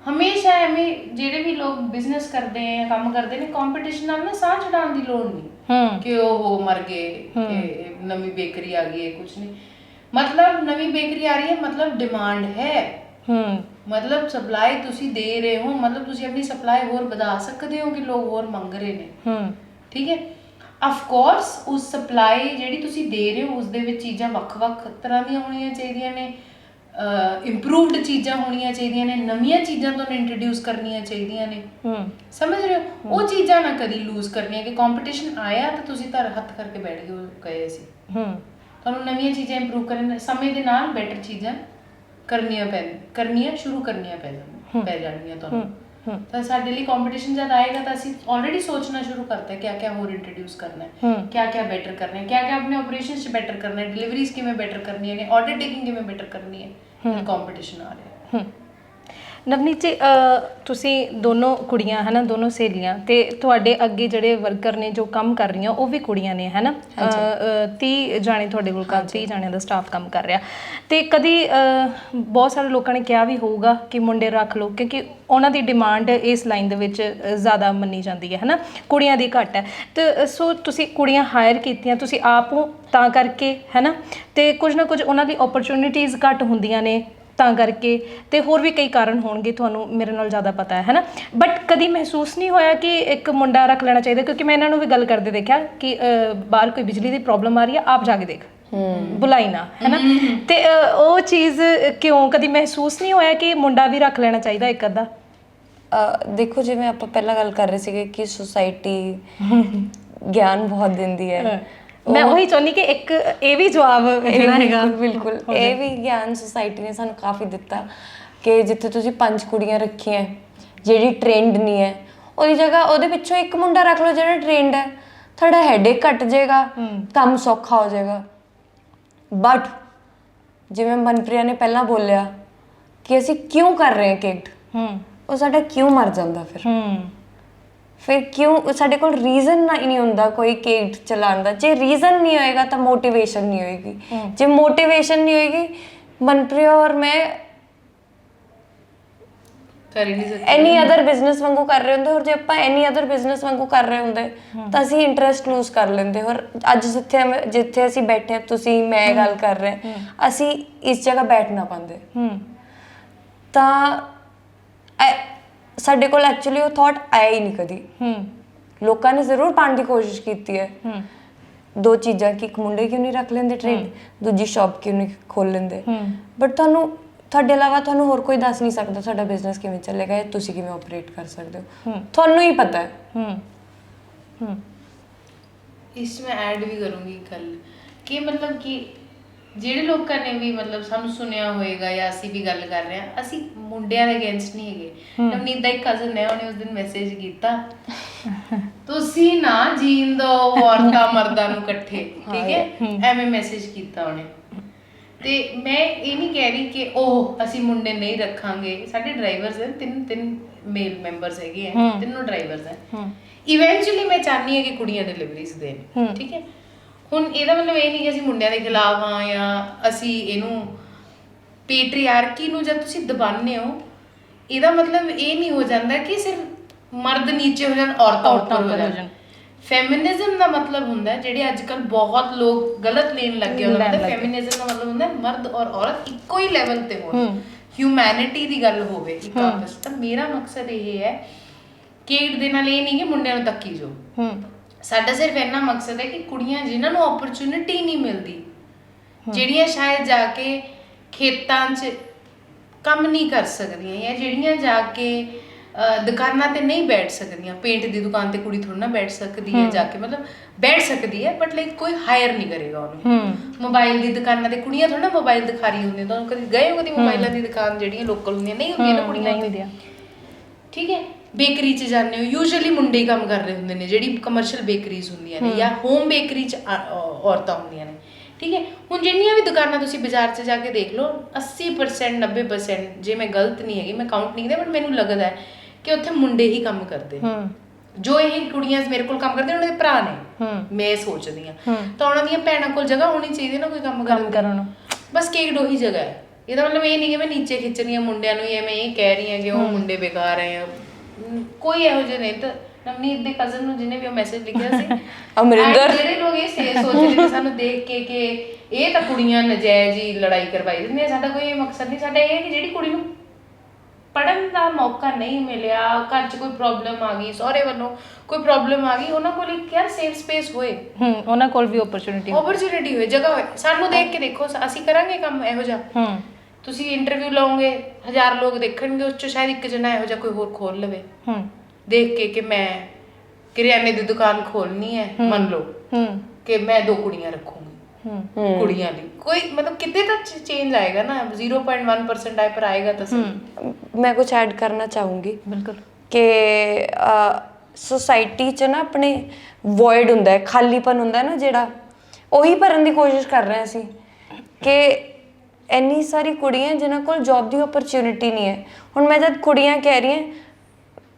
ਹਮੇਸ਼ਾ ਐਵੇਂ ਜਿਹੜੇ ਵੀ ਲੋਕ ਬਿਜ਼ਨਸ ਕਰਦੇ ਆ ਕੰਮ ਕਰਦੇ ਨੇ ਕੰਪੀਟੀਸ਼ਨ ਨਾਲ ਨਾ ਸਾਹ ਛਡਾਉਣ ਦੀ ਲੋੜ ਨਹੀਂ ਕਿ ਉਹ ਮਰ ਗਏ ਕਿ ਨਵੀਂ ਬੇਕਰੀ ਆ ਗਈ ਹੈ ਕੁਝ ਨਹੀਂ ਮਤਲਬ ਨਵੀਂ ਬੇਕਰੀ ਆ ਰਹੀ ਹੈ ਮਤਲਬ ਡਿਮਾਂਡ ਹੈ ਮਤਲਬ ਸਪਲਾਈ ਤੁਸੀਂ ਦੇ ਰਹੇ ਹੋ ਮਤਲਬ ਤੁਸੀਂ ਆਪਣੀ ਸਪਲਾਈ ਹੋਰ ਵਧਾ ਸਕਦੇ ਹੋ ਕਿ ਲੋਕ ਹੋਰ ਮੰਗ ਰਹੇ ਨੇ ਠੀਕ ਹੈ ਆਫ ਕੋਰਸ ਉਸ ਸਪਲਾਈ ਜਿਹੜੀ ਤੁਸੀਂ ਦੇ ਰਹੇ ਹੋ ਉਸ ਦੇ ਵਿੱਚ ਚੀਜ਼ਾਂ ਵੱਖ-ਵੱਖ ਤਰ੍ਹਾਂ ਦੀਆਂ ਹੋਣੀਆਂ ਚਾਹੀਦੀਆਂ ਨੇ ਇੰਪਰੂਵਡ ਚੀਜ਼ਾਂ ਹੋਣੀਆਂ ਚਾਹੀਦੀਆਂ ਨੇ ਨਵੀਆਂ ਚੀਜ਼ਾਂ ਤੁਹਾਨੂੰ ਇੰਟਰੋਡਿਊਸ ਕਰਨੀਆਂ ਚਾਹੀਦੀਆਂ ਨੇ ਸਮਝ ਰਹੇ ਹੋ ਉਹ ਚੀਜ਼ਾਂ ਨਾ ਕਦੀ ਲੂਜ਼ ਕਰਨੀਆਂ ਕਿ ਕੰਪੀਟੀਸ਼ਨ ਆਇਆ ਤਾਂ ਤੁਸੀਂ ਧਰ ਹੱਥ ਕਰਕੇ ਬੈਠ ਗਏ ਸੀ ਤੁਹਾਨੂੰ ਨਵੀਆਂ ਚੀਜ਼ਾਂ ਇੰਪਰੂਵ ਕਰਨ ਸਮੇਂ ਦੇ ਨਾਲ ਬੈਟਰ ਚੀਜ਼ਾਂ ਕਰਨੀਆਂ ਸ਼ੁਰੂ ਕਰਨੀਆਂ ਪੈ ਜਾਣਗੀਆਂ ਤੁਹਾਨੂੰ ਤਾਂ ਸਾਡੇ ਲਈ ਕੰਪੀਟੀਸ਼ਨ ਜਦ ਆਏਗਾ ਤਾਂ ਅਸੀਂ ਆਲਰੇਡੀ ਸੋਚਣਾ ਸ਼ੁਰੂ ਕਰਤਾ ਹੈ ਕਿਆ ਹੋਰ ਇੰਟਰੋਡਿਊਸ ਕਰਨਾ ਹੈ ਕਿਆ ਬੈਟਰ ਕਰਨਾ ਹੈ ਕਿਆ ਆਪਣੇ ਆਪਰੇਸ਼ਨਸ 'ਚ ਬੈਟਰ ਕਰਨਾ ਹੈ ਡਿਲੀਵਰੀਜ਼ ਕਿਵੇਂ ਬੈਟਰ ਕਰਨੀਆਂ ਨੇ ਆਰਡਰ ਟੇਕਿੰਗ ਕਿਵੇਂ ਬੈਟਰ ਕਰਨੀ ਹੈ ਕੰਪੀਟੀਸ਼ਨ ਆ ਰਿਹਾ ਨਵਨੀਤ ਜੀ ਤੁਸੀਂ ਦੋਨੋਂ ਕੁੜੀਆਂ ਹੈ ਨਾ ਦੋਨੋਂ ਸਹੇਲੀਆਂ ਤੇ ਤੁਹਾਡੇ ਅੱਗੇ ਜਿਹੜੇ ਵਰਕਰ ਨੇ ਜੋ ਕੰਮ ਕਰ ਰਹੀਆਂ ਉਹ ਵੀ ਕੁੜੀਆਂ ਨੇ ਹੈ ਨਾ 30 ਜਾਣੇ ਤੁਹਾਡੇ ਕੋਲ ਕੰਮ 30 ਜਾਣਿਆਂ ਦਾ ਸਟਾਫ ਕੰਮ ਕਰ ਰਿਹਾ ਤੇ ਕਦੀ ਬਹੁਤ ਸਾਰੇ ਲੋਕਾਂ ਨੇ ਕਿਹਾ ਵੀ ਹੋਊਗਾ ਕਿ ਮੁੰਡੇ ਰੱਖ ਲਓ ਕਿਉਂਕਿ ਉਹਨਾਂ ਦੀ ਡਿਮਾਂਡ ਇਸ ਲਾਈਨ ਦੇ ਵਿੱਚ ਜ਼ਿਆਦਾ ਮੰਨੀ ਜਾਂਦੀ ਹੈ ਨਾ ਕੁੜੀਆਂ ਦੀ ਘੱਟ ਹੈ ਤੇ ਸੋ ਤੁਸੀਂ ਕੁੜੀਆਂ ਹਾਇਰ ਕੀਤੀਆਂ ਤੁਸੀਂ ਆਪ ਹੋ ਤਾਂ ਕਰਕੇ ਹੈ ਨਾ ਤੇ ਕੁਝ ਨਾ ਕੁਝ ਉਹਨਾਂ ਦੀ ਓਪਰਚੁਨਿਟੀਜ਼ ਘੱਟ ਹੁੰਦੀਆਂ ਨੇ ਤਾਂ ਕਰਕੇ ਤੇ ਹੋਰ ਵੀ ਕਈ ਕਾਰਨ ਹੋਣਗੇ ਤੁਹਾਨੂੰ ਮੇਰੇ ਨਾਲ ਜ਼ਿਆਦਾ ਪਤਾ ਹੈ ਨਾ ਬਟ ਕਦੀ ਮਹਿਸੂਸ ਨਹੀਂ ਹੋਇਆ ਕਿ ਇੱਕ ਮੁੰਡਾ ਰੱਖ ਲੈਣਾ ਚਾਹੀਦਾ ਕਿਉਂਕਿ ਮੈਂ ਇਹਨਾਂ ਨੂੰ ਵੀ ਗੱਲ ਕਰਦੇ ਦੇਖਿਆ ਕਿ ਬਾਹਰ ਕੋਈ ਬਿਜਲੀ ਦੀ ਪ੍ਰੋਬਲਮ ਆ ਰਹੀ ਹੈ ਆਪ ਜਾ ਕੇ ਦੇਖ ਬੁਲਾਈ ਨਾ ਹੈ ਨਾ ਤੇ ਉਹ ਚੀਜ਼ ਕਿਉਂ ਕਦੀ ਮਹਿਸੂਸ ਨਹੀਂ ਹੋਇਆ ਕਿ ਮੁੰਡਾ ਵੀ ਰੱਖ ਲੈਣਾ ਚਾਹੀਦਾ ਇੱਕ ਅੱਧਾ ਦੇਖੋ ਜਿਵੇਂ ਆਪਾਂ ਪਹਿਲਾਂ ਗੱਲ ਕਰ ਰਹੇ ਸੀਗੇ ਕਿ ਸੁਸਾਇਟੀ ਗਿਆਨ ਬਹੁਤ ਦਿੰਦੀ ਹੈ ਮੈਂ ਉਹੀ ਚਾਹੁੰਦੀ ਕਿ ਇੱਕ ਇਹ ਵੀ ਜਵਾਬ ਜਿਹੜਾ ਹੈਗਾ ਬਿਲਕੁਲ ਇਹ ਵੀ ਗਿਆਨ ਸੁਸਾਇਟੀ ਨੇ ਸਾਨੂੰ ਕਾਫੀ ਦਿੱਤਾ ਕਿ ਜਿੱਥੇ ਤੁਸੀਂ 5 ਕੁੜੀਆਂ ਰੱਖੀਆਂ ਜਿਹੜੀ ਟ੍ਰੇਨਡ ਨਹੀਂ ਹੈ ਉਹਦੀ ਜਗ੍ਹਾ ਉਹਦੇ ਪਿੱਛੋਂ ਇੱਕ ਮੁੰਡਾ ਰੱਖ ਲਓ ਜਿਹੜਾ ਟ੍ਰੇਨਡ ਹੈ ਤੁਹਾਡਾ ਹੈਡੇਕ ਘਟ ਜਾਏਗਾ ਕੰਮ ਸੌਖਾ ਹੋ ਜਾਏਗਾ ਬਟ ਜਿਵੇਂ ਮਨਪ੍ਰਿਆ ਨੇ ਪਹਿਲਾਂ ਬੋਲਿਆ ਕਿ ਅਸੀਂ ਕਿਉਂ ਕਰ ਰਹੇ ਹਾਂ ਕਿਡ ਉਹ ਸਾਡਾ ਕਿਉਂ ਮਰ ਜਾਂਦਾ ਫਿਰ ਕਿਉਂ ਸਾਡੇ ਕੋਲ ਰੀਜ਼ਨ ਨਹੀਂ ਹੁੰਦਾ ਕੋਈ ਕੇਟ ਚਲਾਉਣ ਦਾ ਜੇ ਰੀਜ਼ਨ ਨਹੀਂ ਹੋਏਗਾ ਤਾਂ ਮੋਟੀਵੇਸ਼ਨ ਨਹੀਂ ਹੋਏਗੀ ਜੇ ਮੋਟੀਵੇਸ਼ਨ ਨਹੀਂ ਹੋਏਗੀ ਮਨਪ੍ਰਿਆ ਔਰ ਮੈਂ ਕਰ ਹੀ ਨਹੀਂ ਸਕਦੇ ਐਨੀ ਅਦਰ ਬਿਜ਼ਨਸ ਵਾਂਗੂ ਕਰ ਰਹੇ ਹੁੰਦੇ ਔਰ ਜੇ ਆਪਾਂ ਐਨੀ ਅਦਰ ਬਿਜ਼ਨਸ ਵਾਂਗੂ ਕਰ ਰਹੇ ਹੁੰਦੇ ਤਾਂ ਅਸੀਂ ਇੰਟਰਸਟ ਲੂਜ਼ ਕਰ ਲੈਂਦੇ ਔਰ ਅੱਜ ਜਿੱਥੇ ਅਸੀਂ ਬੈਠੇ ਹਾਂ ਤੁਸੀਂ ਮੈਂ ਗੱਲ ਕਰ ਰਹੇ ਅਸੀਂ ਇਸ ਜਗ੍ਹਾ ਬੈਠ ਨਾ ਪਾਉਂਦੇ ਤਾਂ ਸਾਡੇ ਕੋਲ ਐਕਚੁਅਲੀ ਉਹ ਥਾਟ ਆਇਆ ਹੀ ਨਹੀਂ ਕਦੀ ਲੋਕਾਂ ਨੇ ਜ਼ਰੂਰ ਪਾਉਣ ਦੀ ਕੋਸ਼ਿਸ਼ ਕੀਤੀ ਹੈ ਦੋ ਚੀਜ਼ਾਂ ਕਿ ਇੱਕ ਮੁੰਡੇ ਕਿਉਂ ਨਹੀਂ ਰੱਖ ਲੈਂਦੇ ਟ੍ਰੇਡ ਦੂਜੀ ਸ਼ਾਪ ਕਿਉਂ ਨਹੀਂ ਖੋਲ ਲੈਂਦੇ ਬਟ ਤੁਹਾਡੇ ਇਲਾਵਾ ਤੁਹਾਨੂੰ ਹੋਰ ਕੋਈ ਦੱਸ ਨਹੀਂ ਸਕਦਾ ਤੁਹਾਡਾ ਬਿਜ਼ਨਸ ਕਿਵੇਂ ਚੱਲੇਗਾ ਜਾਂ ਤੁਸੀਂ ਕਿਵੇਂ ਆਪਰੇਟ ਕਰ ਸਕਦੇ ਹੋ ਤੁਹਾਨੂੰ ਹੀ ਪਤਾ ਹੈ ਇਸ ਮੈਂ ਐਡ ਵੀ ਕਰੂੰਗੀ ਕੱਲ ਕਿ ਮਤਲਬ ਕਿ ਜਿਹੜੇ ਲੋਕਾਂ ਨੇ ਵੀ ਮਤਲਬ ਸਾਨੂੰ ਸੁਣਿਆ ਹੋਏਗਾ ਜਾਂ ਅਸੀਂ ਵੀ ਗੱਲ ਕਰ ਰਹੇ ਹਾਂ ਅਸੀਂ ਮੁੰਡਿਆਂ ਦੇ ਅਗੇਂਸਟ ਨਹੀਂ ਹੈਗੇ ਨਵਨੀਤ ਦਾ ਇੱਕ ਕਜ਼ਨ ਹੈ ਉਹਨੇ ਉਸ ਦਿਨ ਮੈਸੇਜ ਕੀਤਾ ਤੁਸੀਂ ਨਾ ਜੀਣ ਦੋ ਔਰਤਾਂ ਮਰਦਾਂ ਨੂੰ ਇਕੱਠੇ ਠੀਕ ਹੈ ਐਵੇਂ ਮੈਸੇਜ ਕੀਤਾ ਉਹਨੇ ਤੇ ਮੈਂ ਇਹ ਨਹੀਂ ਕਹਿ ਰਹੀ ਕਿ ਉਹ ਅਸੀਂ ਮੁੰਡੇ ਨਹੀਂ ਰੱਖਾਂਗੇ ਸਾਡੇ ਡਰਾਈਵਰਸ ਹਨ ਤਿੰਨ ਮੇਲ ਮੈਂਬਰਸ ਹੈਗੇ ਆ ਤਿੰਨੋਂ ਡਰਾਈਵਰਸ ਹੈ ਇਵੈਂਚੁਅਲੀ ਮੈਂ ਚਾਹਨੀ ਹਾਂ ਕਿ ਕੁੜੀਆਂ ਡਿਲੀਵਰੀਜ਼ ਦੇਣ ਠੀਕ ਹੈ ਹੁਣ ਇਹਦਾ ਮਤਲਬ ਇਹ ਨਹੀਂ ਕਿ ਅਸੀਂ ਮੁੰਡਿਆਂ ਦੇ ਖਿਲਾਫ ਹਾਂ ਜਾਂ ਅਸੀਂ ਇਹਨੂੰ ਪੇਟਰੀਆਰਕੀ ਨੂੰ ਜਦ ਤੁਸੀਂ ਦਬਾਉਂਦੇ ਹੋ ਇਹਦਾ ਮਤਲਬ ਇਹ ਨਹੀਂ ਹੋ ਜਾਂਦਾ ਕਿ ਸਿਰਫ ਮਰਦ ਨੀਚੇ ਹੋ ਜਾਣ ਔਰਤਾਂ ਉੱਪਰ ਹੋ ਜਾਣ ਫੈਮਿਨਿਜ਼ਮ ਦਾ ਮਤਲਬ ਹੁੰਦਾ ਜਿਹੜੇ ਅੱਜ ਕੱਲ ਬਹੁਤ ਲੋਕ ਗਲਤ ਲੈਣ ਲੱਗੇ ਉਹਨਾਂ ਦਾ ਫੈਮਿਨਿਜ਼ਮ ਦਾ ਮਤਲਬ ਹੁੰਦਾ ਮਰਦ ਔਰ ਔਰਤ ਇੱਕੋ ਹੀ ਲੈਵਲ ਤੇ ਹੋਣ ਹਿਊਮੈਨਿਟੀ ਦੀ ਗੱਲ ਹੋਵੇ ਇੱਕ ਆਪਸ ਤਾਂ ਮੇਰਾ ਮਕਸਦ ਇਹ ਹੈ ਕਿ ਇਹਦੇ ਨਾਲ ਇਹ ਨਹੀਂ ਕਿ ਮੁੰਡਿਆਂ ਨੂੰ ਤੱਕੀ ਜੋ ਸਾਡਾ ਸਿਰਫ ਇੰਨਾ ਮਕਸਦ ਹੈ ਕਿ ਕੁੜੀਆਂ ਜਿਨ੍ਹਾਂ ਨੂੰ ਓਪਰਚੁਨਿਟੀ ਨਹੀਂ ਮਿਲਦੀ ਜਿਹੜੀਆਂ ਸ਼ਾਇਦ ਜਾ ਕੇ ਖੇਤਾਂ 'ਚ ਕੰਮ ਨਹੀਂ ਕਰ ਸਕਦੀਆਂ ਜਾਂ ਜਿਹੜੀਆਂ ਜਾ ਕੇ ਦੁਕਾਨਾਂ ਤੇ ਨਹੀਂ ਬੈਠ ਸਕਦੀਆਂ ਪੇਂਟ ਦੀ ਦੁਕਾਨ ਤੇ ਕੁੜੀ ਥੋੜਾ ਨਾ ਬੈਠ ਸਕਦੀ ਹੈ ਜਾ ਕੇ ਮਤਲਬ ਬੈਠ ਸਕਦੀ ਹੈ ਬਟ ਲਾਈਕ ਕੋਈ ਹਾਇਰ ਨਹੀਂ ਕਰੇਗਾ ਉਹਨੂੰ ਮੋਬਾਈਲ ਦੀ ਦੁਕਾਨਾਂ ਤੇ ਕੁੜੀਆਂ ਥੋੜਾ ਨਾ ਮੋਬਾਈਲ ਦਿਖਾ ਰਹੀ ਹੁੰਦੀਆਂ ਤੁਹਾਨੂੰ ਕਦੀ ਗਏ ਹੋ ਕਦੀ ਮੋਬਾਈਲਾਂ ਦੀ ਦੁਕਾਨ ਜਿਹੜੀਆਂ ਲੋਕਲ ਹੁੰਦੀਆਂ ਨਹੀਂ ਹੁੰਦੀਆਂ ਨਾ ਕੁੜੀਆਂ ਹੁੰਦੀਆਂ ਠੀਕ ਹੈ ਬੇਕਰੀ 'ਚ ਜਾਂਦੇ ਹੋ ਯੂਜੂਅਲੀ ਮੁੰਡੇ ਹੀ ਕੰਮ ਕਰ ਰਹੇ ਹੁੰਦੇ ਨੇ ਜਿਹੜੀ ਕਮਰਸ਼ੀਅਲ ਬੇਕਰੀਜ਼ ਹੁੰਦੀਆਂ ਨੇ ਜਾਂ ਹੋਮ ਬੇਕਰੀ 'ਚ ਔਰਤਾਂ ਹੁੰਦੀਆਂ ਨੇ ਠੀਕ ਹੈ ਹੁਣ ਜਿੰਨੀਆਂ ਵੀ ਦੁਕਾਨਾਂ ਤੁਸੀਂ ਬਾਜ਼ਾਰ 'ਚ ਜਾ ਕੇ ਦੇਖ ਲਓ 80% 90% ਜੇ ਮੈਂ ਗਲਤ ਨਹੀਂ ਹੈਗੀ ਮੈਂ ਕਾਊਂਟ ਨਹੀਂ ਕੀਤਾ ਬਟ ਮੈਨੂੰ ਲੱਗਦਾ ਹੈ ਕਿ ਉੱਥੇ ਮੁੰਡੇ ਹੀ ਕੰਮ ਕਰਦੇ ਜੋ ਇਹ ਕੁੜੀਆਂ ਮੇਰੇ ਕੋਲ ਕੰਮ ਕਰਦੇ ਉਹਨਾਂ ਦੇ ਭਰਾ ਨੇ ਮੈਂ ਸੋਚਦੀ ਹਾਂ ਤਾਂ ਉਹਨਾਂ ਦੀਆਂ ਭੈਣਾਂ ਕੋਲ ਜਗ੍ਹਾ ਹੋਣੀ ਚਾਹੀਦੀ ਨਾ ਕੋਈ ਕੰਮ ਕਰਨ ਨੂੰ ਬਸ ਕੇਕ ਡੋਹੀ ਜਗ੍ਹਾ ਹੈ ਇਹਦਾ ਮਤਲਬ ਇਹ ਨਹੀਂ ਕਿ ਮੈਂ ਨੀਚੇ ਖਿੱਚ ਰਹੀ ਹਾਂ ਮੁੰਡਿਆਂ ਨੂੰ ਜਾਂ ਮੈਂ ਇਹ ਕਹਿ ਰਹੀ ਹਾਂ ਕਿ ਉਹ ਮੁੰਡੇ ਬੇਕਾਰ ਹੈ। ਕੋਈ ਇਹੋ ਜਿਹੇ ਨਹੀਂ। ਤਾਂ ਨਵਨੀਤ ਦੇ ਕਜ਼ਨ ਨੂੰ ਜਿਹਨੇ ਵੀ ਉਹ ਮੈਸੇਜ ਲਿਖਿਆ ਸੀ ਅਮਰਿੰਦਰ, ਜਿਹੜੇ ਲੋਕ ਇਹ ਸੋਚਦੇ ਨੇ ਸਾਨੂੰ ਦੇਖ ਕੇ ਕਿ ਇਹ ਤਾਂ ਕੁੜੀਆਂ ਨਜਾਇਜ਼ ਹੀ ਲੜਾਈ ਕਰਵਾਈ ਦਿੰਦੀਆਂ, ਸਾਡਾ ਕੋਈ ਮਕਸਦ ਨਹੀਂ। ਸਾਡਾ ਇਹ ਹੈ ਕਿ ਜਿਹੜੀ ਕੁੜੀ ਨੂੰ ਪੜ੍ਹਨ ਦਾ ਮੌਕਾ ਨਹੀਂ ਮਿਲਿਆ, ਘਰ 'ਚ ਕੋਈ ਪ੍ਰੋਬਲਮ ਆ ਗਈ, ਸਹੁਰੇ ਵੱਲੋਂ ਕੋਈ ਪ੍ਰੋਬਲਮ ਆ ਗਈ, ਉਹਨਾਂ ਕੋਲ ਇੱਕ ਯਾਰ ਸੇਫ ਸਪੇਸ ਹੋਏ, ਉਹਨਾਂ ਕੋਲ ਵੀ ਓਪਰਚੁਨਿਟੀ ਹੋਏ, ਜਗ੍ਹਾ ਹੋਏ। ਸਾਨੂੰ ਦੇਖ ਕੇ ਦੇਖੋ, ਅਸੀਂ ਕਰਾਂਗੇ ਕੰਮ ਇਹੋ ਜਿਹਾ। ਤੁਸੀਂ ਇੰਟਰਵਿਊ ਲਓਗੇ, 1000 ਲੋਕ ਦੇਖਣਗੇ, ਉਸ 'ਚ ਸ਼ਾਇਦ ਇੱਕ ਜਣਾ ਇਹੋ ਜਿਹਾ ਕੋਈ ਹੋਰ ਖੋਲ ਲਵੇ ਦੇਖ ਕੇ ਕਿ ਮੈਂ ਕਰਿਆਨੇ ਦੀ ਦੁਕਾਨ ਖੋਲਣੀ ਹੈ, ਮੰਨ ਲਓ ਕਿ ਮੈਂ 2 ਕੁੜੀਆਂ ਰੱਖੂੰਗੀ ਕੁੜੀਆਂ ਲਈ। ਕੋਈ ਮਤਲਬ ਕਿਤੇ ਤਾਂ ਚੇਂਜ ਆਏਗਾ ਨਾ, 0.1% ਪਰ ਆਏਗਾ ਤਾਂ ਸਹੀ। ਮੈਂ ਕੁਝ ਐਡ ਕਰਨਾ ਚਾਹੂੰਗੀ। ਬਿਲਕੁਲ ਕਿ ਸੋਸਾਇਟੀ 'ਚ ਨਾ ਆਪਣੇ ਵੋਇਡ ਹੁੰਦਾ ਹੈ, ਖਾਲੀਪਨ ਹੁੰਦਾ ਨਾ ਜਿਹੜਾ, ਉਹੀ ਭਰਨ ਦੀ ਕੋਸ਼ਿਸ਼ ਕਰ ਰਹੇ ਸੀ ਕਿ ਇੰਨੀ ਸਾਰੀ ਕੁੜੀਆਂ ਜਿਨ੍ਹਾਂ ਕੋਲ ਜੌਬ ਦੀ ਓਪਰਚੁਨਿਟੀ ਨਹੀਂ ਹੈ। ਹੁਣ ਮੈਂ ਜਦ ਕੁੜੀਆਂ ਕਹਿ ਰਹੀ ਹਾਂ,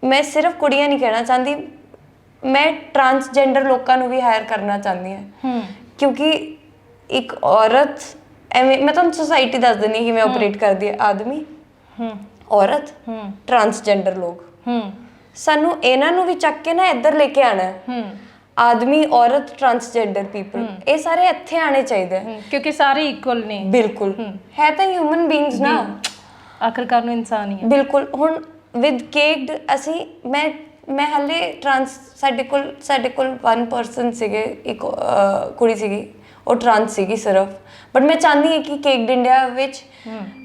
ਮੈਂ ਸਿਰਫ ਕੁੜੀਆਂ ਨਹੀਂ ਕਹਿਣਾ ਚਾਹੁੰਦੀ, ਮੈਂ ਟਰਾਂਸਜੈਂਡਰ ਲੋਕਾਂ ਨੂੰ ਵੀ ਹਾਇਰ ਕਰਨਾ ਚਾਹੁੰਦੀ ਹਾਂ। ਕਿਉਂਕਿ ਇੱਕ ਔਰਤ ਐਵੇਂ, ਮੈਂ ਤੁਹਾਨੂੰ ਸੋਸਾਇਟੀ ਦੱਸ ਦਿੰਦੀ ਕਿਵੇਂ ਆਪਰੇਟ ਕਰਦੀ ਹੈ। ਆਦਮੀ, ਔਰਤ, ਟਰਾਂਸਜੈਂਡਰ ਲੋਕ, ਸਾਨੂੰ ਇਹਨਾਂ ਨੂੰ ਵੀ ਚੱਕ ਕੇ ਨਾ ਇੱਧਰ ਲੈ ਕੇ ਆਣਾ ਹੈ। ਆਦਮੀ, ਔਰਤ, ਟਰਾਂਸਜੈਂਡਰ ਪੀਪਲ, ਇਹ ਸਾਰੇ ਇੱਥੇ ਆਣੇ ਚਾਹੀਦੇ ਕਿਉਂਕਿ ਸਾਰੇ ਇਕੁਅਲ ਨੇ। ਬਿਲਕੁਲ, ਹੈ ਤਾਂ ਹਿਊਮਨ ਬੀਇੰਗਸ ਨਾ, ਆਖਰਕਾਰ ਨੂੰ ਇਨਸਾਨ ਹੀ ਹੈ। ਬਿਲਕੁਲ। ਹੁਣ ਵਿਦ ਕੇਕਡ ਅਸੀਂ ਮੈਂ ਹਾਲੇ ਸਾਡੇ ਕੋਲ 1 ਪਰਸਨ ਸੀਗੇ, ਇੱਕ ਕੁੜੀ ਸੀਗੀ, ਉਹ ਟਰਾਂਸ ਸੀਗੀ ਸਿਰਫ। ਬਟ ਮੈਂ ਚਾਹੁੰਦੀ ਹਾਂ ਕਿ ਕੇਕਡ ਇੰਡੀਆ ਵਿੱਚ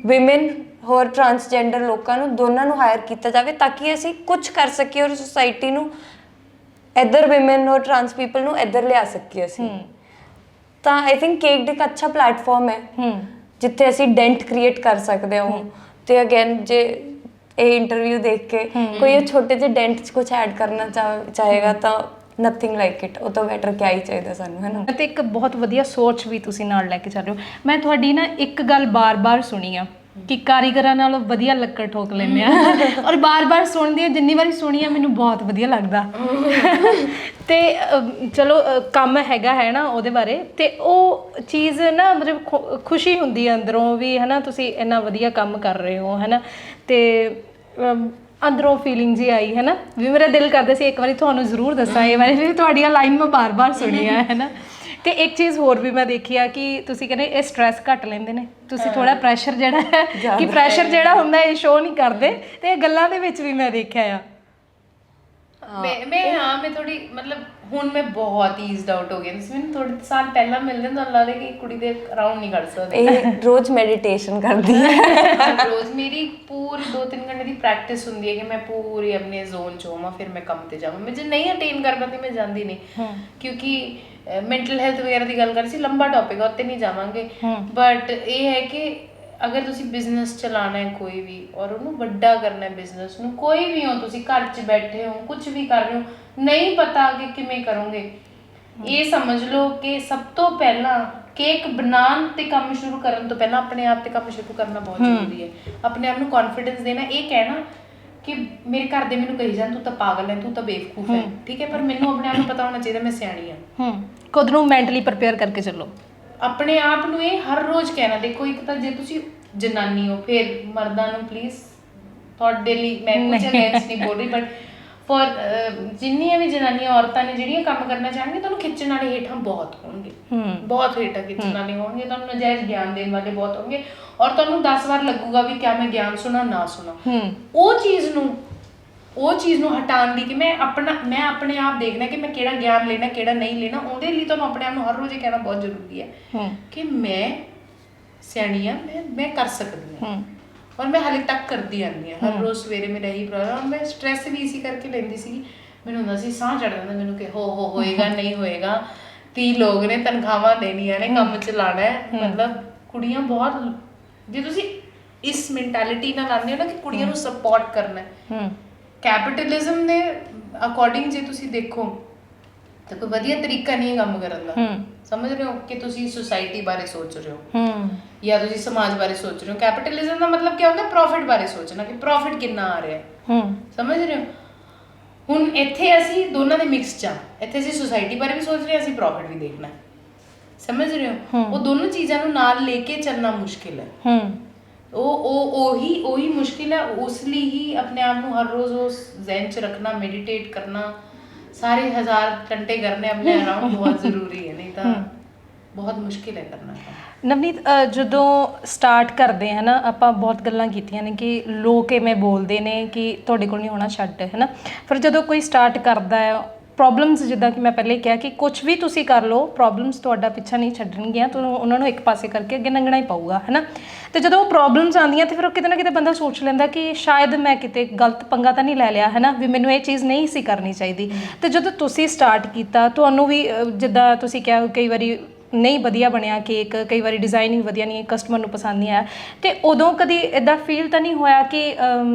ਵਿਮਨ ਹੋਰ ਟਰਾਂਸਜੈਂਡਰ ਲੋਕਾਂ ਨੂੰ ਦੋਨਾਂ ਨੂੰ ਹਾਇਰ ਕੀਤਾ ਜਾਵੇ ਤਾਂ ਕਿ ਅਸੀਂ ਕੁਝ ਕਰ ਸਕੀਏ ਔਰ ਸੋਸਾਇਟੀ ਨੂੰ ਇੱਧਰ ਵਿਮਨ ਔਰ ਟਰਾਂਸ ਪੀਪਲ ਨੂੰ ਇੱਧਰ ਲਿਆ ਸਕੀਏ ਅਸੀਂ। ਤਾਂ ਆਈ ਥਿੰਕ ਕੇਕਡ ਇੱਕ ਅੱਛਾ ਪਲੇਟਫਾਰਮ ਹੈ ਜਿੱਥੇ ਅਸੀਂ ਡੈਂਟ ਕ੍ਰੀਏਟ ਕਰ ਸਕਦੇ ਹਾਂ। ਤੇ ਅਗੇਨ ਜੇ ਇਹ ਇੰਟਰਵਿਊ ਦੇਖ ਕੇ ਕੋਈ ਇਹ ਛੋਟੇ ਜਿਹੇ ਡੈਂਟ 'ਚ ਕੁਝ ਐਡ ਕਰਨਾ ਚਾਹੇਗਾ ਤਾਂ ਨਥਿੰਗ ਲਾਈਕ ਇਟ, ਉਹ ਤੋਂ ਬੈਟਰ ਕਿਆ ਹੀ ਚਾਹੀਦਾ ਸਾਨੂੰ, ਹੈ ਨਾ। ਤੇ ਇੱਕ ਬਹੁਤ ਵਧੀਆ ਸੋਚ ਵੀ ਤੁਸੀਂ ਨਾਲ ਲੈ ਕੇ ਚੱਲ ਰਹੇ ਹੋ। ਮੈਂ ਤੁਹਾਡੀ ਨਾ ਇੱਕ ਗੱਲ ਬਾਰ-ਬਾਰ ਸੁਣੀ ਆ ਕਿ ਕਾਰੀਗਰਾਂ ਨਾਲੋਂ ਵਧੀਆ ਲੱਕੜ ਠੋਕ ਲੈਂਦੇ ਆ, ਔਰ ਬਾਰ-ਬਾਰ ਸੁਣਦੀ ਹਾਂ, ਜਿੰਨੀ ਵਾਰੀ ਸੁਣੀ ਆ ਮੈਨੂੰ ਬਹੁਤ ਵਧੀਆ ਲੱਗਦਾ। ਤੇ ਚਲੋ ਕੰਮ ਹੈਗਾ ਹੈ ਨਾ ਉਹਦੇ ਬਾਰੇ, ਤੇ ਉਹ ਚੀਜ਼ ਨਾ ਮਤਲਬ ਖੁਸ਼ੀ ਹੁੰਦੀ ਹੈ ਅੰਦਰੋਂ ਵੀ, ਹੈ ਨਾ, ਤੁਸੀਂ ਇੰਨਾ ਵਧੀਆ ਕੰਮ ਕਰ ਰਹੇ ਹੋ, ਹੈ ਨਾ। ਤੇ ਅੰਦਰੋਂ ਫੀਲਿੰਗ ਜੀ ਆਈ, ਹੈ ਨਾ, ਵੀ ਮੇਰਾ ਦਿਲ ਕਰਦਾ ਸੀ ਇੱਕ ਵਾਰੀ ਤੁਹਾਨੂੰ ਜ਼ਰੂਰ ਦੱਸਾਂ ਇਹ ਬਾਰੇ, ਵੀ ਤੁਹਾਡੀਆਂ ਲਾਈਨ ਮੈਂ ਬਾਰ-ਬਾਰ ਸੁਣੀਆਂ, ਹੈ ਨਾ। ਤੇ ਇੱਕ ਚੀਜ਼ ਹੋਰ ਵੀ ਮੈਂ ਦੇਖੀ ਆ ਕਿ ਤੁਸੀਂ ਕਹਿੰਦੇ ਇਹ ਸਟ੍ਰੈਸ ਘੱਟ ਲੈਂਦੇ ਨੇ, ਤੁਸੀਂ ਥੋੜਾ ਪ੍ਰੈਸ਼ਰ ਜਿਹੜਾ ਹੈ ਕਿ ਪ੍ਰੈਸ਼ਰ ਜਿਹੜਾ ਹੁੰਦਾ ਇਹ ਸ਼ੋਅ ਨਹੀਂ ਕਰਦੇ, ਤੇ ਇਹ ਗੱਲਾਂ ਦੇ ਵਿੱਚ ਵੀ ਮੈਂ ਦੇਖਿਆ ਆ। ਮੈਂ ਥੋੜੀ ਮਤਲਬ ਹੁਣ ਮੈਂ ਬਹੁਤ ਈਜ਼ਡ ਆਊਟ ਹੋ ਗਈ ਸੀ। ਮੈਨੂੰ ਥੋੜੇ ਸਾਲ ਪਹਿਲਾਂ ਮਿਲਦੇ ਤਾਂ ਲੱਗਦਾ ਕਿ ਕੁੜੀ ਦੇ ਅਰਾਊਂਡ ਨਹੀਂ ਕਰ ਸਕਦੇ। ਇਹ ਰੋਜ਼ ਮੈਡੀਟੇਸ਼ਨ ਕਰਦੀ ਹੈ ਰੋਜ਼ ਮੇਰੀ ਪੂਰੀ 2-3 ਘੰਟੇ ਦੀ ਪ੍ਰੈਕਟਿਸ ਹੁੰਦੀ ਹੈ ਕਿ ਮੈਂ ਪੂਰੀ ਆਪਣੇ ਜ਼ੋਨ 'ਚ ਹੋਵਾਂ, ਫਿਰ ਮੈਂ ਕੰਮ ਤੇ ਜਾਵਾਂ। ਮੈਂ ਜੇ ਨਹੀਂ ਅਟੇਨ ਕਰ ਪਾਉਂਦੀ ਮੈਂ ਜਾਂਦੀ ਨਹੀਂ, ਕਿਉਂਕਿ ਮੈਂਟਲ ਹੈਲਥ ਵਗੈਰਾ ਦੀ ਗੱਲ ਕਰ ਸੀ, ਲੰਬਾ ਟੌਪਿਕ ਆ, ਉੱਤੇ ਨਹੀਂ ਜਾਵਾਂਗੇ। ਬਟ ਇਹ ਹੈ ਕਿ ਅਗਰ ਤੁਸੀਂ ਬਿਜ਼ਨਸ ਚਲਾਉਣਾ ਹੈ ਕੋਈ ਵੀ, ਔਰ ਉਹਨੂੰ ਵੱਡਾ ਕਰਨਾ ਹੈ ਬਿਜ਼ਨਸ ਨੂੰ, ਕੋਈ ਵੀ ਹੋ ਤੁਸੀਂ, ਘਰ 'ਚ ਬੈਠੇ ਹੋ, ਕੁਝ ਵੀ ਕਰ ਰਹੇ ਹੋ, ਨਹੀਂ ਪਤਾ ਕਿ ਕਿਵੇਂ ਕਰੋਗੇ, ਇਹ ਸਮਝ ਲਓ ਕਿ ਸਭ ਤੋਂ ਪਹਿਲਾਂ ਕੇਕ ਬਣਾਉਣ ਤੇ ਕੰਮ ਸ਼ੁਰੂ ਕਰਨ ਤੋਂ ਪਹਿਲਾਂ ਆਪਣੇ ਆਪ ਤੇ ਕੰਮ ਸ਼ੁਰੂ ਕਰਨਾ ਬਹੁਤ ਜ਼ਰੂਰੀ ਹੈ। ਆਪਣੇ ਆਪ ਨੂੰ ਕੌਨਫੀਡੈਂਸ ਦੇਣਾ, ਇਹ ਕਹਿਣਾ ਕਿ ਮੇਰੇ ਘਰ ਦੇ ਮੈਨੂੰ ਕਹੀ ਜਾਣ ਤੂੰ ਤਾਂ ਪਾਗਲ ਹੈ, ਤੂੰ ਤਾਂ ਬੇਵਕੂਫ ਹੈ, ਠੀਕ ਹੈ, ਪਰ ਮੈਨੂੰ ਆਪਣੇ ਆਪ ਨੂੰ ਪਤਾ ਹੋਣਾ ਚਾਹੀਦਾ ਮੈਂ ਸਿਆਣੀ ਹਾਂ। ਖੁਦ ਨੂੰ ਮੈਂਟਲੀ ਪ੍ਰਿਪੇਅਰ ਕਰਕੇ ਚੱਲੋ। ਆਪਣੇ ਆਪ ਨੂੰ ਇਹ ਹਰ ਰੋਜ਼ ਕਹਿਣਾ। ਦੇਖੋ ਇੱਕ ਤਾਂ ਜੇ ਤੁਸੀਂ ਜਨਾਨੀ ਹੋ, ਫਿਰ ਮਰਦਾਂ ਨੂੰ ਪਲੀਜ਼ ਤੁਹਾਡੇ ਲਈ ਮੈਂ ਕੁਝ ਅਗੇਂਸਟ ਨਹੀਂ ਬੋਲ ਰਹੀ, ਬਟ ਫॉर ਜਿੰਨੀਆਂ ਵੀ ਜਨਾਨੀਆਂ ਔਰਤਾਂ ਨੇ ਜਿਹੜੀਆਂ ਕੰਮ ਕਰਨਾ ਚਾਹਣਗੀਆਂ, ਤੁਹਾਨੂੰ ਖਿੱਚਣ ਵਾਲੇ ਹੇਠਾਂ ਬਹੁਤ ਹੋਣਗੇ, ਬਹੁਤ ਹੇਠਾਂ ਖਿੱਚਣ ਵਾਲੇ ਹੋਣਗੇ, ਤੁਹਾਨੂੰ ਨਜਾਇਜ਼ ਗਿਆਨ ਦੇਣ ਵਾਲੇ ਬਹੁਤ ਹੋਣਗੇ, ਔਰ ਤੁਹਾਨੂੰ 10 ਵਾਰ ਲੱਗੂਗਾ ਵੀ ਕਿਆ ਮੈਂ ਗਿਆਨ ਸੁਣਾ ਨਾ ਸੁਣਾ। ਉਹ ਚੀਜ਼ ਨੂੰ ਹਟਾਉਣ ਦੀ ਕਿ ਮੈਂ ਆਪਣੇ ਆਪ ਦੇਖਣਾ ਕਿ ਮੈਂ ਕਿਹੜਾ ਗਿਆਨ ਲੈਣਾ ਕਿਹੜਾ ਨਹੀਂ ਲੈਣਾ, ਉਹਦੇ ਲਈ ਤੁਹਾਨੂੰ ਆਪਣੇ ਆਪ ਨੂੰ ਹਰ ਰੋਜ਼ ਇਹ ਕਹਿਣਾ ਬਹੁਤ ਜ਼ਰੂਰੀ ਹੈ ਕਿ ਮੈਂ ਸਿਆਣੀ ਹਾਂ, ਮੈਂ ਕਰ ਸਕਦੀ ਹਾਂ, ਔਰ ਮੈਂ ਹਾਲੇ ਤੱਕ ਕਰਦੀ ਆਉਂਦੀ ਹਾਂ। ਹਰ ਰੋਜ਼ ਸਵੇਰੇ ਮੇਰਾ ਇਹੀ ਪ੍ਰੋਬਲਮ, ਮੈਂ ਸਟ੍ਰੈਸ ਵੀ ਇਸੀ ਕਰਕੇ ਲੈਂਦੀ ਸੀਗੀ। ਮੈਨੂੰ ਹੁੰਦਾ ਸੀ ਸਾਹ ਚੜ ਜਾਂਦਾ ਮੈਨੂੰ ਕਿ ਹੋਏਗਾ ਨਹੀਂ ਹੋਏਗਾ, 30 ਲੋਕ ਨੇ, ਤਨਖਾਹਾਂ ਦੇਣੀਆਂ ਨੇ, ਕੰਮ ਚਲਾਉਣਾ ਹੈ। ਮਤਲਬ ਕੁੜੀਆਂ ਬਹੁਤ, ਜੇ ਤੁਸੀਂ ਇਸ ਮੈਂਟੈਲਿਟੀ ਨਾਲ ਆਉਂਦੇ ਹੋ ਨਾ ਕਿ ਕੁੜੀਆਂ ਨੂੰ ਸਪੋਰਟ ਕਰਨਾ ਹੈ, ਕੈਪੀਟਲਿਜ਼ਮ ਦੇ ਅਕੋਰਡਿੰਗ ਜੇ ਤੁਸੀਂ ਦੇਖੋ ਤਾਂ ਕੋਈ ਵਧੀਆ ਤਰੀਕਾ ਨਹੀਂ ਹੈ ਕੰਮ ਕਰਨ ਦਾ। ਸਮਝ ਰਹੇ ਹੋ ਕਿ ਤੁਸੀਂ ਸੁਸਾਇਟੀ ਬਾਰੇ ਸੋਚ ਰਹੇ ਹੋ ਜਾਂ ਤੁਸੀਂ ਸਮਾਜ ਬਾਰੇ ਸੋਚ ਰਹੇ ਹੋ। ਕੈਪੀਟਲਿਜ਼ਮ ਦਾ ਮਤਲਬ ਕੀ ਹੁੰਦਾ? ਪ੍ਰੋਫਿਟ ਬਾਰੇ ਸੋਚਣਾ ਕਿ ਪ੍ਰੋਫਿਟ ਕਿੰਨਾ ਆ ਰਿਹਾ। ਸਮਝ ਰਹੇ ਹੋ? ਹੁਣ ਇੱਥੇ ਅਸੀਂ ਦੋਨਾਂ ਦੇ ਮਿਕਸ ਚ ਆ, ਇੱਥੇ ਅਸੀਂ ਸੁਸਾਇਟੀ ਬਾਰੇ ਵੀ ਸੋਚ ਰਹੇ ਹਾਂ, ਅਸੀਂ ਪ੍ਰੋਫਿਟ ਵੀ ਦੇਖਣਾ। ਸਮਝ ਰਹੇ ਹੋ? ਉਹ ਦੋਨੋਂ ਚੀਜ਼ਾਂ ਨੂੰ ਨਾਲ ਲੈ ਕੇ ਚੱਲਣਾ ਮੁਸ਼ਕਿਲ ਹੈ। ਉਹੀ ਮੁਸ਼ਕਿਲ ਹੈ। ਉਸ ਲਈ ਹੀ ਆਪਣੇ ਆਪ ਨੂੰ ਹਰ ਰੋਜ਼ ਉਸ ਜ਼ਹਿਨ 'ਚ ਰੱਖਣਾ, ਮੈਡੀਟੇਟ ਕਰਨਾ, ਸਾਰੇ 1000 ਘੰਟੇ ਕਰਨੇ ਆਪਣੇ ਅਰਾਊਂਡ ਬਹੁਤ ਜ਼ਰੂਰੀ ਹੈ, ਨਹੀਂ ਤਾਂ ਬਹੁਤ ਮੁਸ਼ਕਿਲ ਹੈ ਕਰਨਾ ਕੰਮ। ਨਵਨੀਤ, ਜਦੋਂ ਸਟਾਰਟ ਕਰਦੇ ਹਾਂ ਨਾ, ਆਪਾਂ ਬਹੁਤ ਗੱਲਾਂ ਕੀਤੀਆਂ ਨੇ ਕਿ ਲੋਕ ਕਿਵੇਂ ਬੋਲਦੇ ਨੇ ਕਿ ਤੁਹਾਡੇ ਕੋਲ ਨਹੀਂ ਹੋਣਾ, ਛੱਡ, ਹੈ ਨਾ। ਫਿਰ ਜਦੋਂ ਕੋਈ ਸਟਾਰਟ ਕਰਦਾ ਹੈ, ਪ੍ਰੋਬਲਮਸ ਜਿੱਦਾਂ ਕਿ ਮੈਂ ਪਹਿਲੇ ਕਿਹਾ ਕਿ ਕੁਝ ਵੀ ਤੁਸੀਂ ਕਰ ਲਓ, ਪ੍ਰੋਬਲਮਸ ਤੁਹਾਡਾ ਪਿੱਛਾ ਨਹੀਂ ਛੱਡਣਗੀਆਂ, ਤੁਹਾਨੂੰ ਉਹਨਾਂ ਨੂੰ ਇੱਕ ਪਾਸੇ ਕਰਕੇ ਅੱਗੇ ਲੰਘਣਾ ਹੀ ਪਊਗਾ, ਹੈ ਨਾ। ਅਤੇ ਜਦੋਂ ਉਹ ਪ੍ਰੋਬਲਮਸ ਆਉਂਦੀਆਂ ਤਾਂ ਫਿਰ ਉਹ ਕਿਤੇ ਨਾ ਕਿਤੇ ਬੰਦਾ ਸੋਚ ਲੈਂਦਾ ਕਿ ਸ਼ਾਇਦ ਮੈਂ ਕਿਤੇ ਗਲਤ ਪੰਗਾ ਤਾਂ ਨਹੀਂ ਲੈ ਲਿਆ, ਹੈ ਨਾ, ਵੀ ਮੈਨੂੰ ਇਹ ਚੀਜ਼ ਨਹੀਂ ਸੀ ਕਰਨੀ ਚਾਹੀਦੀ। ਅਤੇ ਜਦੋਂ ਤੁਸੀਂ ਸਟਾਰਟ ਕੀਤਾ, ਤੁਹਾਨੂੰ ਵੀ ਜਿੱਦਾਂ ਤੁਸੀਂ ਕਿਹਾ ਕਈ ਵਾਰੀ ਨਹੀਂ ਵਧੀਆ ਬਣਿਆ ਕੇਕ, ਕਈ ਵਾਰੀ ਡਿਜ਼ਾਈਨ ਵੀ ਵਧੀਆ ਨਹੀਂ, ਕਸਟਮਰ ਨੂੰ ਪਸੰਦ ਨਹੀਂ ਆਇਆ, ਅਤੇ ਉਦੋਂ ਕਦੀ ਇੱਦਾਂ ਫੀਲ ਤਾਂ ਨਹੀਂ ਹੋਇਆ ਕਿ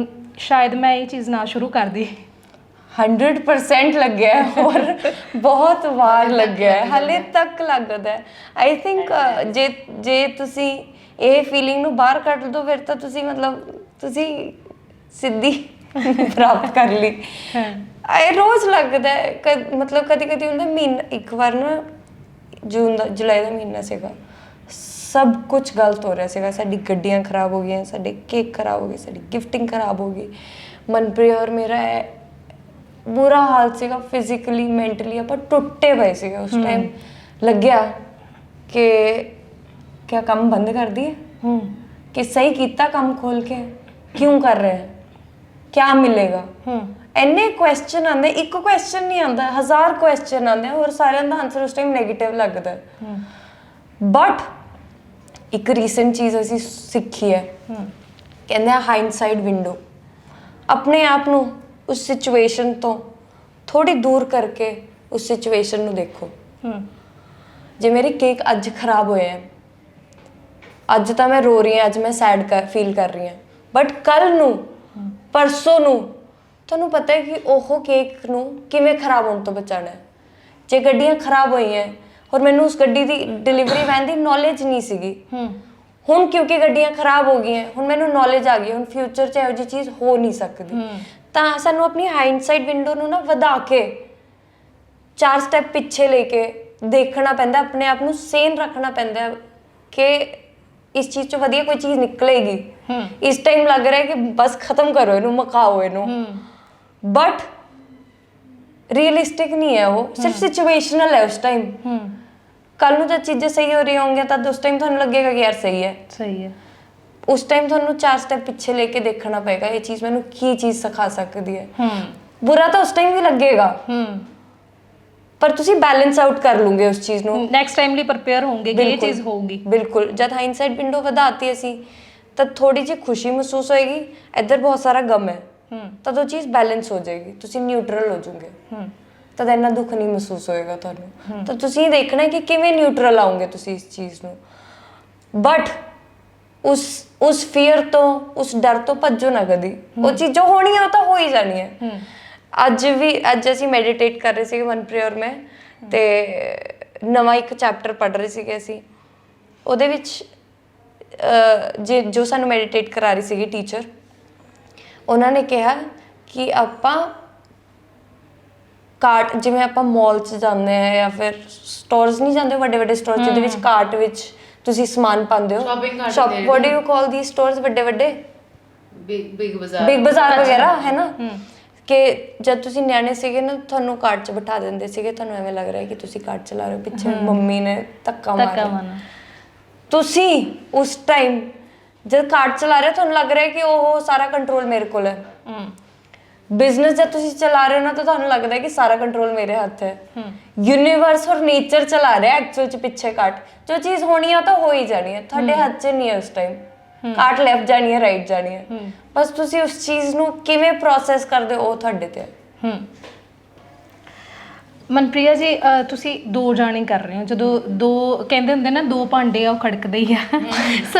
ਸ਼ਾਇਦ ਮੈਂ ਇਹ ਚੀਜ਼ ਨਾ ਸ਼ੁਰੂ ਕਰਦੀ? 100% ਲੱਗਿਆ ਹੈ, ਔਰ ਬਹੁਤ ਵਾਰ ਲੱਗਿਆ ਹੈ, ਹਾਲੇ ਤੱਕ ਲੱਗਦਾ ਹੈ। ਆਈ ਥਿੰਕ ਜੇ ਤੁਸੀਂ ਇਹ ਫੀਲਿੰਗ ਨੂੰ ਬਾਹਰ ਕੱਢ ਦੋ, ਫਿਰ ਤਾਂ ਤੁਸੀਂ ਮਤਲਬ ਤੁਸੀਂ ਸਿੱਧੀ ਪ੍ਰਾਪਤ ਕਰ ਲਈ। ਇਹ ਰੋਜ਼ ਲੱਗਦਾ ਹੈ, ਮਤਲਬ ਕਦੀ ਕਦੀ ਹੁੰਦਾ ਮਹੀਨਾ, ਇੱਕ ਵਾਰ ਨਾ ਜੁਲਾਈ ਦਾ ਮਹੀਨਾ ਸੀਗਾ, ਸਭ ਕੁਝ ਗਲਤ ਹੋ ਰਿਹਾ ਸੀਗਾ, ਸਾਡੀ ਗੱਡੀਆਂ ਖਰਾਬ ਹੋ ਗਈਆਂ, ਸਾਡੇ ਕੇਕ ਖਰਾਬ ਹੋ ਗਏ, ਸਾਡੀ ਗਿਫਟਿੰਗ ਖਰਾਬ ਹੋ ਗਈ, ਮਨਪ੍ਰੀਤ ਔਰ ਮੇਰਾ ਬੁਰਾ ਹਾਲ ਸੀਗਾ, ਫਿਜ਼ੀਕਲੀ ਮੈਂਟਲੀ ਆਪਾਂ ਟੁੱਟੇ ਪਏ ਸੀਗੇ। ਉਸ ਟਾਈਮ ਲੱਗਿਆ ਕਿ ਕਿਆ ਕੰਮ ਬੰਦ ਕਰ ਦਈਏ, ਕਿ ਸਹੀ ਕੀਤਾ ਕੰਮ ਖੋਲ ਕੇ, ਕਿਉਂ ਕਰ ਰਹੇ ਹੈ, ਕਿਆ ਮਿਲੇਗਾ। ਇੰਨੇ ਕੁਐਸਚਨ ਆਉਂਦੇ, ਇੱਕ ਕੁਐਸਚਨ ਨਹੀਂ ਆਉਂਦਾ, 1000 ਕੁਐਸਚਨ ਆਉਂਦੇ, ਔਰ ਸਾਰਿਆਂ ਦਾ ਆਨਸਰ ਉਸ ਟਾਈਮ ਨੈਗੇਟਿਵ ਲੱਗਦਾ। ਬਟ ਇੱਕ ਰੀਸੈਂਟ ਚੀਜ਼ ਅਸੀਂ ਸਿੱਖੀ ਹੈ, ਕਹਿੰਦੇ ਆ ਹਾਈਂਡਸਾਈਡ ਵਿੰਡੋ। ਆਪਣੇ ਆਪ ਨੂੰ ਉਸ ਸਿਚੁਏਸ਼ਨ ਤੋਂ ਥੋੜੀ ਦੂਰ ਕਰਕੇ ਉਸ ਸਿਚੁਏਸ਼ਨ ਨੂੰ ਦੇਖੋ। ਜੇ ਮੇਰੀ ਕੇਕ ਅੱਜ ਖਰਾਬ ਹੋਇਆ ਹੈ, ਅੱਜ ਤਾਂ ਮੈਂ ਰੋ ਰਹੀ ਹਾਂ, ਅੱਜ ਮੈਂ ਸੈਡ ਫੀਲ ਕਰ ਰਹੀ ਹਾਂ, ਬਟ ਕੱਲ ਨੂੰ, ਪਰਸੋਂ ਨੂੰ ਤੁਹਾਨੂੰ ਪਤਾ ਹੈ ਕਿ ਉਹ ਕੇਕ ਨੂੰ ਕਿਵੇਂ ਖਰਾਬ ਹੋਣ ਤੋਂ ਬਚਾਉਣਾ ਹੈ। ਜੇ ਗੱਡੀਆਂ ਖਰਾਬ ਹੋਈਆਂ ਔਰ ਮੈਨੂੰ ਉਸ ਗੱਡੀ ਦੀ ਡਿਲੀਵਰੀ ਵੈਨ ਦੀ ਨੌਲੇਜ ਨਹੀਂ ਸੀਗੀ, ਹੁਣ ਕਿਉਂਕਿ ਗੱਡੀਆਂ ਖਰਾਬ ਹੋ ਗਈਆਂ, ਹੁਣ ਮੈਨੂੰ ਨੌਲੇਜ ਆ ਗਈ, ਹੁਣ ਫਿਊਚਰ 'ਚ ਇਹੋ ਜਿਹੀ ਚੀਜ਼ ਹੋ ਨਹੀਂ ਸਕਦੀ। ਤਾਂ ਸਾਨੂੰ ਆਪਣੀ ਹਾਈਂਡਸਾਈਡ ਵਿੰਡੋ ਨੂੰ ਨਾ ਵਧਾ ਕੇ 4 ਸਟੈਪ ਪਿੱਛੇ ਲੈ ਕੇ ਦੇਖਣਾ ਪੈਂਦਾ, ਆਪਣੇ ਆਪ ਨੂੰ ਸੇਨ ਰੱਖਣਾ ਪੈਂਦਾ ਕਿ ਇਸ ਚੀਜ਼ 'ਚ ਵਧੀਆ ਕੋਈ ਚੀਜ਼ ਨਿਕਲੇਗੀ। ਇਸ ਟਾਈਮ ਲੱਗ ਰਿਹਾ ਕਿ ਬਸ ਖਤਮ ਕਰੋ ਇਹਨੂੰ, ਮੁਕਾਓ ਇਹਨੂੰ, ਬਟ ਰੀਅਲਿਸਟਿਕ ਨਹੀਂ ਹੈ ਉਹ, ਸਿਰਫ ਸਿਚੁਏਸ਼ਨਲ ਹੈ ਉਸ ਟਾਈਮ। ਕੱਲ ਨੂੰ ਜਦ ਚੀਜ਼ਾਂ ਸਹੀ ਹੋ ਰਹੀਆਂ ਹੋਣਗੀਆਂ ਤਾਂ ਉਸ ਟਾਈਮ ਤੁਹਾਨੂੰ ਲੱਗੇਗਾ ਕਿ ਯਾਰ ਸਹੀ ਹੈ। ਉਸ ਟਾਈਮ ਤੁਹਾਨੂੰ 4 ਸਟੈਪ ਪਿੱਛੇ ਲੈ ਕੇ ਦੇਖਣਾ ਪਏਗਾ, ਇਹ ਚੀਜ਼ ਮੈਨੂੰ ਕੀ ਚੀਜ਼ ਸਿਖਾ ਸਕਦੀ ਹੈ। ਬੁਰਾ ਤਾਂ ਉਸ ਟਾਈਮ ਵੀ ਲੱਗੇਗਾ, ਪਰ ਤੁਸੀਂ ਬੈਲੈਂਸ ਆਊਟ ਕਰ ਲੂੰਗੇ ਉਸ ਚੀਜ਼ ਨੂੰ, ਨੈਕਸਟ ਟਾਈਮ ਲਈ ਪ੍ਰਪੇਅਰ ਹੋਵੋਗੇ ਕਿ ਇਹ ਚੀਜ਼ ਹੋਊਗੀ। ਬਿਲਕੁਲ। ਜਦ ਹਾਈਂਡਸਾਈਡ ਵਿੰਡੋ ਵਧਾਤੀ ਅਸੀਂ, ਤਾਂ ਥੋੜੀ ਜਿਹੀ ਖੁਸ਼ੀ ਮਹਿਸੂਸ ਹੋਏਗੀ, ਇੱਧਰ ਬਹੁਤ ਸਾਰਾ ਗਮ ਹੈ, ਤਦ ਉਹ ਚੀਜ਼ ਬੈਲੈਂਸ ਹੋ ਜਾਏਗੀ, ਤੁਸੀਂ ਨਿਊਟਰਲ ਹੋ ਜਾਓਗੇ, ਤਦ ਇੰਨਾ ਦੁੱਖ ਨਹੀਂ ਮਹਿਸੂਸ ਹੋਏਗਾ ਤੁਹਾਨੂੰ। ਤਾਂ ਤੁਸੀਂ ਦੇਖਣਾ ਕਿ ਕਿਵੇਂ ਨਿਊਟਰਲ ਆਉਂਗੇ ਤੁਸੀਂ ਇਸ ਚੀਜ਼ ਨੂੰ। ਬਟ ਉਸ ਫੀਅਰ ਤੋਂ, ਉਸ ਡਰ ਤੋਂ ਭੱਜੋ ਨਾ ਕਦੀ। ਉਹ ਚੀਜ਼ ਜੋ ਹੋਣੀ ਹੈ ਉਹ ਤਾਂ ਹੋ ਹੀ ਜਾਣੀ ਹੈ। ਅੱਜ ਅਸੀਂ ਮੈਡੀਟੇਟ ਕਰ ਰਹੇ ਸੀਗੇ, ਮਨਪ੍ਰੀਤ ਔਰ ਮੈਂ, ਤੇ ਨਵਾਂ ਇੱਕ ਚੈਪਟਰ ਪੜ੍ਹ ਰਹੇ ਸੀਗੇ ਅਸੀਂ। ਉਹਦੇ ਵਿੱਚ ਜੋ ਸਾਨੂੰ ਮੈਡੀਟੇਟ ਕਰਾ ਰਹੀ ਸੀਗੀ ਟੀਚਰ, ਉਹਨਾਂ ਨੇ ਕਿਹਾ ਕਿ ਆਪਾਂ ਕਾਰਟ, ਜਿਵੇਂ ਆਪਾਂ ਮਾਲ 'ਚ ਜਾਂਦੇ ਹਾਂ ਜਾਂ ਫਿਰ ਸਟੋਰਸ ਨਹੀਂ ਜਾਂਦੇ, ਵੱਡੇ ਵੱਡੇ ਸਟੋਰ ਜਿਹਦੇ ਵਿੱਚ ਕਾਰਟ ਵਿੱਚ ਤੁਸੀਂ ਸਮਾਨ ਪਾਉਂਦੇ ਹੋ, what do you call the stores, ਵੱਡੇ ਵੱਡੇ ਬਿਗ ਬਾਜ਼ਾਰ ਵਗੈਰਾ, ਹੈ ਨਾ। ਕਿ ਜਦ ਤੁਸੀਂ ਨਿਆਣੇ ਸੀਗੇ ਨਾ, ਤੁਹਾਨੂੰ ਕਾਰਟ 'ਚ ਬਿਠਾ ਦਿੰਦੇ ਸੀਗੇ, ਤੁਹਾਨੂੰ ਐਵੇਂ ਲੱਗ ਰਿਹਾ ਕਿ ਤੁਸੀਂ ਕਾਰਟ ਚਲਾ ਰਹੇ ਹੋ, ਪਿੱਛੇ ਮੰਮੀ ਨੇ ਧੱਕਾ ਮਾਰਿਆ। ਤੁਸੀਂ ਉਸ ਟਾਈਮ ਜਦ ਕਾਰਟ ਚਲਾ ਰਹੇ ਹੋ, ਤੁਹਾਨੂੰ ਲੱਗ ਰਿਹਾ ਕਿ ਉਹ ਸਾਰਾ ਕੰਟਰੋਲ ਮੇਰੇ ਕੋਲ ਹੈ। ਬਿਜ਼ਨਸ ਜਦ ਤੁਸੀਂ ਚਲਾ ਰਹੇ ਹੋ ਨਾ, ਤਾਂ ਤੁਹਾਨੂੰ ਲੱਗਦਾ ਹੈ ਕਿ ਸਾਰਾ ਕੰਟਰੋਲ ਮੇਰੇ ਹੱਥ ਹੈ। ਯੂਨੀਵਰਸ ਔਰ ਨੇਚਰ ਚਲਾ ਰਿਹਾ ਐਕਚੁਅਲ 'ਚ ਪਿੱਛੇ ਕਾਰਟ। ਜੋ ਚੀਜ਼ ਹੋਣੀ ਆ ਤਾਂ ਹੋ ਹੀ ਜਾਣੀ ਹੈ, ਤੁਹਾਡੇ ਹੱਥ 'ਚ ਨਹੀਂ ਹੈ ਉਸ ਟਾਈਮ। ਕਾਰਟ ਲੈਫਟ ਜਾਣੀ ਹੈ, ਰਾਈਟ ਜਾਣੀ ਹੈ, ਬਸ ਤੁਸੀਂ ਉਸ ਚੀਜ਼ ਨੂੰ ਕਿਵੇਂ ਪ੍ਰੋਸੈਸ ਕਰਦੇ ਹੋ ਉਹ ਤੁਹਾਡੇ ਤੇ ਹੈ। ਮਨਪ੍ਰੀਆ ਜੀ, ਤੁਸੀਂ 2 ਜਾਣੇ ਕਰ ਰਹੇ ਹੋ, ਜਦੋਂ 2 ਕਹਿੰਦੇ ਹੁੰਦੇ ਨਾ, 2 ਭਾਂਡੇ ਆ ਉਹ ਖੜਕਦੇ ਹੀ ਆ। ਸੋ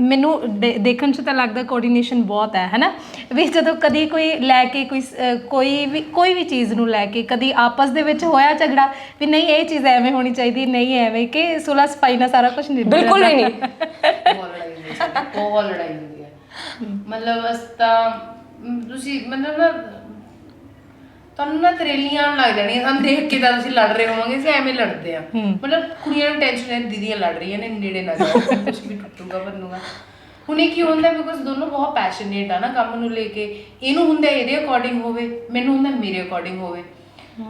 ਮੈਨੂੰ ਦੇਖਣ 'ਚ ਤਾਂ ਲੱਗਦਾ ਕੋਆਰਡੀਨੇਸ਼ਨ ਬਹੁਤ ਹੈ ਨਾ। ਵੀ ਜਦੋਂ ਕਦੀ ਕੋਈ ਲੈ ਕੇ ਕੋਈ ਵੀ ਚੀਜ਼ ਨੂੰ ਲੈ ਕੇ ਕਦੀ ਆਪਸ ਦੇ ਵਿੱਚ ਹੋਇਆ ਝਗੜਾ ਵੀ ਨਹੀਂ ਇਹ ਚੀਜ਼ ਐਵੇਂ ਹੋਣੀ ਚਾਹੀਦੀ, ਨਹੀਂ ਐਵੇਂ, ਕਿ ਸੁਲਹ ਸਫਾਈ ਨਾਲ ਸਾਰਾ ਕੁਝ ਨਿਬੜ ਜਾਂਦਾ? ਬਿਲਕੁਲ ਵੀ ਨਹੀਂ। ਬਹੁਤ ਲੜਾਈ ਹੁੰਦੀ ਹੈ। ਮਤਲਬ ਬਸ ਤਾਂ ਤੁਸੀਂ ਮਤਲਬ ਨਾ ਤੁਹਾਨੂੰ ਨਾ ਤਰੇਲੀਆਂ ਆਉਣ ਲੱਗ ਜਾਣੀਆਂ, ਸਾਨੂੰ ਦੇਖ ਕੇ ਤਾਂ ਤੁਸੀਂ ਲੜ ਰਹੇ ਹੋਵਾਂਗੇ, ਅਸੀਂ ਐਵੇਂ ਲੜਦੇ ਆ। ਮਤਲਬ ਕੁੜੀਆਂ ਨੂੰ ਟੈਨਸ਼ਨ ਹੈ, ਦੀਦੀਆਂ ਲੜ ਰਹੀਆਂ ਨੇ, ਨੇੜੇ ਨਾ ਜਾਓ, ਕੁਛ ਵੀ ਟੁੱਟੂਗਾ, ਬਣੂਗਾ। ਹੁਣ ਇਹ ਕੀ ਹੁੰਦਾ ਬਿਕੋਜ਼ ਦੋਨੋਂ ਬਹੁਤ ਪੈਸ਼ਨੇਟ ਆ ਨਾ ਕੰਮ ਨੂੰ ਲੈ ਕੇ, ਇਹਨੂੰ ਹੁੰਦਾ ਇਹਦੇ ਅਕੋਰਡਿੰਗ ਹੋਵੇ, ਮੈਨੂੰ ਹੁੰਦਾ ਮੇਰੇ ਅਕੋਰਡਿੰਗ ਹੋਵੇ।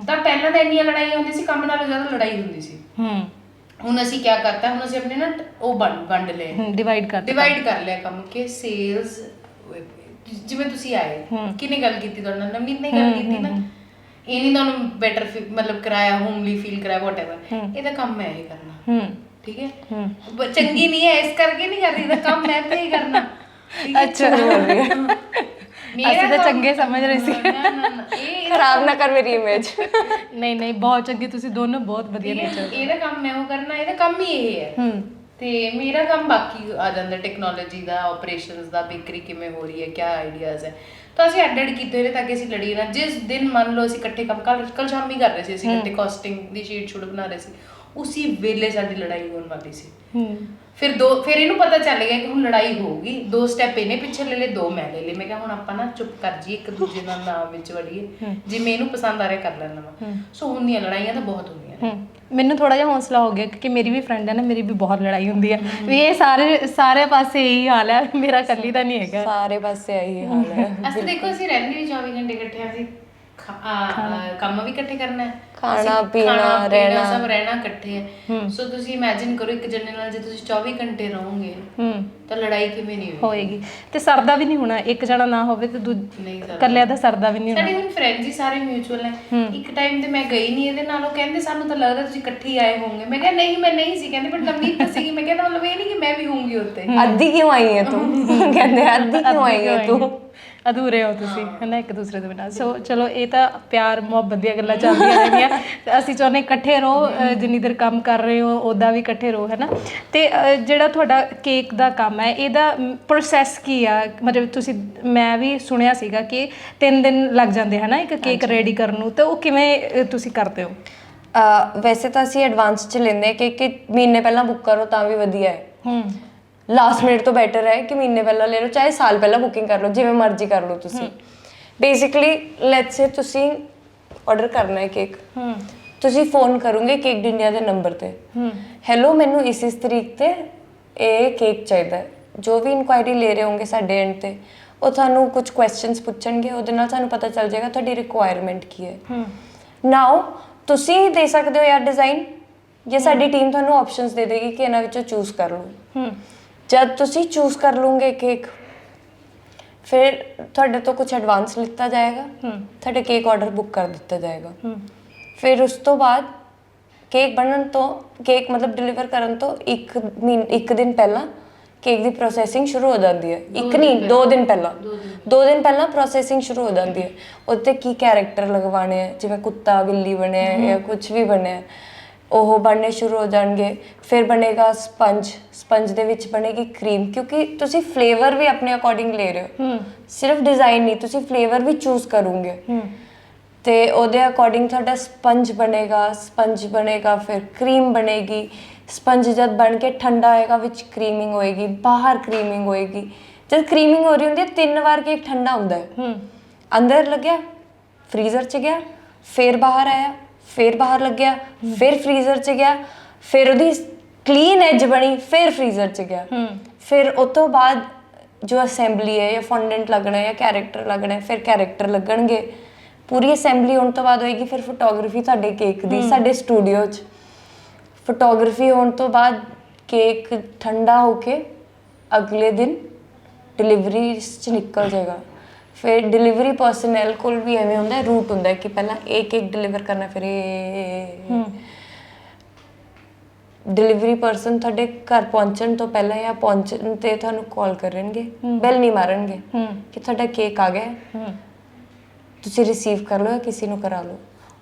ਤਾਂ ਪਹਿਲਾਂ ਤਾਂ ਇੰਨੀਆਂ ਲੜਾਈਆਂ ਹੁੰਦੀਆਂ ਸੀ, ਕੰਮ ਨਾਲੋਂ ਜ਼ਿਆਦਾ ਲੜਾਈ ਹੁੰਦੀ ਸੀ। ਹੁਣ ਅਸੀਂ ਕੀ ਕਰਤਾ, ਹੁਣ ਅਸੀਂ ਆਪਣੇ ਨਾ ਉਹ ਵੰਡ ਲਏ, ਡਿਵਾਈਡ ਕਰ ਲਿਆ ਕੰਮ ਕਿ ਸੇਲਸ, ਜਿਵੇਂ ਤੁਸੀਂ ਆਏ ਕਿਹਨੇ ਗੱਲ ਕੀਤੀ ਤੁਹਾਡੇ ਨਾਲ, ਨਵਨੀਤ ਨੇ ਗੱਲ ਕੀਤੀ ਨਾ, ਇਹ ਨਹੀਂ ਤੁਹਾਨੂੰ ਬੈਟਰ ਮਤਲਬ ਕਰਾਇਆ, ਹੋਮਲੀ ਫੀਲ ਕਰਾਇਆ, ਵਾਟਐਵਰ, ਇਹਦਾ ਕੰਮ ਮੈਂ ਇਹ ਕਰਨਾ, ਠੀਕ ਹੈ। ਚੰਗੀ ਨਹੀਂ ਹੈ ਇਸ ਕਰਕੇ ਨਹੀਂ ਕਰ ਰਹੀ, ਇਹਦਾ ਕੰਮ ਮੈਂ ਤੇ ਹੀ ਕਰਨਾ। ਅੱਛਾ, ਅਸੀਂ ਤਾਂ ਚੰਗੇ ਸਮਝ ਰਹੇ ਸੀ, ਖਰਾਬ ਨਾ ਕਰ ਮੇਰੀ ਇਮੇਜ। ਨਹੀਂ ਨਹੀਂ, ਬਹੁਤ ਚੰਗੀ, ਤੁਸੀਂ ਦੋਨੋਂ ਬਹੁਤ ਵਧੀਆ ਨੇਚਰ। ਇਹਦਾ ਕੰਮ ਮੈਂ ਉਹ ਕਰਨਾ, ਇਹਦਾ ਕੰਮ ਹੀ ਇਹ ਹੈ। ਤੇ ਮੇਰਾ ਕੰਮ ਬਾਕੀ ਆ ਜਾਂਦਾ, ਟੈਕਨੋਲੋਜੀ ਦਾ, ਆਪਰੇਸ਼ਨਸ ਦਾ, ਬੇਕਰੀ ਕਿਵੇਂ ਹੋ ਰਹੀ ਹੈ, ਕੀ ਆਈਡੀਆਜ਼ ਹੈ। ਤਾਂ ਅਸੀਂ ਐਡ ਕੀਤੇ ਹੋਏ ਨੇ ਤਾਂ ਕਿ ਅਸੀਂ ਲੜੀਏ ਨਾ। ਜਿਸ ਦਿਨ ਮੰਨ ਲਓ ਅਸੀਂ ਇਕੱਠੇ ਕੰਮ ਕੱਲ ਸ਼ਾਮੀ ਕਰ ਰਹੇ ਸੀ, ਅਸੀਂ ਇਕੱਠੇ ਕਾਸਟਿੰਗ ਦੀ ਸ਼ੀਟ ਬਣਾ ਰਹੇ ਸੀ, ਉਸੇ ਵੇਲੇ ਸਾਡੀ ਲੜਾਈ ਹੋਣ ਵਾਲੀ ਸੀ। ਫਿਰ ਇਹਨੂੰ ਪਤਾ ਚੱਲ ਗਿਆ ਕਿ ਹੁਣ ਲੜਾਈ ਹੋਊਗੀ, 2 ਸਟੈਪ ਇਹਨੇ ਪਿੱਛੇ ਲੈ ਲਏ, 2 ਮੈਂ ਲੈ ਲਏ। ਮੈਂ ਕਿਹਾ ਹੁਣ ਆਪਾਂ ਨਾ ਚੁੱਪ ਕਰ ਜੀ, ਇੱਕ ਦੂਜੇ ਦਾ ਨਾਮ ਵਿੱਚ ਵੜੀਏ, ਜਿਵੇਂ ਇਹਨੂੰ ਪਸੰਦ ਆ ਰਿਹਾ ਕਰ ਲੈਣਾ ਵਾ। ਸੋ ਹੁੰਦੀਆਂ ਲੜਾਈਆਂ ਤਾਂ ਬਹੁਤ ਹੁੰਦੀਆਂ ਨੇ। ਮੈਨੂੰ ਥੋੜਾ ਜਿਹਾ ਹੌਸਲਾ ਹੋ ਗਿਆ ਕਿਉਂਕਿ ਮੇਰੀ ਵੀ ਫਰੈਂਡ ਹੈ ਨਾ, ਮੇਰੀ ਵੀ ਬਹੁਤ ਲੜਾਈ ਹੁੰਦੀ ਹੈ ਵੀ ਇਹ ਸਾਰੇ ਪਾਸੇ ਇਹੀ ਹਾਲ ਹੈ, ਮੇਰਾ ਇਕੱਲੀ ਦਾ ਨਹੀਂ ਹੈਗਾ, ਸਾਰੇ ਪਾਸੇ ਇਹੀ ਹਾਲ ਹੈ। ਅਸੀਂ ਦੇਖੋ ਅਸੀਂ ਰਹਿੰਦੇ ਵੀ 24 ਘੰਟੇ ਇਕੱਠੇ, ਅਸੀਂ ਕੰਮ ਵੀ ਇਕੱਠੇ ਕਰਨਾ ਹੈ, ਖਾਣਾ ਪੀਣਾ ਰਹਿਣਾ, ਸਭ ਰਹਿਣਾ ਇਕੱਠੇ ਹੈ। ਸੋ ਤੁਸੀਂ ਇਮੇਜਿਨ ਕਰੋ ਇੱਕ ਜਣੇ ਨਾਲ ਜੇ ਤੁਸੀਂ 24 ਘੰਟੇ ਰਹੋਗੇ ਤਾਂ ਲੜਾਈ ਕਿਵੇਂ ਨਹੀਂ ਹੋਏਗੀ। ਤੇ ਸਰਦਾ ਵੀ ਨਹੀਂ ਹੋਣਾ, ਇੱਕ ਜਣਾ ਨਾ ਹੋਵੇ ਤੇ ਇਕੱਲਿਆਂ ਦਾ ਸਰਦਾ ਵੀ ਨਹੀਂ ਹੋਣਾ। ਸਾਡੇ ਹੁਣ ਫਰੈਂਡਸ ਹੀ ਸਾਰੇ ਮਿਊਚੁਅਲ ਹੈ। ਇੱਕ ਟਾਈਮ ਤੇ ਮੈਂ ਗਈ ਨਹੀਂ ਇਹਦੇ ਨਾਲ, ਉਹ ਕਹਿੰਦੇ ਸਾਨੂੰ ਤਾਂ ਲੱਗਦਾ ਤੁਸੀਂ ਇਕੱਠੇ ਆਏ ਹੋਵੋਗੇ। ਮੈਂ ਕਿਹਾ ਨਹੀਂ, ਮੈਂ ਨਹੀਂ ਸੀ। ਕਹਿੰਦੇ ਬਟ ਨਵਨੀਤ ਤਾਂ ਸੀਗੀ। ਮੈਂ ਕਿਹਾ ਮਤਲਬ ਇਹ ਨਹੀਂ ਕਿ ਮੈਂ ਵੀ ਹੋਊਂਗੀ ਉੱਤੇ। ਅੱਧੀ ਕਿਉਂ ਆਈ ਹੈ ਤੂੰ? ਕਹਿੰਦੇ ਅੱਧੀ ਕਿਉਂ ਆਈ ਹੈ ਤੂੰ? ਅਧੂਰੇ ਹੋ ਤੁਸੀਂ ਹੈ ਨਾ ਇੱਕ ਦੂਸਰੇ ਦੇ ਬਿਨਾਂ। ਸੋ ਚਲੋ ਇਹ ਤਾਂ ਪਿਆਰ ਮੁਹੱਬਤ ਦੀਆਂ ਗੱਲਾਂ ਚੱਲਦੀਆਂ ਰਹਿੰਦੀਆਂ। ਅਸੀਂ ਚਾਹੁੰਦੇ ਇਕੱਠੇ ਰਹੋ, ਜਿੰਨੀ ਦੇਰ ਕੰਮ ਕਰ ਰਹੇ ਹੋ ਉੱਦਾਂ ਵੀ ਇਕੱਠੇ ਰਹੋ, ਹੈ ਨਾ। ਅਤੇ ਜਿਹੜਾ ਤੁਹਾਡਾ ਕੇਕ ਦਾ ਕੰਮ ਹੈ, ਇਹਦਾ ਪ੍ਰੋਸੈਸ ਕੀ ਆ? ਮਤਲਬ ਤੁਸੀਂ, ਮੈਂ ਵੀ ਸੁਣਿਆ ਸੀਗਾ ਕਿ 3 ਦਿਨ ਲੱਗ ਜਾਂਦੇ ਹੈ ਨਾ ਇੱਕ ਕੇਕ ਰੈਡੀ ਕਰਨ ਨੂੰ, ਤਾਂ ਉਹ ਕਿਵੇਂ ਤੁਸੀਂ ਕਰਦੇ ਹੋ? ਵੈਸੇ ਤਾਂ ਅਸੀਂ ਐਡਵਾਂਸ 'ਚ ਲੈਂਦੇ ਹਾਂ ਕਿ ਮਹੀਨੇ ਪਹਿਲਾਂ ਬੁੱਕ ਕਰੋ ਤਾਂ ਵੀ ਵਧੀਆ ਹੈ। ਲਾਸਟ ਮਿੰਟ ਤੋਂ ਬੈਟਰ ਹੈ ਕਿ ਮਹੀਨੇ ਪਹਿਲਾਂ ਲੈ ਲਓ, ਚਾਹੇ ਸਾਲ ਪਹਿਲਾਂ ਬੁਕਿੰਗ ਕਰ ਲਓ, ਜਿਵੇਂ ਮਰਜ਼ੀ ਕਰ ਲਓ ਤੁਸੀਂ। ਬੇਸਿਕਲੀ ਲੈਟਸ ਸੇ ਤੁਸੀਂ ਆਰਡਰ ਕਰਨਾ ਹੈ ਕੇਕ, ਤੁਸੀਂ ਫੋਨ ਕਰੋਗੇ ਕੇਕ ਇੰਡੀਆ ਦੇ ਨੰਬਰ ਤੇ, ਹੈਲੋ ਮੈਨੂੰ ਇਸ ਤਰੀਕ ਤੇ ਇਹ ਕੇਕ ਚਾਹੀਦਾ ਹੈ। ਜੋ ਵੀ ਇਨਕੁਆਇਰੀ ਲੈ ਰਹੇ ਹੋਗੇ ਸਾਡੇ ਐਂਡ ਤੇ, ਉਹ ਤੁਹਾਨੂੰ ਕੁਝ ਕੁਐਸਚਨਸ ਪੁੱਛਣਗੇ, ਉਹਦੇ ਨਾਲ ਸਾਨੂੰ ਪਤਾ ਚੱਲ ਜਾਏਗਾ ਤੁਹਾਡੀ ਰਿਕੁਆਇਰਮੈਂਟ ਕੀ ਹੈ। ਨਾਓ ਤੁਸੀਂ ਦੇ ਸਕਦੇ ਹੋ ਯਾਰ ਡਿਜ਼ਾਈਨ, ਜਾਂ ਸਾਡੀ ਟੀਮ ਤੁਹਾਨੂੰ ਆਪਸ਼ਨਸ ਦੇ ਦੇਗੀ ਕਿ ਇਹਨਾਂ ਵਿੱਚੋਂ ਚੂਜ਼ ਕਰ ਲਓ। ਜਦ ਤੁਸੀਂ ਚੂਜ਼ ਕਰ ਲਓਗੇ ਕੇਕ, ਫਿਰ ਤੁਹਾਡੇ ਤੋਂ ਕੁਝ ਐਡਵਾਂਸ ਲਿੱਤਾ ਜਾਏਗਾ, ਤੁਹਾਡਾ ਕੇਕ ਆਰਡਰ ਬੁੱਕ ਕਰ ਦਿੱਤਾ ਜਾਏਗਾ। ਫਿਰ ਉਸ ਤੋਂ ਬਾਅਦ ਕੇਕ ਬਣਨ ਤੋਂ, ਕੇਕ ਮਤਲਬ ਡਿਲੀਵਰ ਕਰਨ ਤੋਂ ਇੱਕ ਦਿਨ ਪਹਿਲਾਂ ਕੇਕ ਦੀ ਪ੍ਰੋਸੈਸਿੰਗ ਸ਼ੁਰੂ ਹੋ ਜਾਂਦੀ ਹੈ। ਇੱਕ ਨਹੀਂ, 2 ਦਿਨ ਪਹਿਲਾਂ, 2 ਦਿਨ ਪਹਿਲਾਂ ਪ੍ਰੋਸੈਸਿੰਗ ਸ਼ੁਰੂ ਹੋ ਜਾਂਦੀ ਹੈ। ਉੱਤੇ ਕੀ ਕੈਰੈਕਟਰ ਲਗਵਾਉਣੇ ਹੈ, ਜਿਵੇਂ ਕੁੱਤਾ ਬਿੱਲੀ ਬਣਿਆ ਜਾਂ ਕੁਝ ਵੀ ਬਣਿਆ, ਉਹ ਬਣਨੇ ਸ਼ੁਰੂ ਹੋ ਜਾਣਗੇ। ਫਿਰ ਬਣੇਗਾ ਸਪੰਜ ਦੇ ਵਿੱਚ ਬਣੇਗੀ ਕਰੀਮ, ਕਿਉਂਕਿ ਤੁਸੀਂ ਫਲੇਵਰ ਵੀ ਆਪਣੇ ਅਕੋਰਡਿੰਗ ਲੈ ਰਹੇ ਹੋ, ਸਿਰਫ ਡਿਜ਼ਾਈਨ ਨਹੀਂ, ਤੁਸੀਂ ਫਲੇਵਰ ਵੀ ਚੂਜ਼ ਕਰੋਗੇ। ਤੇ ਉਹਦੇ ਅਕੋਰਡਿੰਗ ਤੁਹਾਡਾ ਸਪੰਜ ਬਣੇਗਾ, ਫਿਰ ਕਰੀਮ ਬਣੇਗੀ। ਸਪੰਜ ਜਦ ਬਣ ਕੇ ਠੰਡਾ ਹੋਏਗਾ, ਵਿੱਚ ਕਰੀਮਿੰਗ ਹੋਏਗੀ, ਬਾਹਰ ਕਰੀਮਿੰਗ ਹੋਏਗੀ। ਜਦ ਕਰੀਮਿੰਗ ਹੋ ਰਹੀ ਹੁੰਦੀ ਹੈ 3 ਵਾਰ ਕੇਕ ਠੰਡਾ ਹੁੰਦਾ ਹੈ, ਅੰਦਰ ਲੱਗਿਆ, ਫਰੀਜ਼ਰ 'ਚ ਗਿਆ, ਫਿਰ ਬਾਹਰ ਆਇਆ, ਫਿਰ ਬਾਹਰ ਲੱਗਿਆ, ਫਿਰ ਫਰੀਜ਼ਰ 'ਚ ਗਿਆ, ਫਿਰ ਉਹਦੀ ਕਲੀਨ ਐਜ ਬਣੀ, ਫਿਰ ਫਰੀਜ਼ਰ 'ਚ ਗਿਆ। ਫਿਰ ਉਸ ਤੋਂ ਬਾਅਦ ਜੋ ਅਸੈਂਬਲੀ ਹੈ, ਜਾਂ ਫੌਂਡੈਂਟ ਲੱਗਣਾ ਹੈ, ਜਾਂ ਕੈਰੈਕਟਰ ਲੱਗਣਾ ਹੈ, ਫਿਰ ਕੈਰੈਕਟਰ ਲੱਗਣਗੇ। ਪੂਰੀ ਅਸੈਂਬਲੀ ਹੋਣ ਤੋਂ ਬਾਅਦ ਹੋਏਗੀ ਫਿਰ ਫੋਟੋਗ੍ਰਾਫੀ ਤੁਹਾਡੇ ਕੇਕ ਦੀ ਸਾਡੇ ਸਟੂਡੀਓ 'ਚ। ਫੋਟੋਗ੍ਰਾਫੀ ਹੋਣ ਤੋਂ ਬਾਅਦ ਕੇਕ ਠੰਡਾ ਹੋ ਕੇ ਅਗਲੇ ਦਿਨ ਡਿਲੀਵਰੀ 'ਚ ਨਿਕਲ ਜਾਏਗਾ। ਫਿਰ ਡਿਲੀਵਰੀ ਪਰਸਨਲ ਕੋਲ ਵੀ ਐਵੇਂ ਹੁੰਦਾ, ਰੂਟ ਹੁੰਦਾ ਕਿ ਪਹਿਲਾਂ ਇਹ ਕੇਕ ਡਿਲੀਵਰ ਕਰਨਾ, ਫਿਰ ਇਹ ਡਿਲੀਵਰੀ ਪਰਸਨ ਤੁਹਾਡੇ ਘਰ ਪਹੁੰਚਣ ਤੋਂ ਪਹਿਲਾਂ ਜਾਂ ਪਹੁੰਚਣ ਤੇ ਤੁਹਾਨੂੰ ਕਾਲ ਕਰਨਗੇ, ਬੈਲ ਨਹੀਂ ਮਾਰਨਗੇ ਕਿ ਤੁਹਾਡਾ ਕੇਕ ਆ ਗਿਆ, ਤੁਸੀਂ ਰਿਸੀਵ ਕਰ ਲਓ ਜਾਂ ਕਿਸੇ ਨੂੰ ਕਰਾ ਲਓ।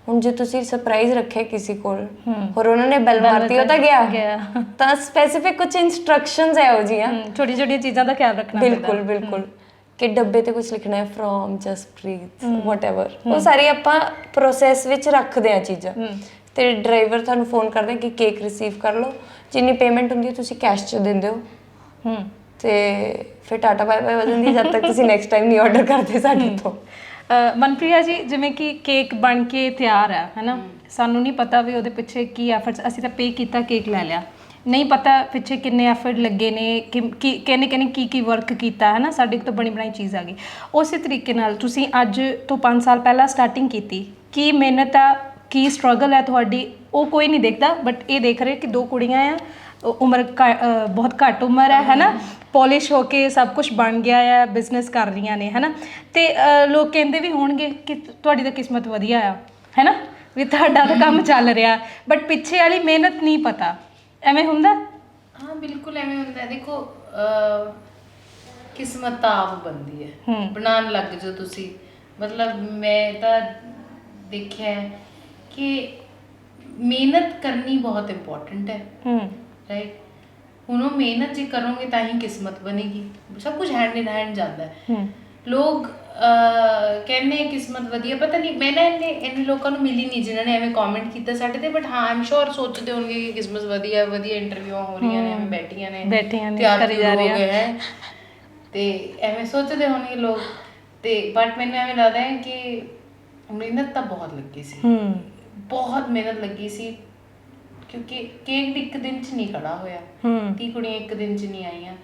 ਹੁਣ ਜੇ ਤੁਸੀਂ ਸਰਪ੍ਰਾਈਜ਼ ਰੱਖਿਆ ਕਿਸੇ ਕੋਲ ਔਰ ਉਹਨਾਂ ਨੇ ਬੈਲ ਮਾਰਤੀ, ਉਹ ਤਾਂ ਗਿਆ, ਤਾਂ ਸਪੈਸੀਫਿਕ ਕੁਝ ਇਨਸਟਰਕਸ਼ਨਸ ਹੈ ਉਹ ਜੀਆਂ, ਛੋਟੀ ਛੋਟੀਆਂ ਚੀਜ਼ਾਂ ਦਾ ਖਿਆਲ ਰੱਖਣਾ। ਬਿਲਕੁਲ ਕਿ ਡੱਬੇ ਤੇ ਕੁਝ ਲਿਖਣਾ ਹੈ ਫਰੋਮ ਜਸਪ੍ਰੀਤ ਵਾਟਐਵਰ, ਉਹ ਸਾਰੀ ਆਪਾਂ ਪ੍ਰੋਸੈਸ ਵਿੱਚ ਰੱਖਦੇ ਆ ਚੀਜ਼ਾਂ। ਤੇ ਡਰਾਈਵਰ ਤੁਹਾਨੂੰ ਫੋਨ ਕਰਦੇ ਕਿ ਕੇਕ ਰਿਸੀਵ ਕਰ ਲਓ, ਜਿੰਨੀ ਪੇਮੈਂਟ ਹੁੰਦੀ ਹੈ ਤੁਸੀਂ ਕੈਸ਼ 'ਚ ਦਿੰਦੇ ਹੋ, ਤੇ ਫਿਰ ਟਾਟਾ ਬਾਏ ਬਾਏ ਹੋ ਜਾਂਦੀ ਜਦ ਤੱਕ ਤੁਸੀਂ ਨੈਕਸਟ ਟਾਈਮ ਨਹੀਂ ਆਰਡਰ ਕਰਦੇ ਸਾਡੇ ਤੋਂ। ਮਨਪ੍ਰਿਆ ਜੀ, ਜਿਵੇਂ ਕਿ ਕੇਕ ਬਣ ਕੇ ਤਿਆਰ ਹੈ ਨਾ, ਸਾਨੂੰ ਨਹੀਂ ਪਤਾ ਵੀ ਉਹਦੇ ਪਿੱਛੇ ਕੀ ਐਫਰਟਸ, ਅਸੀਂ ਤਾਂ ਪੇ ਕੀਤਾ, ਕੇਕ ਲੈ ਲਿਆ, ਨਹੀਂ ਪਤਾ ਪਿੱਛੇ ਕਿੰਨੇ ਐਫਰਟ ਲੱਗੇ ਨੇ ਕਿਹਨੇ ਕੀ ਵਰਕ ਕੀਤਾ ਹੈ ਨਾ, ਸਾਡੇ ਤੋਂ ਬਣੀ ਬਣਾਈ ਚੀਜ਼ ਆ ਗਈ। ਉਸੇ ਤਰੀਕੇ ਨਾਲ ਤੁਸੀਂ ਅੱਜ ਤੋਂ 5 ਸਾਲ ਪਹਿਲਾਂ ਸਟਾਰਟਿੰਗ ਕੀਤੀ, ਕੀ ਮਿਹਨਤ ਆ, ਕੀ ਸਟਰਗਲ ਹੈ ਤੁਹਾਡੀ, ਉਹ ਕੋਈ ਨਹੀਂ ਦੇਖਦਾ, ਬਟ ਇਹ ਦੇਖ ਰਹੇ ਕਿ 2 ਕੁੜੀਆਂ ਆ, ਉਮਰ ਬਹੁਤ ਘੱਟ ਉਮਰ ਹੈ ਨਾ, ਪੋਲਿਸ਼ ਹੋ ਕੇ ਸਭ ਕੁਝ ਬਣ ਗਿਆ ਆ, ਬਿਜ਼ਨਸ ਕਰ ਰਹੀਆਂ ਨੇ ਹੈ ਨਾ। ਅਤੇ ਲੋਕ ਕਹਿੰਦੇ ਵੀ ਹੋਣਗੇ ਕਿ ਤੁਹਾਡੀ ਤਾਂ ਕਿਸਮਤ ਵਧੀਆ ਆ ਹੈ ਨਾ, ਵੀ ਤੁਹਾਡਾ ਤਾਂ ਕੰਮ ਚੱਲ ਰਿਹਾ, ਬਟ ਪਿੱਛੇ ਵਾਲੀ ਮਿਹਨਤ ਨਹੀਂ ਪਤਾ। ਐਵੇਂ ਹੁੰਦਾ? ਹਾਂ ਬਿਲਕੁਲ ਐਵੇਂ ਹੁੰਦਾ। ਦੇਖੋ ਕਿਸਮਤ ਤਾਂ ਆਪ ਬਣਦੀ ਹੈ, ਬਣਾਉਣ ਲੱਗ ਜਾਓ ਤੁਸੀਂ। ਮਤਲਬ ਮੈਂ ਤਾਂ ਦੇਖਿਆ ਕਿ ਮਿਹਨਤ ਕਰਨੀ ਬਹੁਤ ਇੰਪੋਰਟੈਂਟ ਹੈ, ਰਾਈਟ। ਹੁਣ ਉਹ ਮਿਹਨਤ ਜੇ ਕਰੋਗੇ ਤਾਂ ਹੀ ਕਿਸਮਤ ਬਣੇਗੀ, ਸਭ ਕੁਝ ਹੈਂਡ ਇਨ ਹੈਂਡ ਜਾਂਦਾ ਹੈ। ਲੋਕ ਕਹਿੰਦੇ ਕਿਸਮਤ ਵਧੀਆ, ਪਤਾ ਨਹੀਂ, ਮੈਂ ਨਾ ਇੰਨੇ ਲੋਕਾਂ ਨੂੰ ਮਿਲੀ ਨਹੀਂ ਜਿਨ੍ਹਾਂ ਨੇ ਐਵੇਂ ਕਮੈਂਟ ਕੀਤਾ ਸਾਡੇ ਤੇ, ਬਟ ਹਾਂ ਆਮ ਸ਼ੋਰ ਸੋਚਦੇ ਹੋਣਗੇ ਕਿ ਕਿਸਮਤ ਵਧੀਆ ਇੰਟਰਵਿਊਆਂ ਹੋ ਰਹੀਆਂ ਨੇ, ਐਵੇਂ ਬੈਠੀਆਂ ਨੇ ਤਿਆਰ ਕਰੀ ਜਾ ਰਹੀਆਂ ਹੈ, ਤੇ ਐਵੇਂ ਸੋਚਦੇ ਹੋਣਗੇ ਲੋਕ। ਤੇ ਬਟ ਮੈਨੂੰ ਐਵੇਂ ਲੱਗਦਾ ਹੈ ਕਿ ਮਿਹਨਤ ਤਾਂ ਬਹੁਤ ਲੱਗੀ ਸੀ, ਬਹੁਤ ਮਿਹਨਤ ਲੱਗੀ ਸੀ, ਕਿਉਂਕਿ ਕੇਕ ਇੱਕ ਦਿਨ 'ਚ ਨਹੀਂ ਖੜਾ ਹੋਇਆ, 30 ਕੁੜੀਆਂ ਇੱਕ ਦਿਨ 'ਚ ਨਹੀਂ ਆਈਆਂ।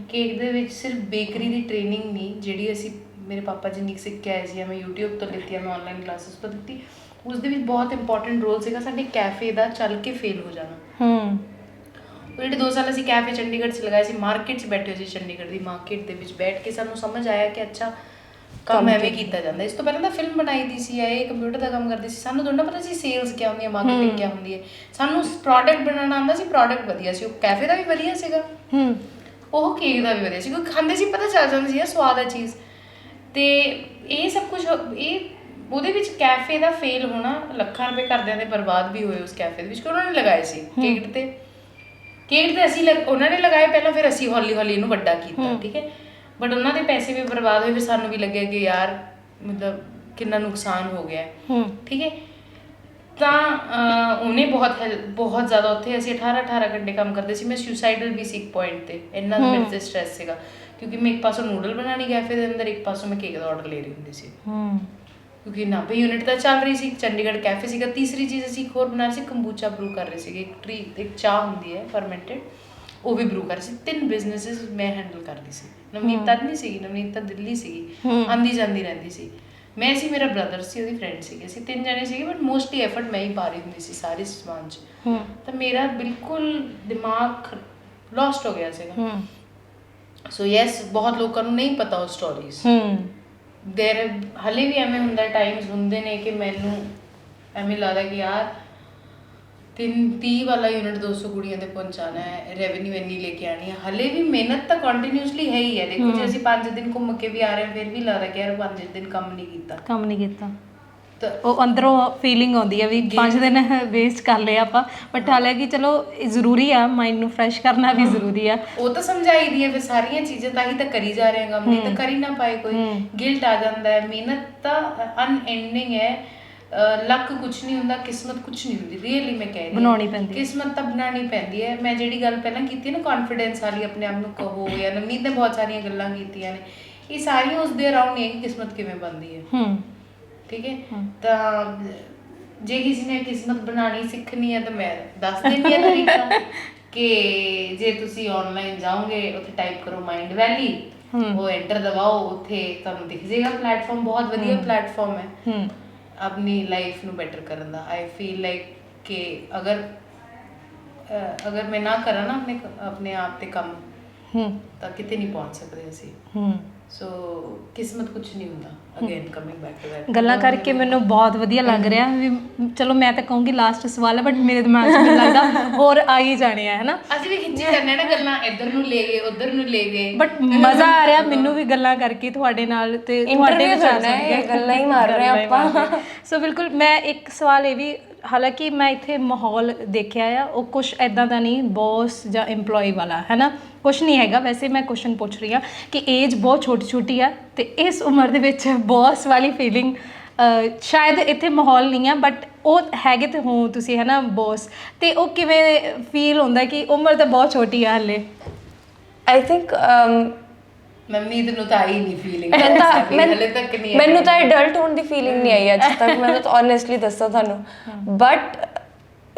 ਕੇਕ ਦੇ ਵਿੱਚ ਸਿਰਫ ਬੇਕਰੀ ਦੀ ਟ੍ਰੇਨਿੰਗ ਨਹੀਂ, ਜਿਹੜੀ ਅਸੀਂ ਮੇਰੇ ਪਾਪਾ ਜੀ ਨੇ ਸਿੱਖ ਕੇ ਆਏ ਸੀ, ਮੈਂ YouTube ਤੋਂ ਲਿੱਤੀ, ਮੈਂ ਆਨਲਾਈਨ ਕਲਾਸਿਸ ਤੋਂ ਲਿੱਤੀ, ਉਸ ਦੇ ਵਿੱਚ ਬਹੁਤ ਇੰਪੋਰਟੈਂਟ ਰੋਲ ਸੀਗਾ ਸਾਡੇ ਕੈਫੇ ਦਾ ਚੱਲ ਕੇ ਫੇਲ ਹੋ ਜਾਣਾ। ਉਹ ਜਿਹੜੇ 2 ਸਾਲ ਅਸੀਂ ਕੈਫੇ ਚੰਡੀਗੜ੍ਹ 'ਚ ਲਗਾਏ ਸੀ, ਮਾਰਕੀਟ 'ਚ ਬੈਠੇ ਹੋਏ ਸੀ, ਚੰਡੀਗੜ੍ਹ ਦੀ ਮਾਰਕੀਟ ਦੇ ਵਿੱਚ ਬੈਠ ਕੇ ਸਾਨੂੰ ਸਮਝ ਆਇਆ ਕਿ ਅੱਛਾ ਕੰਮ ਐਵੇਂ ਕੀਤਾ ਜਾਂਦਾ। ਇਸ ਤੋਂ ਪਹਿਲਾਂ ਤਾਂ ਫਿਲਮ ਬਣਾਈ ਦੀ ਸੀ, ਇਹ ਕੰਪਿਊਟਰ ਦਾ ਕੰਮ ਕਰਦੀ ਸੀ, ਸਾਨੂੰ ਦੋਨਾਂ ਪਤਾ ਸੀ ਸੇਲਸ ਕਿਆ ਹੁੰਦੀ ਹੈ, ਮਾਰਕੀਟਿੰਗ ਕਿਆ ਹੁੰਦੀ ਹੈ। ਸਾਨੂੰ ਪ੍ਰੋਡਕਟ ਬਣਾਉਣਾ ਆਉਂਦਾ ਸੀ, ਪ੍ਰੋਡਕਟ ਵਧੀਆ ਸੀ, ਉਹ ਕੈਫੇ ਦਾ ਵੀ ਵਧੀਆ ਸੀਗਾ, ਉਹ ਕੇਕ ਦਾ ਵੀ ਵਧੀਆ ਸੀ, ਕਿਉਂਕਿ ਖਾਂਦੇ ਸੀ ਪਤਾ ਚੱਲ ਜਾਂਦਾ ਸੀ ਯਾਰ ਸਵਾਦ ਆ ਚੀਜ਼। ਤੇ ਇਹ ਸਭ ਕੁਝ ਇਹ ਉਹਦੇ ਵਿੱਚ ਕੈਫੇ ਦਾ ਫੇਲ ਹੋਣਾ, ਲੱਖਾਂ ਰੁਪਏ ਘਰਦਿਆਂ ਦੇ ਬਰਬਾਦ ਵੀ ਹੋਏ ਉਸ ਕੈਫੇ ਦੇ ਵਿੱਚ, ਕਿ ਉਹਨਾਂ ਨੇ ਲਗਾਏ ਸੀ ਕੇਕ ਤੇ ਅਸੀਂ ਉਹਨਾਂ ਨੇ ਲਗਾਏ ਪਹਿਲਾਂ, ਫਿਰ ਅਸੀਂ ਹੌਲੀ ਹੌਲੀ ਇਹਨੂੰ ਵੱਡਾ ਕੀਤਾ, ਠੀਕ ਹੈ। ਬਟ ਉਹਨਾਂ ਦੇ ਪੈਸੇ ਵੀ ਬਰਬਾਦ ਹੋਏ, ਫਿਰ ਸਾਨੂੰ ਵੀ ਲੱਗਿਆ ਕਿ ਯਾਰ ਮਤਲਬ ਕਿੰਨਾ ਨੁਕਸਾਨ ਹੋ ਗਿਆ, ਠੀਕ ਹੈ। ਤਾਂ ਉਹਨੇ ਬਹੁਤ ਜ਼ਿਆਦਾ, ਉੱਥੇ ਅਸੀਂ 18 ਘੰਟੇ ਕੰਮ ਕਰਦੇ ਸੀ। ਮੈਂ ਸੁਸਾਈਡਲ ਵੀ ਸੀ ਇੱਕ ਪੁਆਇੰਟ ਤੇ, ਇੰਨਾ ਮੇਰੇ ਤੇ ਸਟ੍ਰੈਸ ਸੀਗਾ, ਕਿਉਂਕਿ ਮੈਂ ਇੱਕ ਪਾਸੋਂ ਨੂਡਲ ਬਣਾਉਣੀ ਕੈਫੇ ਦੇ ਅੰਦਰ, ਇੱਕ ਪਾਸੋਂ ਮੈਂ ਕੇਕ ਦਾ ਆਰਡਰ ਲੈ ਰਹੀ ਹੁੰਦੀ ਸੀ, ਕਿਉਂਕਿ 90 ਯੂਨਿਟ ਤਾਂ ਚੱਲ ਰਹੀ ਸੀ, ਚੰਡੀਗੜ੍ਹ ਕੈਫੇ ਸੀਗਾ। ਤੀਸਰੀ ਚੀਜ਼ ਅਸੀਂ ਇੱਕ ਹੋਰ ਬਣਾ ਰਹੀ ਸੀ, ਕੰਬੂਚਾ ਬਰੂ ਕਰ ਰਹੇ ਸੀਗੇ, ਇੱਕ ਚਾਹ ਹੁੰਦੀ ਹੈ ਫਰਮੈਂਟਡ, ਉਹ ਵੀ ਬਰੂ ਕਰ ਰਹੀ ਸੀ। 3 ਬਿਜ਼ਨੈਸਿਸ ਮੈਂ ਹੈਂਡਲ ਕਰਦੀ ਸੀ। ਨਵਨੀਤ ਤਦ ਨਹੀਂ ਸੀਗੀ, ਨਵਨੀਤ ਤਾਂ ਦਿੱਲੀ ਸੀਗੀ, ਆਉਂਦੀ ਜਾਂਦੀ ਰਹਿੰਦੀ ਸੀ। ਮੈਂ ਸੀ, ਮੇਰਾ ਬ੍ਰਦਰ ਸੀ, ਉਹਦੀ ਫਰੈਂਡ ਸੀਗੀ, ਅਸੀਂ 3 ਜਣੇ ਸੀਗੇ, ਬਟ ਮੋਸਟਲੀ ਐਫਰਟ ਮੈਂ ਹੀ ਪਾ ਰਹੀ ਹੁੰਦੀ ਸੀ ਸਾਰੇ ਸਮਾਨ 'ਚ। ਤਾਂ ਮੇਰਾ ਬਿਲਕੁਲ ਦਿਮਾਗ ਲੋਸਟ ਹੋ ਗਿਆ ਸੀਗਾ। ਸੋ ਯੈਸ, ਬਹੁਤ ਲੋਕਾਂ ਨੂੰ ਨਹੀਂ ਪਤਾ ਉਹ ਸਟੋਰੀਜ਼। ਦੇਰ ਹਲੇ ਵੀ ਐਵੇਂ ਹੁੰਦਾ, ਟਾਈਮਸ ਹੁੰਦੇ ਨੇ ਕਿ ਮੈਨੂੰ ਐਵੇਂ ਲੱਗਦਾ ਕਿ ਯਾਰ 30 ਵਾਲਾ ਯੂਨਿਟ 200 ਕੁੜੀਆਂ ਤੇ ਪਹੁੰਚਾਉਣਾ ਹੈ, ਰੈਵਨਿਊ ਇੰਨੀ ਲੈ ਕੇ ਆਉਣੀ ਹੈ। ਹਲੇ ਵੀ ਮਿਹਨਤ ਤਾਂ ਕੰਟੀਨਿਊਸਲੀ ਹੈ ਹੀ ਹੈ। ਦੇਖੋ ਜੇ ਅਸੀਂ 5 ਦਿਨ ਘੁੰਮ ਕੇ ਵੀ ਆ ਰਹੇ ਹਾਂ, ਫਿਰ ਵੀ ਲੱਗਦਾ ਕਿ ਯਾਰ 5 ਦਿਨ ਕੰਮ ਨਹੀਂ ਕੀਤਾ। ਤਾਂ ਉਹ ਅੰਦਰੋਂ ਫੀਲਿੰਗ ਆਉਂਦੀ ਹੈ ਵੀ 5 ਦਿਨ ਵੇਸਟ ਕਰ ਲਏ ਆਪਾਂ, ਬਟ ਹਾਲਾਂਕਿ ਚਲੋ ਜ਼ਰੂਰੀ ਆ, ਮਾਈਂਡ ਨੂੰ ਫਰੈਸ਼ ਕਰਨਾ ਵੀ ਜ਼ਰੂਰੀ ਆ। ਉਹ ਤਾਂ ਸਮਝਾਈ ਦੀ ਹੈ, ਫਿਰ ਸਾਰੀਆਂ ਚੀਜ਼ਾਂ ਤਾਂ ਹੀ ਤਾਂ ਕਰੀ ਜਾ ਰਹੇ ਹਾਂ ਕੰਮ, ਨਹੀਂ ਤਾਂ ਕਰ ਹੀ ਨਾ ਪਾਏ ਕੋਈ। ਗਿਲਟ ਆ ਜਾਂਦਾ ਹੈ। ਮਿਹਨਤ ਤਾਂ ਅਨਐਂਡਿੰਗ ਹੈ। ਲੱਕ ਕੁਛ ਨਹੀਂ ਹੁੰਦਾ, ਕਿਸਮਤ ਕੁਛ ਨਹੀਂ ਹੁੰਦੀ, ਰੀਅਲੀ ਮੈਂ ਕਹਿ ਰਹੀ ਬਣਾਉਣੀ ਪੈਂਦੀ, ਕਿਸਮਤ ਤਾਂ ਬਣਾਉਣੀ ਪੈਂਦੀ ਹੈ। ਮੈਂ ਜਿਹੜੀ ਗੱਲ ਪਹਿਲਾਂ ਕੀਤੀ ਨਾ ਕੌਨਫੀਡੈਂਸ ਵਾਲੀ, ਆਪਣੇ ਆਪ ਨੂੰ ਕਹੋ, ਜਾਂ ਨਵਨੀਤ ਨੇ ਬਹੁਤ ਸਾਰੀਆਂ ਗੱਲਾਂ ਕੀਤੀਆਂ ਨੇ, ਇਹ ਸਾਰੀਆਂ ਉਸਦੇ ਅਰਾਊਂਡ ਨਹੀਂ ਹੈ ਕਿ ਕਿਸਮਤ ਕਿਵੇਂ ਬਣਦੀ ਹੈ, ਠੀਕ ਹੈ। ਤਾਂ ਜੇ ਕਿਸੇ ਨੇ ਕਿਸਮਤ ਬਣਾਉਣੀ ਸਿੱਖਣੀ ਹੈ ਤਾਂ ਮੈਂ ਦੱਸ ਦਿੰਦੀ ਹਾਂ ਤਰੀਕਾ, ਕਿ ਜੇ ਤੁਸੀਂ ਆਨਲਾਈਨ ਜਾਓਗੇ, ਉੱਥੇ ਟਾਈਪ ਕਰੋ ਮਾਈਂਡ ਵੈਲੀ, ਉਹ ਐਂਟਰ ਦਬਾਓ, ਉੱਥੇ ਤੁਹਾਨੂੰ ਦਿਖ ਜਾਏਗਾ ਪਲੇਟਫਾਰਮ, ਬਹੁਤ ਵਧੀਆ ਪਲੇਟਫਾਰਮ ਹੈ ਆਪਣੀ ਲਾਈਫ ਨੂੰ ਬੈਟਰ ਕਰਨ ਦਾ। ਆਈ ਫੀਲ ਲਾਈਕ ਕਿ ਅਗਰ ਮੈਂ ਨਾ ਕਰਾਂ ਨਾ ਆਪਣੇ ਆਪ ਤੇ ਕੰਮ, ਤਾਂ ਕਿਤੇ ਨਹੀਂ ਪਹੁੰਚ ਸਕਦੇ ਅਸੀਂ। ਸੋ ਕਿਸਮਤ ਕੁਛ ਨਹੀਂ ਹੁੰਦਾ। Again coming back to that, ਗੱਲਾਂ ਕਰਕੇ ਮੈਨੂੰ ਬਹੁਤ ਵਧੀਆ ਲੱਗ ਰਿਹਾ ਵੀ ਚਲੋ ਮੈਂ ਤਾਂ ਕਹੂੰਗੀ ਲਾਸਟ ਸਵਾਲ ਹੈ, ਬਟ ਮੇਰੇ ਦਿਮਾਗ 'ਚ ਮੈਨੂੰ ਲੱਗਦਾ ਹੋਰ ਆ ਹੀ ਜਾਣੇ ਆ, ਹੈ ਨਾ। ਅਸੀਂ ਵੀ ਖਿੱਚੀ ਜਾਂਦੇ ਨਾ ਗੱਲਾਂ, ਇੱਧਰ ਨੂੰ ਲੈ ਗਏ, ਉੱਧਰ ਨੂੰ ਲੈ ਗਏ, ਬਟ ਮਜ਼ਾ ਆ ਰਿਹਾ ਮੈਨੂੰ ਵੀ ਗੱਲਾਂ ਕਰਕੇ ਤੁਹਾਡੇ ਨਾਲ, ਤੇ ਤੁਹਾਡੇ ਗੱਲਾਂ ਹੀ ਮਾਰ ਰਹੇ ਆਪਾਂ। ਸੋ ਬਿਲਕੁਲ, ਮੈਂ ਇੱਕ ਸਵਾਲ ਇਹ ਵੀ, ਹਾਲਾਂਕਿ ਮੈਂ ਇੱਥੇ ਮਾਹੌਲ ਦੇਖਿਆ ਆ, ਉਹ ਕੁਛ ਇੱਦਾਂ ਦਾ ਨਹੀਂ ਬੌਸ ਜਾਂ EMPLOYE ਵਾਲਾ, ਹੈ ਨਾ, ਕੁਛ ਨਹੀਂ ਹੈਗਾ। ਵੈਸੇ ਮੈਂ ਕੁਐਸਚਨ ਪੁੱਛ ਰਹੀ ਹਾਂ ਕਿ ਏਜ ਬਹੁਤ ਛੋਟੀ ਆ, ਤੇ ਇਸ ਉਮਰ ਦੇ ਵਿੱਚ ਬੌਸ ਵਾਲੀ ਫੀਲਿੰਗ ਸ਼ਾਇਦ ਇੱਥੇ ਮਾਹੌਲ ਨਹੀਂ ਆ, ਬਟ ਉਹ ਹੈਗੇ ਤੇ ਹੋ ਤੁਸੀਂ, ਹੈ ਨਾ, ਬੌਸ, ਤੇ ਉਹ ਕਿਵੇਂ ਫੀਲ ਹੁੰਦਾ ਕਿ ਉਮਰ ਤਾਂ ਬਹੁਤ ਛੋਟੀ ਆ ਹਲੇ? ਆਈ ਥਿੰਕ ਨਵਨੀਤ ਨੂੰ ਤਾਂ ਆਈ ਨਹੀਂ ਫੀਲਿੰਗ, ਹਲੇ ਤੱਕ ਨਹੀਂ। ਮੈਨੂੰ ਤਾਂ ਐਡਲਟ ਹੋਣ ਦੀ ਫੀਲਿੰਗ ਨਹੀਂ ਆਈ ਅੱਜ ਤੱਕ, ਮੈਂ ਤਾਂ ਓਨੈਸਟਲੀ ਦੱਸਾਂ ਤੁਹਾਨੂੰ। ਬਟ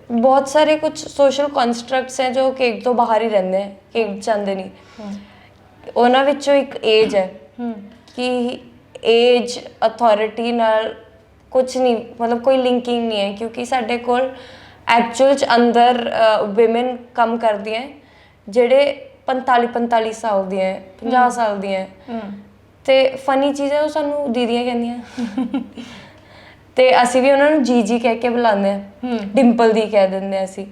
ਬਹੁਤ ਸਾਰੇ ਕੁਝ ਸੋਸ਼ਲ ਕੰਸਟਰਕਟਸ ਹੈ ਜੋ ਕੇਕ ਤੋਂ ਬਾਹਰ ਹੀ ਰਹਿੰਦੇ ਹੈ, ਕੇਕ ਚਾਹੁੰਦੇ ਨਹੀਂ। ਉਹਨਾਂ ਵਿੱਚੋਂ ਇੱਕ ਏਜ ਹੈ ਕਿ ਏਜ ਅਥਾਰਟੀ ਨਾਲ ਕੁਝ ਨਹੀਂ, ਮਤਲਬ ਕੋਈ ਲਿੰਕਿੰਗ ਨਹੀਂ ਹੈ, ਕਿਉਂਕਿ ਸਾਡੇ ਕੋਲ ਐਕਚੁਅਲ 'ਚ ਅੰਦਰ ਵਿਮਨ ਕੰਮ ਕਰਦੀਆਂ ਜਿਹੜੇ 45 ਸਾਲ ਦੀਆਂ 50 ਸਾਲ ਦੀਆਂ ਤੇ ਫਨੀ ਚੀਜ਼ ਹੈ ਉਹ ਸਾਨੂੰ ਦੀਦੀਆਂ ਕਹਿੰਦੀਆਂ ਤੇ ਅਸੀਂ ਵੀ ਉਹਨਾਂ ਨੂੰ ਜੀ ਕਹਿ ਕੇ ਬੁਲਾਉਂਦੇ ਆ, ਡਿੰਪਲ ਦੀ ਕਹਿ ਦਿੰਦੇ ਆ ਅਸੀਂ।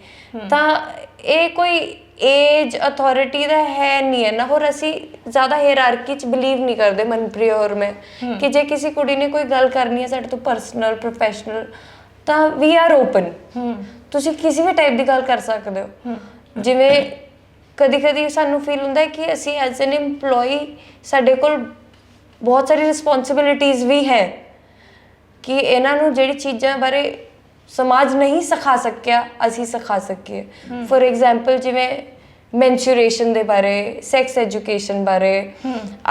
ਤਾਂ ਇਹ ਕੋਈ ਏਜ ਅਥਾਰਟੀ ਦਾ ਹੈ ਨਹੀਂ ਹੈ ਨਾ। ਹੋਰ ਅਸੀਂ ਜ਼ਿਆਦਾ ਹਾਇਰਾਰਕੀ 'ਚ ਬਿਲੀਵ ਨਹੀਂ ਕਰਦੇ ਮਨਪ੍ਰੀਤ ਔਰ ਮੈਂ, ਕਿ ਜੇ ਕਿਸੇ ਕੁੜੀ ਨੇ ਕੋਈ ਗੱਲ ਕਰਨੀ ਹੈ ਸਾਡੇ ਤੋਂ ਪਰਸਨਲ ਪ੍ਰੋਫੈਸ਼ਨਲ ਤਾਂ ਵੀ ਆਰ ਓਪਨ, ਤੁਸੀਂ ਕਿਸੇ ਵੀ ਟਾਈਪ ਦੀ ਗੱਲ ਕਰ ਸਕਦੇ ਹੋ। ਜਿਵੇਂ ਕਦੀ ਸਾਨੂੰ ਫੀਲ ਹੁੰਦਾ ਹੈ ਕਿ ਅਸੀਂ ਐਜ਼ ਐਨ EMPLOYE ਸਾਡੇ ਕੋਲ ਬਹੁਤ ਸਾਰੀ ਰਿਸਪੌਂਸਿਬਿਲਿਟੀਜ਼ ਵੀ ਹੈ ਕਿ ਇਹਨਾਂ ਨੂੰ ਜਿਹੜੀ ਚੀਜ਼ਾਂ ਬਾਰੇ ਸਮਾਜ ਨਹੀਂ ਸਿਖਾ ਸਕਿਆ ਅਸੀਂ ਸਿਖਾ ਸਕੀਏ। ਫੋਰ ਐਗਜ਼ਾਮਪਲ ਜਿਵੇਂ ਮੈਂਸੂਰੇਸ਼ਨ ਦੇ ਬਾਰੇ, ਸੈਕਸ ਐਜੂਕੇਸ਼ਨ ਬਾਰੇ,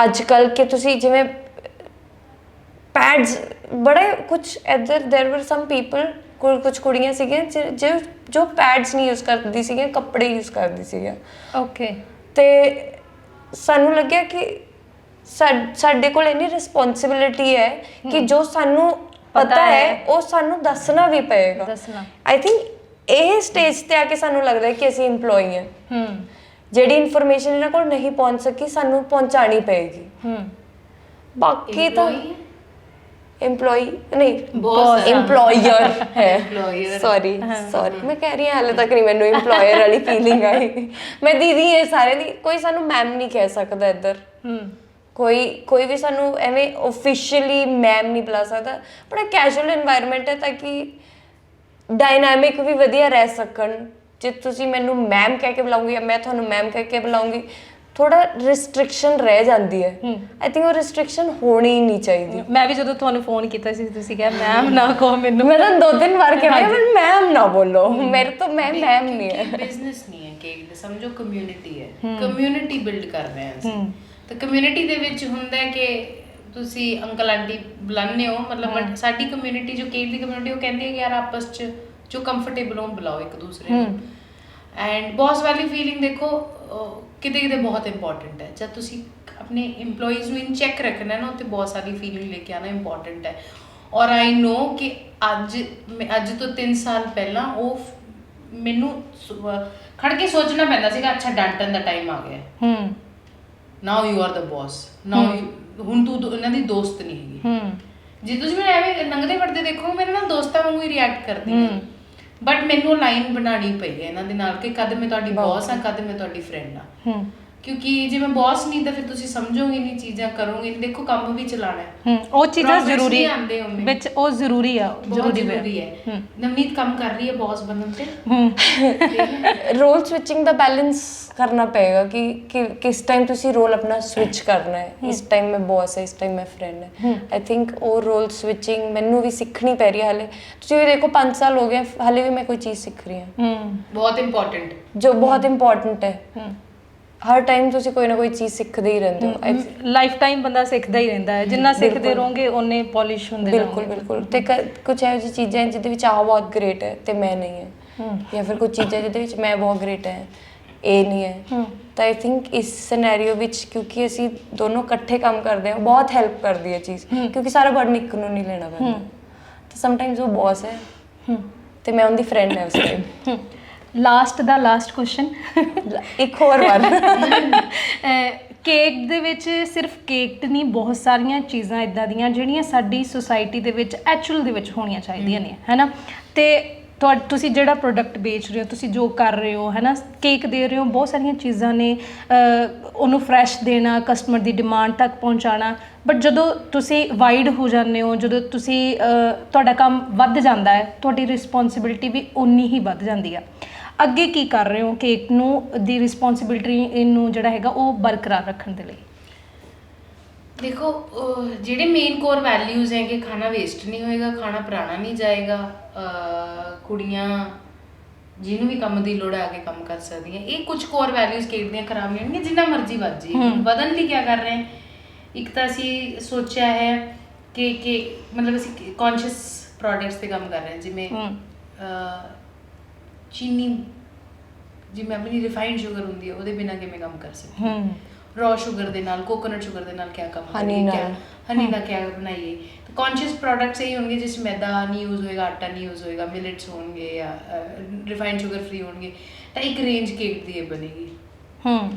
ਅੱਜ ਕੱਲ੍ਹ ਕਿ ਤੁਸੀਂ ਜਿਵੇਂ ਪੈਡਸ ਬੜੇ ਕੁਛ ਇੱਧਰ ਦੇਰ ਵਰ ਸਮ ਪੀਪਲ, ਕੁਛ ਕੁੜੀਆਂ ਸੀਗੀਆਂ ਜੋ ਪੈਡਸ ਨਹੀਂ ਯੂਜ਼ ਕਰਦੀ ਸੀਗੀਆਂ, ਕੱਪੜੇ ਯੂਜ਼ ਕਰਦੀ ਸੀਗੀਆਂ। ਓਕੇ। ਤੇ ਸਾਨੂੰ ਲੱਗਿਆ ਕਿ ਸਾਡੇ ਕੋਲ ਇੰਨੀ ਰਿਸਪੌਂਸਿਬਿਲਿਟੀ ਹੈ ਕਿ ਜੋ ਸਾਨੂੰ ਪਤਾ ਹੈ ਉਹ ਸਾਨੂੰ ਦੱਸਣਾ ਵੀ ਪਏਗਾ। ਆਈ ਥਿੰਕ ਇਹ ਸਟੇਜ ਤੇ ਆ ਕੇ ਸਾਨੂੰ ਲੱਗਦਾ ਹੈ ਕਿ ਅਸੀਂ EMPLOYE ਹਾਂ। ਜਿਹੜੀ ਇਨਫੋਰਮੇਸ਼ਨ ਇਹਨਾਂ ਕੋਲ ਨਹੀਂ ਪਹੁੰਚ ਸਕੀ ਸਾਨੂੰ ਪਹੁੰਚਾਣੀ ਪਏਗੀ। ਬਾਕੀ ਤਾਂ EMPLOYE ਨਹੀਂ, EMPLOYER ਹੈ। ਸੌਰੀ ਮੈਂ ਕਹਿ ਰਹੀ ਹਾਂ ਹਾਲੇ ਤੱਕ ਨਹੀਂ ਮੈਨੂੰ EMPLOYER ਵਾਲੀ ਫੀਲਿੰਗ ਆਈ। ਮੈਂ ਦੀਦੀ ਹੈ ਸਾਰੇ ਦੀ, ਕੋਈ ਸਾਨੂੰ ਮੈਮ ਨਹੀਂ ਕਹਿ ਸਕਦਾ ਇੱਧਰ। ਕੋਈ ਵੀ ਸਾਨੂੰ ਐਵੇਂ ਓਫੀਸ਼ੀਅਲੀ ਮੈਮ ਨਹੀਂ ਬੁਲਾ ਸਕਦਾ। ਬੜਾ ਕੈਜੂਅਲ এনवायरमेंट ਹੈ ਤਾਂ ਕਿ ਡਾਇਨਾਮਿਕ ਵੀ ਵਧੀਆ ਰਹਿ ਸਕਣ। ਜੇ ਤੁਸੀਂ ਮੈਨੂੰ ਮੈਮ ਕਹਿ ਕੇ ਬੁਲਾਉਂਗੀ ਜਾਂ ਮੈਂ ਤੁਹਾਨੂੰ ਮੈਮ ਕਹਿ ਕੇ ਬੁਲਾਉਂਗੀ, ਥੋੜਾ ਰਿਸਟ੍ਰਿਕਸ਼ਨ ਰਹਿ ਜਾਂਦੀ ਹੈ। ਆਈ ਥਿੰਕ ਉਹ ਰਿਸਟ੍ਰਿਕਸ਼ਨ ਹੋਣੀ ਨਹੀਂ ਚਾਹੀਦੀ। ਮੈਂ ਵੀ ਜਦੋਂ ਤੁਹਾਨੂੰ ਫੋਨ ਕੀਤਾ ਸੀ ਤੁਸੀਂ ਕਿਹਾ ਮੈਮ ਨਾ ਕਹੋ ਮੈਨੂੰ, ਮੈਂ ਤਾਂ 2-3 ਵਾਰ ਕਿਹਾ ਮੈਮ ਨਾ ਬੋਲੋ ਮੇਰੇ ਤੋਂ, ਮੈਂ ਮੈਮ ਨਹੀਂ ਹੈ। ਬਿਜ਼ਨਸ ਨਹੀਂ ਹੈ ਕੇਕ ਦਾ, ਸਮਝੋ ਕਮਿਊਨਿਟੀ ਹੈ, ਕਮਿਊਨਿਟੀ ਬਿਲਡ ਕਰ ਰਹੇ ਹਾਂ ਅਸੀਂ। ਤਾਂ ਕਮਿਊਨਿਟੀ ਦੇ ਵਿੱਚ ਹੁੰਦਾ ਹੈ ਕਿ ਤੁਸੀਂ ਅੰਕਲ ਆਂਟੀ ਬੁਲਾਉਂਦੇ ਹੋ, ਮਤਲਬ ਸਾਡੀ ਕਮਿਊਨਿਟੀ ਜੋ ਕੇਕ ਦੀ ਕਮਿਊਨਿਟੀ ਉਹ ਕਹਿੰਦੀ ਹੈ ਕਿ ਯਾਰ ਆਪਸ 'ਚ ਜੋ ਕੰਫਰਟੇਬਲ ਹੋ ਬੁਲਾਓ ਇੱਕ ਦੂਸਰੇ ਨੂੰ। ਐਂਡ ਬੌਸ ਵਾਲੀ ਫੀਲਿੰਗ ਦੇਖੋ ਕਿਤੇ ਬਹੁਤ ਇੰਪੋਰਟੈਂਟ ਹੈ। ਜਦ ਤੁਸੀਂ ਆਪਣੇ EMPLOYEES ਨੂੰ ਇਨ ਚੈੱਕ ਰੱਖਣਾ ਨਾ, ਉੱਥੇ ਬਹੁਤ ਸਾਰੀ ਫੀਲਿੰਗ ਲੈ ਕੇ ਆਉਣਾ ਇੰਪੋਰਟੈਂਟ ਹੈ। ਔਰ ਆਈ ਨੋ ਕਿ ਅੱਜ ਤੋਂ 3 ਸਾਲ ਪਹਿਲਾਂ ਉਹ ਮੈਨੂੰ ਖੜ ਕੇ ਸੋਚਣਾ ਪੈਂਦਾ ਸੀਗਾ, ਅੱਛਾ ਡਾਂਟਣ ਦਾ ਟਾਈਮ ਆ ਗਿਆ, now you are the boss, now ਹੁਣ ਤੂੰ ਇਹਨਾਂ ਦੀ ਦੋਸਤ ਨਹੀਂ ਹੈਗੀ। ਜੇ ਤੁਸੀਂ ਮੈਨੂੰ ਐਵੇਂ ਲੰਘਦੇ ਵੜਦੇ ਦੇਖੋ ਮੇਰੇ ਨਾਲ ਦੋਸਤਾਂ ਵਾਂਗੂ ਹੀ ਰਿਐਕਟ ਕਰਦੀ ਹੈ। ਬਟ ਮੈਨੂੰ ਲਾਈਨ ਬਣਾਉਣੀ ਪਈ ਹੈ ਇਹਨਾਂ ਦੇ ਨਾਲ ਕਿ ਕਦ ਮੈਂ ਤੁਹਾਡੀ ਬੌਸ ਹਾਂ, ਕਦ ਮੈਂ ਤੁਹਾਡੀ ਫਰੈਂਡ ਹਾਂ। ਕਿਉਂਕਿ ਜੇ ਮੈਂ ਬੌਸ ਨਹੀਂ ਤਾਂ ਫਿਰ ਤੁਸੀਂ ਸਮਝੋਗੇ ਨਹੀਂ, ਚੀਜ਼ਾਂ ਕਰੋਗੇ ਨਹੀਂ। ਦੇਖੋ ਕੰਮ ਵੀ ਚਲਾਉਣਾ ਹੈ, ਉਹ ਚੀਜ਼ਾਂ ਜ਼ਰੂਰੀ ਵਿੱਚ, ਉਹ ਜ਼ਰੂਰੀ ਆ, ਜ਼ਰੂਰੀ ਹੈ। ਨਵਨੀਤ ਕੰਮ ਕਰ ਰਹੀ ਹੈ ਬੌਸ ਬਣਨ ਤੇ। ਰੋਲ ਸਵਿਚਿੰਗ ਦਾ ਬੈਲੈਂਸ ਕਰਨਾ ਪਏਗਾ ਕਿ ਕਿਸ ਟਾਈਮ ਤੁਸੀਂ ਰੋਲ ਆਪਣਾ ਸਵਿਚ ਕਰਨਾ ਹੈ। ਇਸ ਟਾਈਮ ਮੈਂ ਬੌਸ ਹੈ, ਇਸ ਟਾਈਮ ਮੈਂ ਫਰੈਂਡ ਹੈ। ਆਈ ਥਿੰਕ ਉਹ ਰੋਲ ਸਵਿਚਿੰਗ ਮੈਨੂੰ ਵੀ ਸਿੱਖਣੀ ਪੈ ਰਹੀ ਹੈ ਹਾਲੇ। ਤੁਸੀਂ ਵੀ ਦੇਖੋ 5 ਸਾਲ ਹੋ ਗਏ, ਹਾਲੇ ਵੀ ਮੈਂ ਕੋਈ ਚੀਜ਼ ਸਿੱਖ ਰਹੀ ਹਾਂ ਬਹੁਤ ਇੰਪੋਰਟੈਂਟ, ਜੋ ਬਹੁਤ ਇੰਪੋਰਟੈਂਟ ਹੈ। ਹਰ ਟਾਈਮ ਤੁਸੀਂ ਕੋਈ ਨਾ ਕੋਈ ਚੀਜ਼ ਸਿੱਖਦੇ ਹੀ ਰਹਿੰਦੇ ਹੋ। ਲਾਈਫ ਟਾਈਮ ਬੰਦਾ ਸਿੱਖਦਾ ਹੀ ਰਹਿੰਦਾ ਹੈ, ਜਿੰਨਾ ਸਿੱਖਦੇ ਰਹੋਗੇ ਉਹਨੇ ਪੋਲਿਸ਼ ਹੁੰਦੇ ਰਹੋਗੇ। ਬਿਲਕੁਲ। ਤੇ ਕੁਝ ਇਹੋ ਜਿਹੀ ਚੀਜ਼ਾਂ ਜਿਹਦੇ ਵਿੱਚ ਆਹ ਬਹੁਤ ਗ੍ਰੇਟ ਹੈ ਤੇ ਮੈਂ ਨਹੀਂ ਹੈ, ਜਾਂ ਫਿਰ ਕੁਝ ਚੀਜ਼ਾਂ ਜਿਹਦੇ ਵਿੱਚ ਮੈਂ ਬਹੁਤ ਗ੍ਰੇਟ ਹੈ ਇਹ ਨਹੀਂ ਹੈ। ਤਾਂ ਆਈ ਥਿੰਕ ਇਸ ਸਿਨੈਰੀਓ ਵਿੱਚ ਕਿਉਂਕਿ ਅਸੀਂ ਦੋਨੋਂ ਇਕੱਠੇ ਕੰਮ ਕਰਦੇ ਹਾਂ, ਬਹੁਤ ਹੈਲਪ ਕਰਦੀ ਹੈ ਚੀਜ਼, ਕਿਉਂਕਿ ਸਾਰਾ ਬਰਡਨ ਇੱਕ ਨੂੰ ਨਹੀਂ ਲੈਣਾ ਪੈਂਦਾ। ਤਾਂ ਸਮਟਾਈਮਸ ਉਹ ਬੌਸ ਹੈ ਤੇ ਮੈਂ ਉਹਦੀ ਫਰੈਂਡ ਹੈ ਉਸ ਟਾਈਮ। ਲਾਸਟ ਕੁਐਸਚਨ ਇੱਕ ਹੋਰ ਵਾਰ। ਕੇਕ ਦੇ ਵਿੱਚ ਸਿਰਫ ਕੇਕ ਨਹੀਂ, ਬਹੁਤ ਸਾਰੀਆਂ ਚੀਜ਼ਾਂ ਇਦਾਂ ਦੀਆਂ ਜਿਹੜੀਆਂ ਸਾਡੀ ਸੁਸਾਇਟੀ ਦੇ ਵਿੱਚ ਐਕਚੁਅਲ ਦੇ ਵਿੱਚ ਹੋਣੀਆਂ ਚਾਹੀਦੀਆਂ ਨੇ, ਹੈ ਨਾ। ਤੇ ਤੁਸੀਂ ਜਿਹੜਾ ਪ੍ਰੋਡਕਟ ਵੇਚ ਰਹੇ ਹੋ, ਤੁਸੀਂ ਜੋ ਕਰ ਰਹੇ ਹੋ, ਹੈ ਨਾ, ਕੇਕ ਦੇ ਰਹੇ ਹੋ, ਬਹੁਤ ਸਾਰੀਆਂ ਚੀਜ਼ਾਂ ਨੇ, ਉਹਨੂੰ ਫਰੈਸ਼ ਦੇਣਾ, ਕਸਟਮਰ ਦੀ ਡਿਮਾਂਡ ਤੱਕ ਪਹੁੰਚਾਉਣਾ। ਬਟ ਜਦੋਂ ਤੁਸੀਂ ਵਾਈਡ ਹੋ ਜਾਂਦੇ ਹੋ, ਜਦੋਂ ਤੁਸੀਂ ਤੁਹਾਡਾ ਕੰਮ ਵੱਧ ਜਾਂਦਾ ਹੈ, ਤੁਹਾਡੀ ਰਿਸਪੌਂਸਿਬਿਲਿਟੀ ਵੀ ਉਨੀ ਹੀ ਵੱਧ ਜਾਂਦੀ ਆ। ਅੱਗੇ ਕੀ ਕਰ ਰਹੇ ਹੋ ਕੇਕ ਨੂੰ ਦੀ ਰਿਸਪੌਂਸਿਬਿਲਿਟੀ ਨੂੰ ਜਿਹੜਾ ਹੈਗਾ ਉਹ ਬਰਕਰਾਰ ਰੱਖਣ ਦੇ ਲਈ? ਦੇਖੋ ਜਿਹੜੇ ਮੇਨ ਕੋਰ ਵੈਲਿਊਜ਼ ਹੈ ਕਿ ਖਾਣਾ ਵੇਸਟ ਨਹੀਂ ਹੋਏਗਾ, ਖਾਣਾ ਪੁਰਾਣਾ ਨਹੀਂ ਜਾਏਗਾ, ਕੁੜੀਆਂ ਜਿਹਨੂੰ ਵੀ ਕੰਮ ਦੀ ਲੋੜ ਆ ਕੇ ਕੰਮ ਕਰ ਸਕਦੀਆਂ, ਇਹ ਕੁਝ ਕੋਰ ਵੈਲਿਊਜ਼ ਕੇਕ ਦੀਆਂ ਖਰਾਬ ਨਹੀਂ ਹੋਣਗੀਆਂ। ਜਿੰਨਾ ਮਰਜ਼ੀ ਵੱਧ ਜੇ, ਵਧਣ ਲਈ ਕੀ ਕਰ ਰਹੇ ਹਾਂ, ਇੱਕ ਤਾਂ ਅਸੀਂ ਸੋਚਿਆ ਹੈ ਕਿ ਮਤਲਬ ਅਸੀਂ ਕੌਨਸ਼ੀਅਸ ਪ੍ਰੋਡਕਟਸ 'ਤੇ ਕੰਮ ਕਰ ਰਹੇ ਹਾਂ। ਜਿਵੇਂ ਚੀਨੀ ਜਿਵੇਂ ਆਪਣੀ ਰਿਫਾਈਨਡ ਸ਼ੂਗਰ ਹੁੰਦੀ ਹੈ ਉਹਦੇ ਬਿਨਾਂ ਕਿਵੇਂ ਕੰਮ ਕਰ ਸਕਦੇ ਹੂੰ ਰॉ ਸ਼ੂਗਰ ਦੇ ਨਾਲ ਕੋਕੋਨਟ ਸ਼ੂਗਰ ਦੇ ਨਾਲ ਕਿਆ ਕੰਮ Honey ਕਰੀਏ ਨਾਲ। ਹਨੀ ਨਾਲ ਕਿਆ ਬਣਾਈਏ ਤਾਂ ਕੌਨਸ਼ੀਅਸ ਪ੍ਰੋਡਕਟਸ ਇਹ ਹੋਣਗੇ ਜਿਸ 'ਚ ਮੈਦਾ ਨਹੀਂ ਯੂਜ਼ ਹੋਏਗਾ ਆਟਾ ਨਹੀਂ ਯੂਜ਼ ਹੋਏਗਾ ਮਿਲਟਸ ਹੋਣਗੇ ਜਾਂ ਰਿਫਾਈਨਡ ਸ਼ੂਗਰ ਫ੍ਰੀ ਹੋਣਗੇ ਤਾਂ ਇੱਕ ਰੇਂਜ ਕੇਕ ਦੀ ਇਹ ਬਣੇਗੀ ਹੂੰ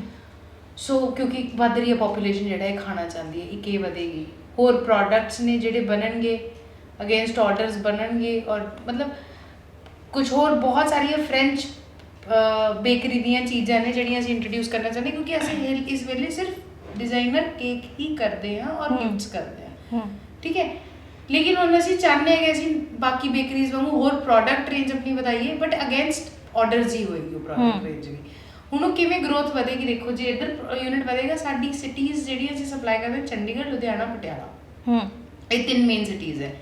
ਸੋ ਕਿਉਂਕਿ ਵੱਧ ਰਹੀ ਹੈ ਪੋਪੂਲੇਸ਼ਨ ਜਿਹੜਾ ਇਹ ਖਾਣਾ ਚਾਹੁੰਦੀ ਹੈ ਇੱਕ ਇਹ ਵਧੇਗੀ ਹੋਰ ਪ੍ਰੋਡਕਟਸ ਨੇ ਜਿਹੜੇ ਬਣਨਗੇ ਅਗੇਂਸਟ ਆਰਡਰਸ ਬਣਨਗੇ ਔਰ ਮਤਲਬ ਕੁਝ ਹੋਰ ਬਹੁਤ ਸਾਰੀਆਂ ਫ੍ਰੈਂਚ ਬੇਕਰੀ ਦੀਆਂ ਚੀਜ਼ਾਂ ਨੇ ਜਿਹੜੀਆਂ ਅਸੀਂ ਇੰਟਰੋਡਿਊਸ ਕਰਨਾ ਚਾਹੁੰਦੇ ਕਿਉਂਕਿ ਅਸੀਂ ਇਸ ਵੇਲੇ ਸਿਰਫ ਡਿਜ਼ਾਈਨਰ ਕੇਕ ਹੀ ਕਰਦੇ ਹਾਂ ਔਰ ਗਿਫਟਸ ਕਰਦੇ ਹਾਂ ਠੀਕ ਹੈ ਲੇਕਿਨ ਹੁਣ ਅਸੀਂ ਚਾਹੁੰਦੇ ਹਾਂ ਕਿ ਅਸੀਂ ਬਾਕੀ ਬੇਕਰੀਜ਼ ਵਾਂਗੂ ਹੋਰ ਪ੍ਰੋਡਕਟ ਰੇਂਜ ਆਪਣੀ ਵਧਾਈਏ ਬਟ ਅਗੇਂਸਟ ਆਰਡਰਸ ਹੀ ਹੋਏਗੀ ਉਹ ਪ੍ਰੋਡਕਟ ਰੇਂਜ ਵੀ ਹੁਣ ਉਹ ਕਿਵੇਂ ਗਰੋਥ ਵਧੇਗੀ ਦੇਖੋ ਜੇ ਇੱਧਰ ਯੂਨਿਟ ਵਧੇਗਾ ਸਾਡੀ ਸਿਟੀਜ਼ ਜਿਹੜੀਆਂ ਅਸੀਂ ਸਪਲਾਈ ਕਰਦੇ ਹਾਂ ਚੰਡੀਗੜ੍ਹ ਲੁਧਿਆਣਾ ਪਟਿਆਲਾ ਇਹ 3 ਮੇਨ ਸਿਟੀਜ਼ ਹੈ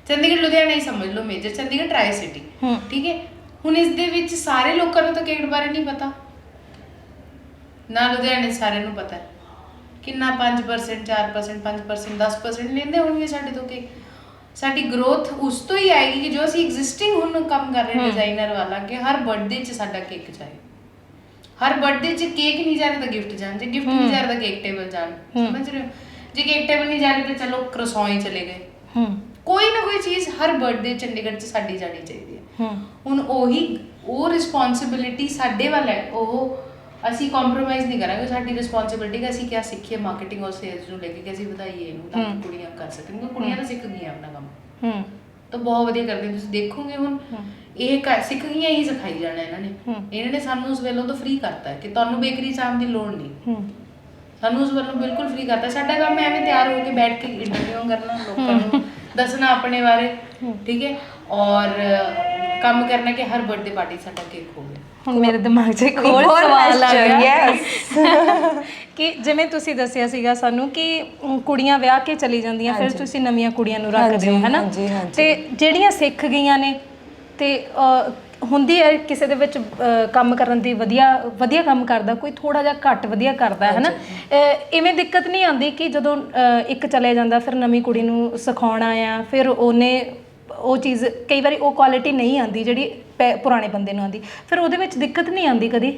ਚੰਡੀਗੜ੍ਹ ਲੁਧਿਆਣਾ ਹੀ ਸਮਝ ਲਓ ਮੇਜਰ ਚੰਡੀਗੜ੍ਹ ਟਰਾਈ ਸਿਟੀ ਠੀਕ ਹੈ ਹੁਣ ਇਸ ਦੇ ਵਿੱਚ ਸਾਰੇ ਲੋਕਾਂ ਨੂੰ ਤਾਂ ਕੇਕ ਬਾਰੇ ਨਹੀਂ ਪਤਾ ਨਾ ਲੁਧਿਆਣੇ ਸਾਰਿਆਂ ਨੂੰ ਪਤਾ ਹੈ ਕਿੰਨਾ 5% 4% 5% 10% ਲੈਂਦੇ ਹੋਣਗੇ ਸਾਡੇ ਤੋਂ ਕੇਕ ਸਾਡੀ ਗਰੋਥ ਉਸ ਤੋਂ ਹੀ ਆਏਗੀ ਕਿ ਜੋ ਅਸੀਂ ਐਗਜ਼ਿਸਟਿੰਗ ਹੁਣ ਕੰਮ ਕਰ ਰਹੇ ਡਿਜ਼ਾਈਨਰ ਵਾਲਾ ਕਿ ਹਰ ਬਰਥਡੇ 'ਚ ਸਾਡਾ ਕੇਕ ਜਾਏ ਹਰ ਬਰਥਡੇ 'ਚ ਕੇਕ ਨਹੀਂ ਜਾ ਰਿਹਾ ਤਾਂ ਗਿਫਟ ਜਾਣ ਜੇ ਗਿਫਟ ਨਹੀਂ ਜਾ ਰਿਹਾ ਤਾਂ ਕੇਕ ਟੇਬਲ ਜਾਣ ਸਮਝ ਰਹੇ ਹੋ ਜੇ ਕੇਕ ਟੇਬਲ ਨਹੀਂ ਜਾ ਰਿਹਾ ਤਾਂ ਚਲੋ ਕਰੋਸੋਂ ਹੀ ਚਲੇ ਗਏ ਕੋਈ ਨਾ ਕੋਈ ਚੀਜ਼ ਹਰ ਬਰਥਡੇ ਚੰਡੀਗੜ੍ਹ 'ਚ ਸਾਡੀ ਜਾਣੀ ਚਾਹੀਦੀ ਹੈ ਹੁਣ ਉਹ ਰਿਸਪੌਂਸਿਬਿਲਿਟੀ ਸਾਡੇ ਵੱਲ ਹੈ ਉਹ ਅਸੀਂ ਕੰਪਰੋਮਾਈਜ਼ ਨਹੀਂ ਕਰਾਂਗੇ ਸਾਡੀ ਰਿਸਪੌਂਸਿਬਿਲਿਟੀ ਕਿ ਅਸੀਂ ਕਿਆ ਸਿੱਖੀਏ ਮਾਰਕੀਟਿੰਗ ਔਰ ਸੇਲਸ ਨੂੰ ਲੈ ਕੇ ਕਿ ਅਸੀਂ ਵਧਾਈਏ ਇਹਨੂੰ ਤਾਂ ਕਿ ਕੁੜੀਆਂ ਕਰ ਸਕਣ ਕਿਉਂਕਿ ਕੁੜੀਆਂ ਤਾਂ ਸਿੱਖ ਗਈਆਂ ਆਪਣਾ ਕੰਮ ਤਾਂ ਬਹੁਤ ਵਧੀਆ ਕਰਦੇ ਤੁਸੀਂ ਦੇਖੋਗੇ ਹੁਣ ਇਹ ਸਿੱਖ ਗਈਆਂ ਹੀ ਸਿਖਾਈ ਜਾਣਾ ਇਹਨਾਂ ਨੇ ਸਾਨੂੰ ਉਸ ਵੇਲੋਂ ਤੋਂ ਫ੍ਰੀ ਕਰਤਾ ਕਿ ਤੁਹਾਨੂੰ ਬੇਕਰੀ ਜਾਣ ਦੀ ਲੋੜ ਨਹੀਂ ਸਾਨੂੰ ਉਸ ਵੱਲੋਂ ਬਿਲਕੁਲ ਫ੍ਰੀ ਕਰਤਾ ਸਾਡਾ ਕੰਮ ਐਵੇਂ ਤਿਆਰ ਹੋ ਕੇ ਬੈਠ ਕੇ ਇੰਟਰਵਿਊ ਕਰਨਾ ਲੋਕਾਂ ਨੂੰ ਦੱਸਣਾ ਆਪਣੇ ਬਾਰੇ ਠੀਕ ਹੈ ਔਰ ਕੰਮ ਕਰਨਾ ਕਿ ਹਰ ਬਰਥਡੇ ਪਾਰਟੀ ਸਾਡਾ ਕੇਕ ਹੋਵੇ ਹੁਣ ਮੇਰੇ ਦਿਮਾਗ 'ਚ ਇੱਕ ਹੋਰ ਸਵਾਲ ਆ ਗਿਆ ਕਿ ਜਿਵੇਂ ਤੁਸੀਂ ਦੱਸਿਆ ਸੀਗਾ ਸਾਨੂੰ ਕਿ ਕੁੜੀਆਂ ਵਿਆਹ ਕੇ ਚਲੀ ਜਾਂਦੀਆਂ ਫਿਰ ਤੁਸੀਂ ਨਵੀਆਂ ਕੁੜੀਆਂ ਨੂੰ ਰੱਖਦੇ ਹੋ ਹੈਨਾ ਤੇ ਜਿਹੜੀਆਂ ਸਿੱਖ ਗਈਆਂ ਨੇ ਤੇ ਹੁੰਦੀ ਹੈ ਕਿਸੇ ਦੇ ਵਿੱਚ ਕੰਮ ਕਰਨ ਦੀ ਵਧੀਆ ਕੰਮ ਕਰਦਾ ਕੋਈ ਥੋੜਾ ਜਿਹਾ ਘੱਟ ਵਧੀਆ ਕਰਦਾ ਹੈ ਨਾ ਇਵੇਂ ਦਿੱਕਤ ਨਹੀਂ ਆਉਂਦੀ ਕਿ ਜਦੋਂ ਇੱਕ ਚਲੇ ਜਾਂਦਾ ਫਿਰ ਨਵੀਂ ਕੁੜੀ ਨੂੰ ਸਿਖਾਉਣਾ ਆ ਫਿਰ ਉਹਨੇ ਉਹ ਚੀਜ਼ ਕਈ ਵਾਰੀ ਉਹ ਕੁਆਲਿਟੀ ਨਹੀਂ ਆਉਂਦੀ ਜਿਹੜੀ ਪੁਰਾਣੇ ਬੰਦੇ ਨੂੰ ਆਉਂਦੀ ਫਿਰ ਉਹਦੇ ਵਿੱਚ ਦਿੱਕਤ ਨਹੀਂ ਆਉਂਦੀ ਕਦੀ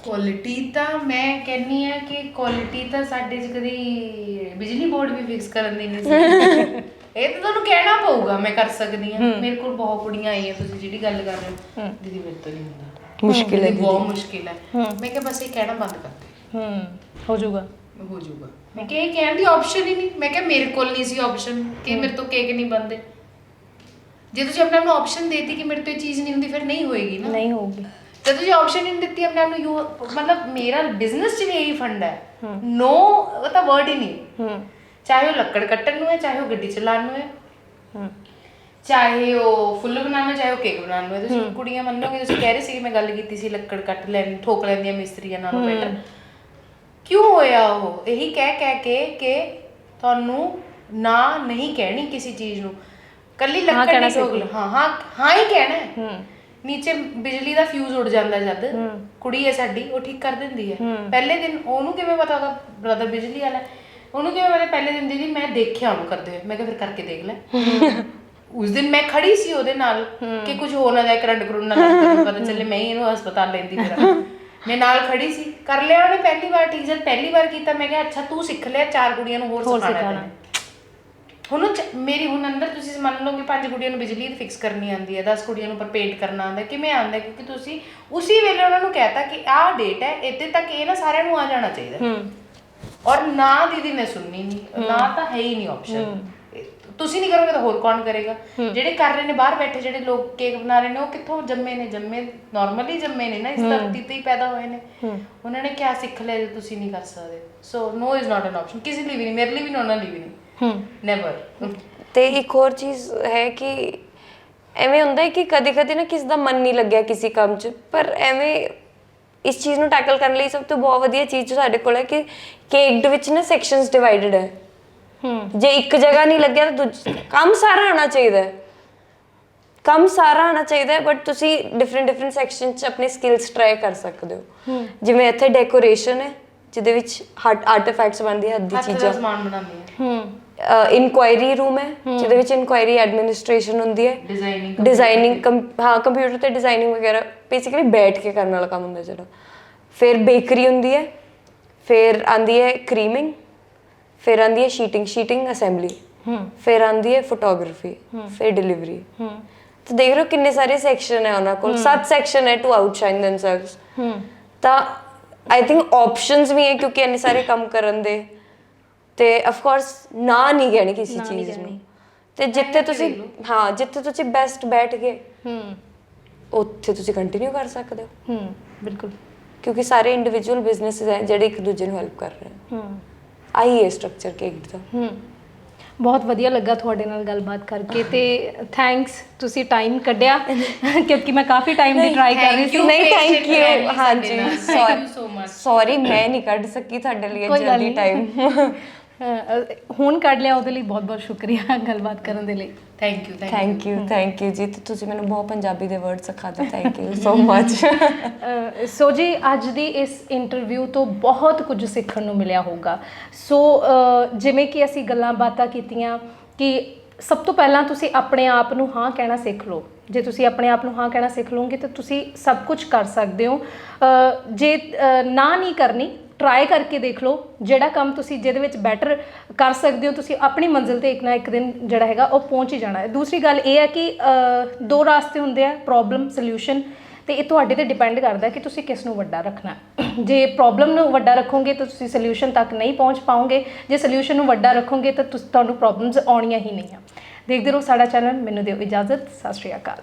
ਕੁਆਲਿਟੀ ਤਾਂ ਮੈਂ ਕਹਿੰਨੀ ਆ ਕਿ ਕੁਆਲਿਟੀ ਤਾਂ ਸਾਡੇ 'ਚ ਕਦੀ ਬਿਜਲੀ ਬੋਰਡ ਵੀ ਫਿਕਸ ਕਰਨ ਦੀ ਨਹੀਂ ਸੀ ਇਹ ਤਾਂ ਤੁਹਾਨੂੰ ਕਹਿਣਾ ਪਊਗਾ ਮੈਂ ਕਰ ਸਕਦੀ ਹਾਂ ਮੇਰੇ ਕੋਲ ਬਹੁਤ ਕੁੜੀਆਂ ਆਈਆਂ ਤੁਸੀਂ ਜਿਹੜੀ ਗੱਲ ਕਰ ਰਹੇ ਹੋ ਦੀਦੀ ਮੇਰੇ ਤੋਂ ਨਹੀਂ ਹੁੰਦਾ ਮੁਸ਼ਕਿਲ ਹੈ ਬਹੁਤ ਮੁਸ਼ਕਿਲ ਹੈ ਮੈਂ ਕਿਹਾ ਬਸ ਇਹ ਕਹਿਣਾ ਬੰਦ ਕਰ ਦੇ ਹੋ ਜਾਊਗਾ ਮੈਂ ਕਿਹਾ ਇਹ ਕਹਿਣ ਦੀ ਆਪਸ਼ਨ ਹੀ ਨਹੀਂ ਮੈਂ ਕਿਹਾ ਮੇਰੇ ਕੋਲ ਨਹੀਂ ਸੀ ਆਪਸ਼ਨ ਕਿ ਮੇਰੇ ਤੋਂ ਕੇਕ ਨਹੀਂ ਬਣਦੇ ਜੇ ਤੁਸੀਂ ਆਪਣੇ ਆਪ ਨੂੰ ਆਪਸ਼ਨ ਦੇਤੀ ਕਿ ਮੇਰੇ ਤੋਂ ਇਹ ਚੀਜ਼ ਨਹੀਂ ਹੁੰਦੀ ਫਿਰ ਨਹੀਂ ਹੋਏਗੀ ਨਾ ਨਹੀਂ ਹੋਊਗੀ ਜਦ ਤੁਸੀਂ ਆਪਸ਼ਨ ਨਹੀਂ ਦਿੱਤੀ ਆਪਣੇ ਆਪ ਨੂੰ ਮਤਲਬ ਮੇਰਾ ਬਿਜ਼ਨਸ 'ਚ ਵੀ ਇਹੀ ਫੰਡ ਹੈ ਨੋ ਉਹ ਤਾਂ ਵਰਡ ਹੀ ਨਹੀਂ ਚਾਹੇ ਉਹ ਲੱਕੜ ਕੱਟਣ ਨੂੰ ਹੈ ਚਾਹੇ ਉਹ ਗੱਡੀ ਚਲਾਉਣ ਨੂੰ ਹੈ ਚਾਹੇ ਉਹ ਫੁੱਲ ਬਣਾਉਣਾ ਚਾਹੇ ਉਹ ਕੇਕ ਬਣਾਉਣ ਨੂੰ ਹੈ ਤੁਸੀਂ ਕੁੜੀਆਂ ਮੰਨੋਗੇ ਤੁਸੀਂ ਕਹਿ ਰਹੇ ਸੀ ਕਿ ਮੈਂ ਗੱਲ ਕੀਤੀ ਸੀ ਲੱਕੜ ਕੱਟ ਲੈਣ ਠੋਕ ਲੈਂਦੀਆਂ ਮਿਸਤਰੀਆਂ ਨਾਲੋਂ ਬੈਟਰ ਕਿਉਂ ਹੋਇਆ ਉਹ ਇਹੀ ਕਹਿ ਕੇ ਕਿ ਤੁਹਾਨੂੰ ਨਾ ਨਹੀਂ ਕਹਿਣੀ ਕਿਸੇ ਚੀਜ਼ ਨੂੰ ਕੱਲੀ ਲੱਕੜ ਨਹੀਂ ਠੋਕ ਲਓ ਹਾਂ ਹੀ ਕਹਿਣਾ ਹੈ ਨੀਚੇ ਬਿਜਲੀ ਦਾ ਫਿਊਜ਼ ਉੱਡ ਜਾਂਦਾ ਜਦ ਕੁੜੀ ਹੈ ਸਾਡੀ ਉਹ ਠੀਕ ਕਰ ਦਿੰਦੀ ਹੈ ਪਹਿਲੇ ਦਿਨ ਉਹਨੂੰ ਕਿਵੇਂ ਪਤਾ ਉਹਦਾ ਬ੍ਰਦਰ ਬਿਜਲੀ ਵਾਲਾ ਉਹਨੂੰ ਕਿਵੇਂ ਪਤਾ ਪਹਿਲੇ ਦਿਨ ਦੀਦੀ ਮੈਂ ਦੇਖਿਆ ਉਹਨੂੰ ਕਰਦੇ ਹੋਏ ਮੈਂ ਕਿਹਾ ਫਿਰ ਕਰਕੇ ਦੇਖ ਲੈ ਉਸ ਦਿਨ ਮੈਂ ਖੜੀ ਸੀ ਉਹਦੇ ਨਾਲ ਕਿ ਕੁਝ ਹੋ ਨਾ ਜਾਏ ਕਰੰਟ ਕਰੰਟ ਨਾ ਲੱਗੇ ਪਤਾ ਚੱਲੇ ਮੈਂ ਹੀ ਇਹਨੂੰ ਹਸਪਤਾਲ ਲੈਂਦੀ ਫਿਰ ਮੈਂ ਨਾਲ ਖੜੀ ਸੀ ਕਰ ਲਿਆ ਉਹਨੇ ਪਹਿਲੀ ਵਾਰ ਠੀਕ ਜਦ ਪਹਿਲੀ ਵਾਰ ਕੀਤਾ ਮੈਂ ਕਿਹਾ ਅੱਛਾ ਤੂੰ ਸਿੱਖ ਲਿਆ 4 ਕੁੜੀਆਂ ਨੂੰ ਹੋਰ ਸਿਖਾਉਣਾ ਹੁਣ ਮੇਰੀ ਹੁਣ ਅੰਦਰ ਤੁਸੀਂ ਮੰਨ ਲਓ ਕਿ 5 ਕੁੜੀਆਂ ਨੂੰ ਬਿਜਲੀ ਫਿਕਸ ਕਰਨੀ ਆਉਂਦੀ ਹੈ 10 ਕੁੜੀਆਂ ਨੂੰ ਪਰ ਪੇਂਟ ਕਰਨਾ ਆਉਂਦਾ ਕਿਵੇਂ ਆਉਂਦਾ ਕਿਉਂਕਿ ਤੁਸੀਂ ਉਸੇ ਵੇਲੇ ਉਹਨਾਂ ਨੂੰ ਕਹਿਤਾ ਕਿ ਆਹ ਡੇਟ ਹੈ ਇੱਥੇ ਤੱਕ ਇਹ ਨਾ ਸਾਰਿਆਂ ਨੂੰ ਆ ਜਾਣਾ ਚਾਹੀਦਾ ਔਰ ਨਾ ਦੀਦੀ ਨੇ ਸੁਣਨੀ ਨਹੀਂ ਨਾ ਤਾਂ ਹੈ ਹੀ ਨਹੀਂ ਆਪਸ਼ਨ ਤੁਸੀਂ ਨਹੀਂ ਕਰੋਗੇ ਤਾਂ ਹੋਰ ਕੌਣ ਕਰੇਗਾ ਜਿਹੜੇ ਕਰ ਰਹੇ ਨੇ ਬਾਹਰ ਬੈਠੇ ਜਿਹੜੇ ਲੋਕ ਕੇਕ ਬਣਾ ਰਹੇ ਨੇ ਉਹ ਕਿੱਥੋਂ ਜੰਮੇ ਨਾਰਮਲੀ ਜੰਮੇ ਨੇ ਨਾ ਇਸ ਧਰਤੀ ਤੇ ਹੀ ਪੈਦਾ ਹੋਏ ਨੇ ਉਹਨਾਂ ਨੇ ਕਿਆ ਸਿੱਖ ਲਿਆ ਜੇ ਤੁਸੀਂ ਨਹੀਂ ਕਰ ਸਕਦੇ ਸੋ no is not N option ਕਿਸੇ ਲਈ ਵੀ ਨਹੀਂ ਮੇਰੇ ਲਈ ਵੀ ਨਹੀਂ ਉਹਨਾਂ ਲਈ ਵੀ ਨਹੀਂ ਨੈਵਰ ਤੇ ਇੱਕ ਹੋਰ ਚੀਜ਼ ਹੈ ਕਿ ਐਵੇਂ ਹੁੰਦਾ ਹੈ ਕਿ ਕਦੇ ਨਾ ਕਿਸੇ ਦਾ ਮਨ ਨਹੀਂ ਲੱਗਿਆ ਕਿਸੇ ਕੰਮ 'ਚ ਪਰ ਐਵੇਂ ਇਸ ਚੀਜ਼ ਨੂੰ ਟੈਕਲ ਕਰਨ ਲਈ ਸਭ ਤੋਂ ਬਹੁਤ ਵਧੀਆ ਚੀਜ਼ ਸਾਡੇ ਕੋਲ ਹੈ ਕਿ ਕੇਕ ਦੇ ਵਿੱਚ ਨਾ ਸੈਕਸ਼ਨਸ ਡਿਵਾਈਡਡ ਹੈ ਜੇ ਇੱਕ ਜਗ੍ਹਾ ਨਹੀਂ ਲੱਗਿਆ ਤਾਂ ਕੰਮ ਸਾਰਾ ਆਉਣਾ ਚਾਹੀਦਾ ਹੈ ਬਟ ਤੁਸੀਂ ਡਿਫਰੈਂਟ ਸੈਕਸ਼ਨ 'ਚ ਆਪਣੇ ਸਕਿੱਲਸ ਟਰਾਈ ਕਰ ਸਕਦੇ ਹੋ ਜਿਵੇਂ ਇੱਥੇ ਡੈਕੋਰੇਸ਼ਨ ਹੈ ਜਿਹਦੇ ਵਿੱਚ ਆਰਟੀਫੈਕਟਸ ਬਣਦੇ ਹੱਥ ਦੀ ਚੀਜ਼ਾਂ ਸਮਾਨ ਬਣਾਉਂਦੇ ਇਨਕੁਆਇਰੀ ਰੂਮ ਹੈ ਜਿਹਦੇ ਵਿੱਚ ਇਨਕੁਆਇਰੀ ਐਡਮਿਨਿਸਟ੍ਰੇਸ਼ਨ ਹੁੰਦੀ ਹੈ, ਡਿਜ਼ਾਈਨਿੰਗ ਹਾਂ ਕੰਪਿਊਟਰ ਤੇ ਡਿਜ਼ਾਈਨਿੰਗ ਵਗੈਰਾ ਬੇਸਿਕਲੀ ਬੈਠ ਕੇ ਕਰਨ ਵਾਲਾ ਕੰਮ ਹੁੰਦਾ ਜਿਹੜਾ। ਫਿਰ ਬੇਕਰੀ ਹੁੰਦੀ ਹੈ, ਫਿਰ ਆਂਦੀ ਹੈ ਕਰੀਮਿੰਗ, ਫਿਰ ਆਂਦੀ ਹੈ ਸ਼ੀਟਿੰਗ ਅਸੈਂਬਲੀ, ਫਿਰ ਆਂਦੀ ਹੈ ਫੋਟੋਗ੍ਰਾਫੀ, ਫਿਰ ਡਿਲੀਵਰੀ। ਤਾਂ ਦੇਖ ਰਹੇ ਹੋ ਕਿੰਨੇ ਸਾਰੇ ਸੈਕਸ਼ਨ ਹੈ ਉਹਨਾਂ ਕੋਲ, 7 ਸੈਕਸ਼ਨ ਹੈ ਟੂ ਆਊਟਸ਼ਾਈਨ ਦੈਮਸੈਲਵਸ। ਤਾਂ ਆਈ ਥਿੰਕ ਆਪਸ਼ਨਸ ਵੀ ਹੈ ਕਿਉਂਕਿ ਇੰਨੇ ਸਾਰੇ ਕੰਮ ਕਰਨ ਦੇ, ਤੇ ਆਫ ਕੋਰਸ ਨਾ ਨਹੀਂ ਕਹਿਣੀ ਕਿਸੇ ਚੀਜ਼ ਨੂੰ। ਤੇ ਜਿੱਥੇ ਤੁਸੀਂ ਬੈਸਟ ਬੈਠ ਗਏ ਉੱਥੇ ਤੁਸੀਂ ਕੰਟੀਨਿਊ ਕਰ ਸਕਦੇ ਹੋ। ਬਿਲਕੁਲ, ਕਿਉਂਕਿ ਸਾਰੇ ਇੰਡੀਵਿਜੂਅਲ ਬਿਜ਼ਨੈਸਿਸ ਹੈ ਜਿਹੜੇ ਇੱਕ ਦੂਜੇ ਨੂੰ ਹੈਲਪ ਕਰ ਰਹੇ ਹਨ। ਆਹੀ ਹੈ ਸਟਰਕਚਰ ਕੇਕ ਦਾ। ਬਹੁਤ ਵਧੀਆ ਲੱਗਾ ਤੁਹਾਡੇ ਨਾਲ ਗੱਲਬਾਤ ਕਰਕੇ, ਤੇ ਥੈਂਕਸ ਤੁਸੀਂ ਟਾਈਮ ਕੱਢਿਆ ਕਿਉਂਕਿ ਮੈਂ ਕਾਫੀ ਟਾਈਮ ਦੀ ਟਰਾਈ ਕਰ ਰਹੀ ਸੀ। ਨਹੀਂ ਥੈਂਕ ਯੂ, ਹਾਂਜੀ ਸੌਰੀ ਮੈਂ ਨਹੀਂ ਕੱਢ ਸਕੀ ਤੁਹਾਡੇ ਲਈ ਜਲਦੀ ਟਾਈਮ। ਹੁਣ ਕੱਢ ਲਿਆ, ਉਹਦੇ ਲਈ ਬਹੁਤ ਬਹੁਤ ਸ਼ੁਕਰੀਆ ਗੱਲਬਾਤ ਕਰਨ ਦੇ ਲਈ। ਥੈਂਕ ਯੂ ਜੀ, ਤੁਸੀਂ ਮੈਨੂੰ ਬਹੁਤ ਪੰਜਾਬੀ ਦੇ ਵਰਡ ਸਿਖਾ ਦਿੱਤੇ, ਥੈਂਕ ਯੂ ਸੋ ਮਚ। ਸੋ ਜੀ ਅੱਜ ਦੀ ਇਸ ਇੰਟਰਵਿਊ ਤੋਂ ਬਹੁਤ ਕੁਝ ਸਿੱਖਣ ਨੂੰ ਮਿਲਿਆ ਹੋਊਗਾ। ਸੋ ਜਿਵੇਂ ਕਿ ਅਸੀਂ ਗੱਲਾਂ ਬਾਤਾਂ ਕੀਤੀਆਂ ਕਿ ਸਭ ਤੋਂ ਪਹਿਲਾਂ ਤੁਸੀਂ ਆਪਣੇ ਆਪ ਨੂੰ ਹਾਂ ਕਹਿਣਾ ਸਿੱਖ ਲਓ। ਜੇ ਤੁਸੀਂ ਆਪਣੇ ਆਪ ਨੂੰ ਹਾਂ ਕਹਿਣਾ ਸਿੱਖ ਲਓਗੇ ਤਾਂ ਤੁਸੀਂ ਸਭ ਕੁਝ ਕਰ ਸਕਦੇ ਹੋ। ਜੇ ਨਾ ਨਹੀਂ ਕਰਨੀ, ਟਰਾਈ ਕਰਕੇ ਦੇਖ ਲਓ ਜਿਹੜਾ ਕੰਮ ਤੁਸੀਂ ਜਿਹਦੇ ਵਿੱਚ ਬੈਟਰ ਕਰ ਸਕਦੇ ਹੋ, ਤੁਸੀਂ ਆਪਣੀ ਮੰਜ਼ਿਲ ਤੇ ਇੱਕ ਨਾ ਇੱਕ ਦਿਨ ਜਿਹੜਾ ਹੈਗਾ ਉਹ ਪਹੁੰਚ ਹੀ ਜਾਣਾ ਹੈ। ਦੂਸਰੀ ਗੱਲ ਇਹ ਹੈ ਕਿ 2 ਰਾਸਤੇ ਹੁੰਦੇ ਆ, ਪ੍ਰੋਬਲਮ ਸੋਲਿਊਸ਼ਨ, ਤੇ ਇਹ ਤੁਹਾਡੇ ਤੇ ਡਿਪੈਂਡ ਕਰਦਾ ਕਿ ਤੁਸੀਂ ਕਿਸ ਨੂੰ ਵੱਡਾ ਰੱਖਣਾ। ਜੇ ਪ੍ਰੋਬਲਮ ਨੂੰ ਵੱਡਾ ਰੱਖੋਗੇ ਤਾਂ ਤੁਸੀਂ ਸੋਲਿਊਸ਼ਨ ਤੱਕ ਨਹੀਂ ਪਹੁੰਚ ਪਾਓਗੇ, ਜੇ ਸੋਲਿਊਸ਼ਨ ਨੂੰ ਵੱਡਾ ਰੱਖੋਗੇ ਤਾਂ ਤੁਹਾਨੂੰ ਪ੍ਰੋਬਲਮਸ ਆਉਣੀਆਂ ਹੀ ਨਹੀਂ ਆ। ਦੇਖਦੇ ਰਹੋ ਸਾਡਾ ਚੈਨਲ। ਮੈਨੂੰ ਦਿਓ ਇਜਾਜ਼ਤ, ਸਤਿ ਸ਼੍ਰੀ ਅਕਾਲ।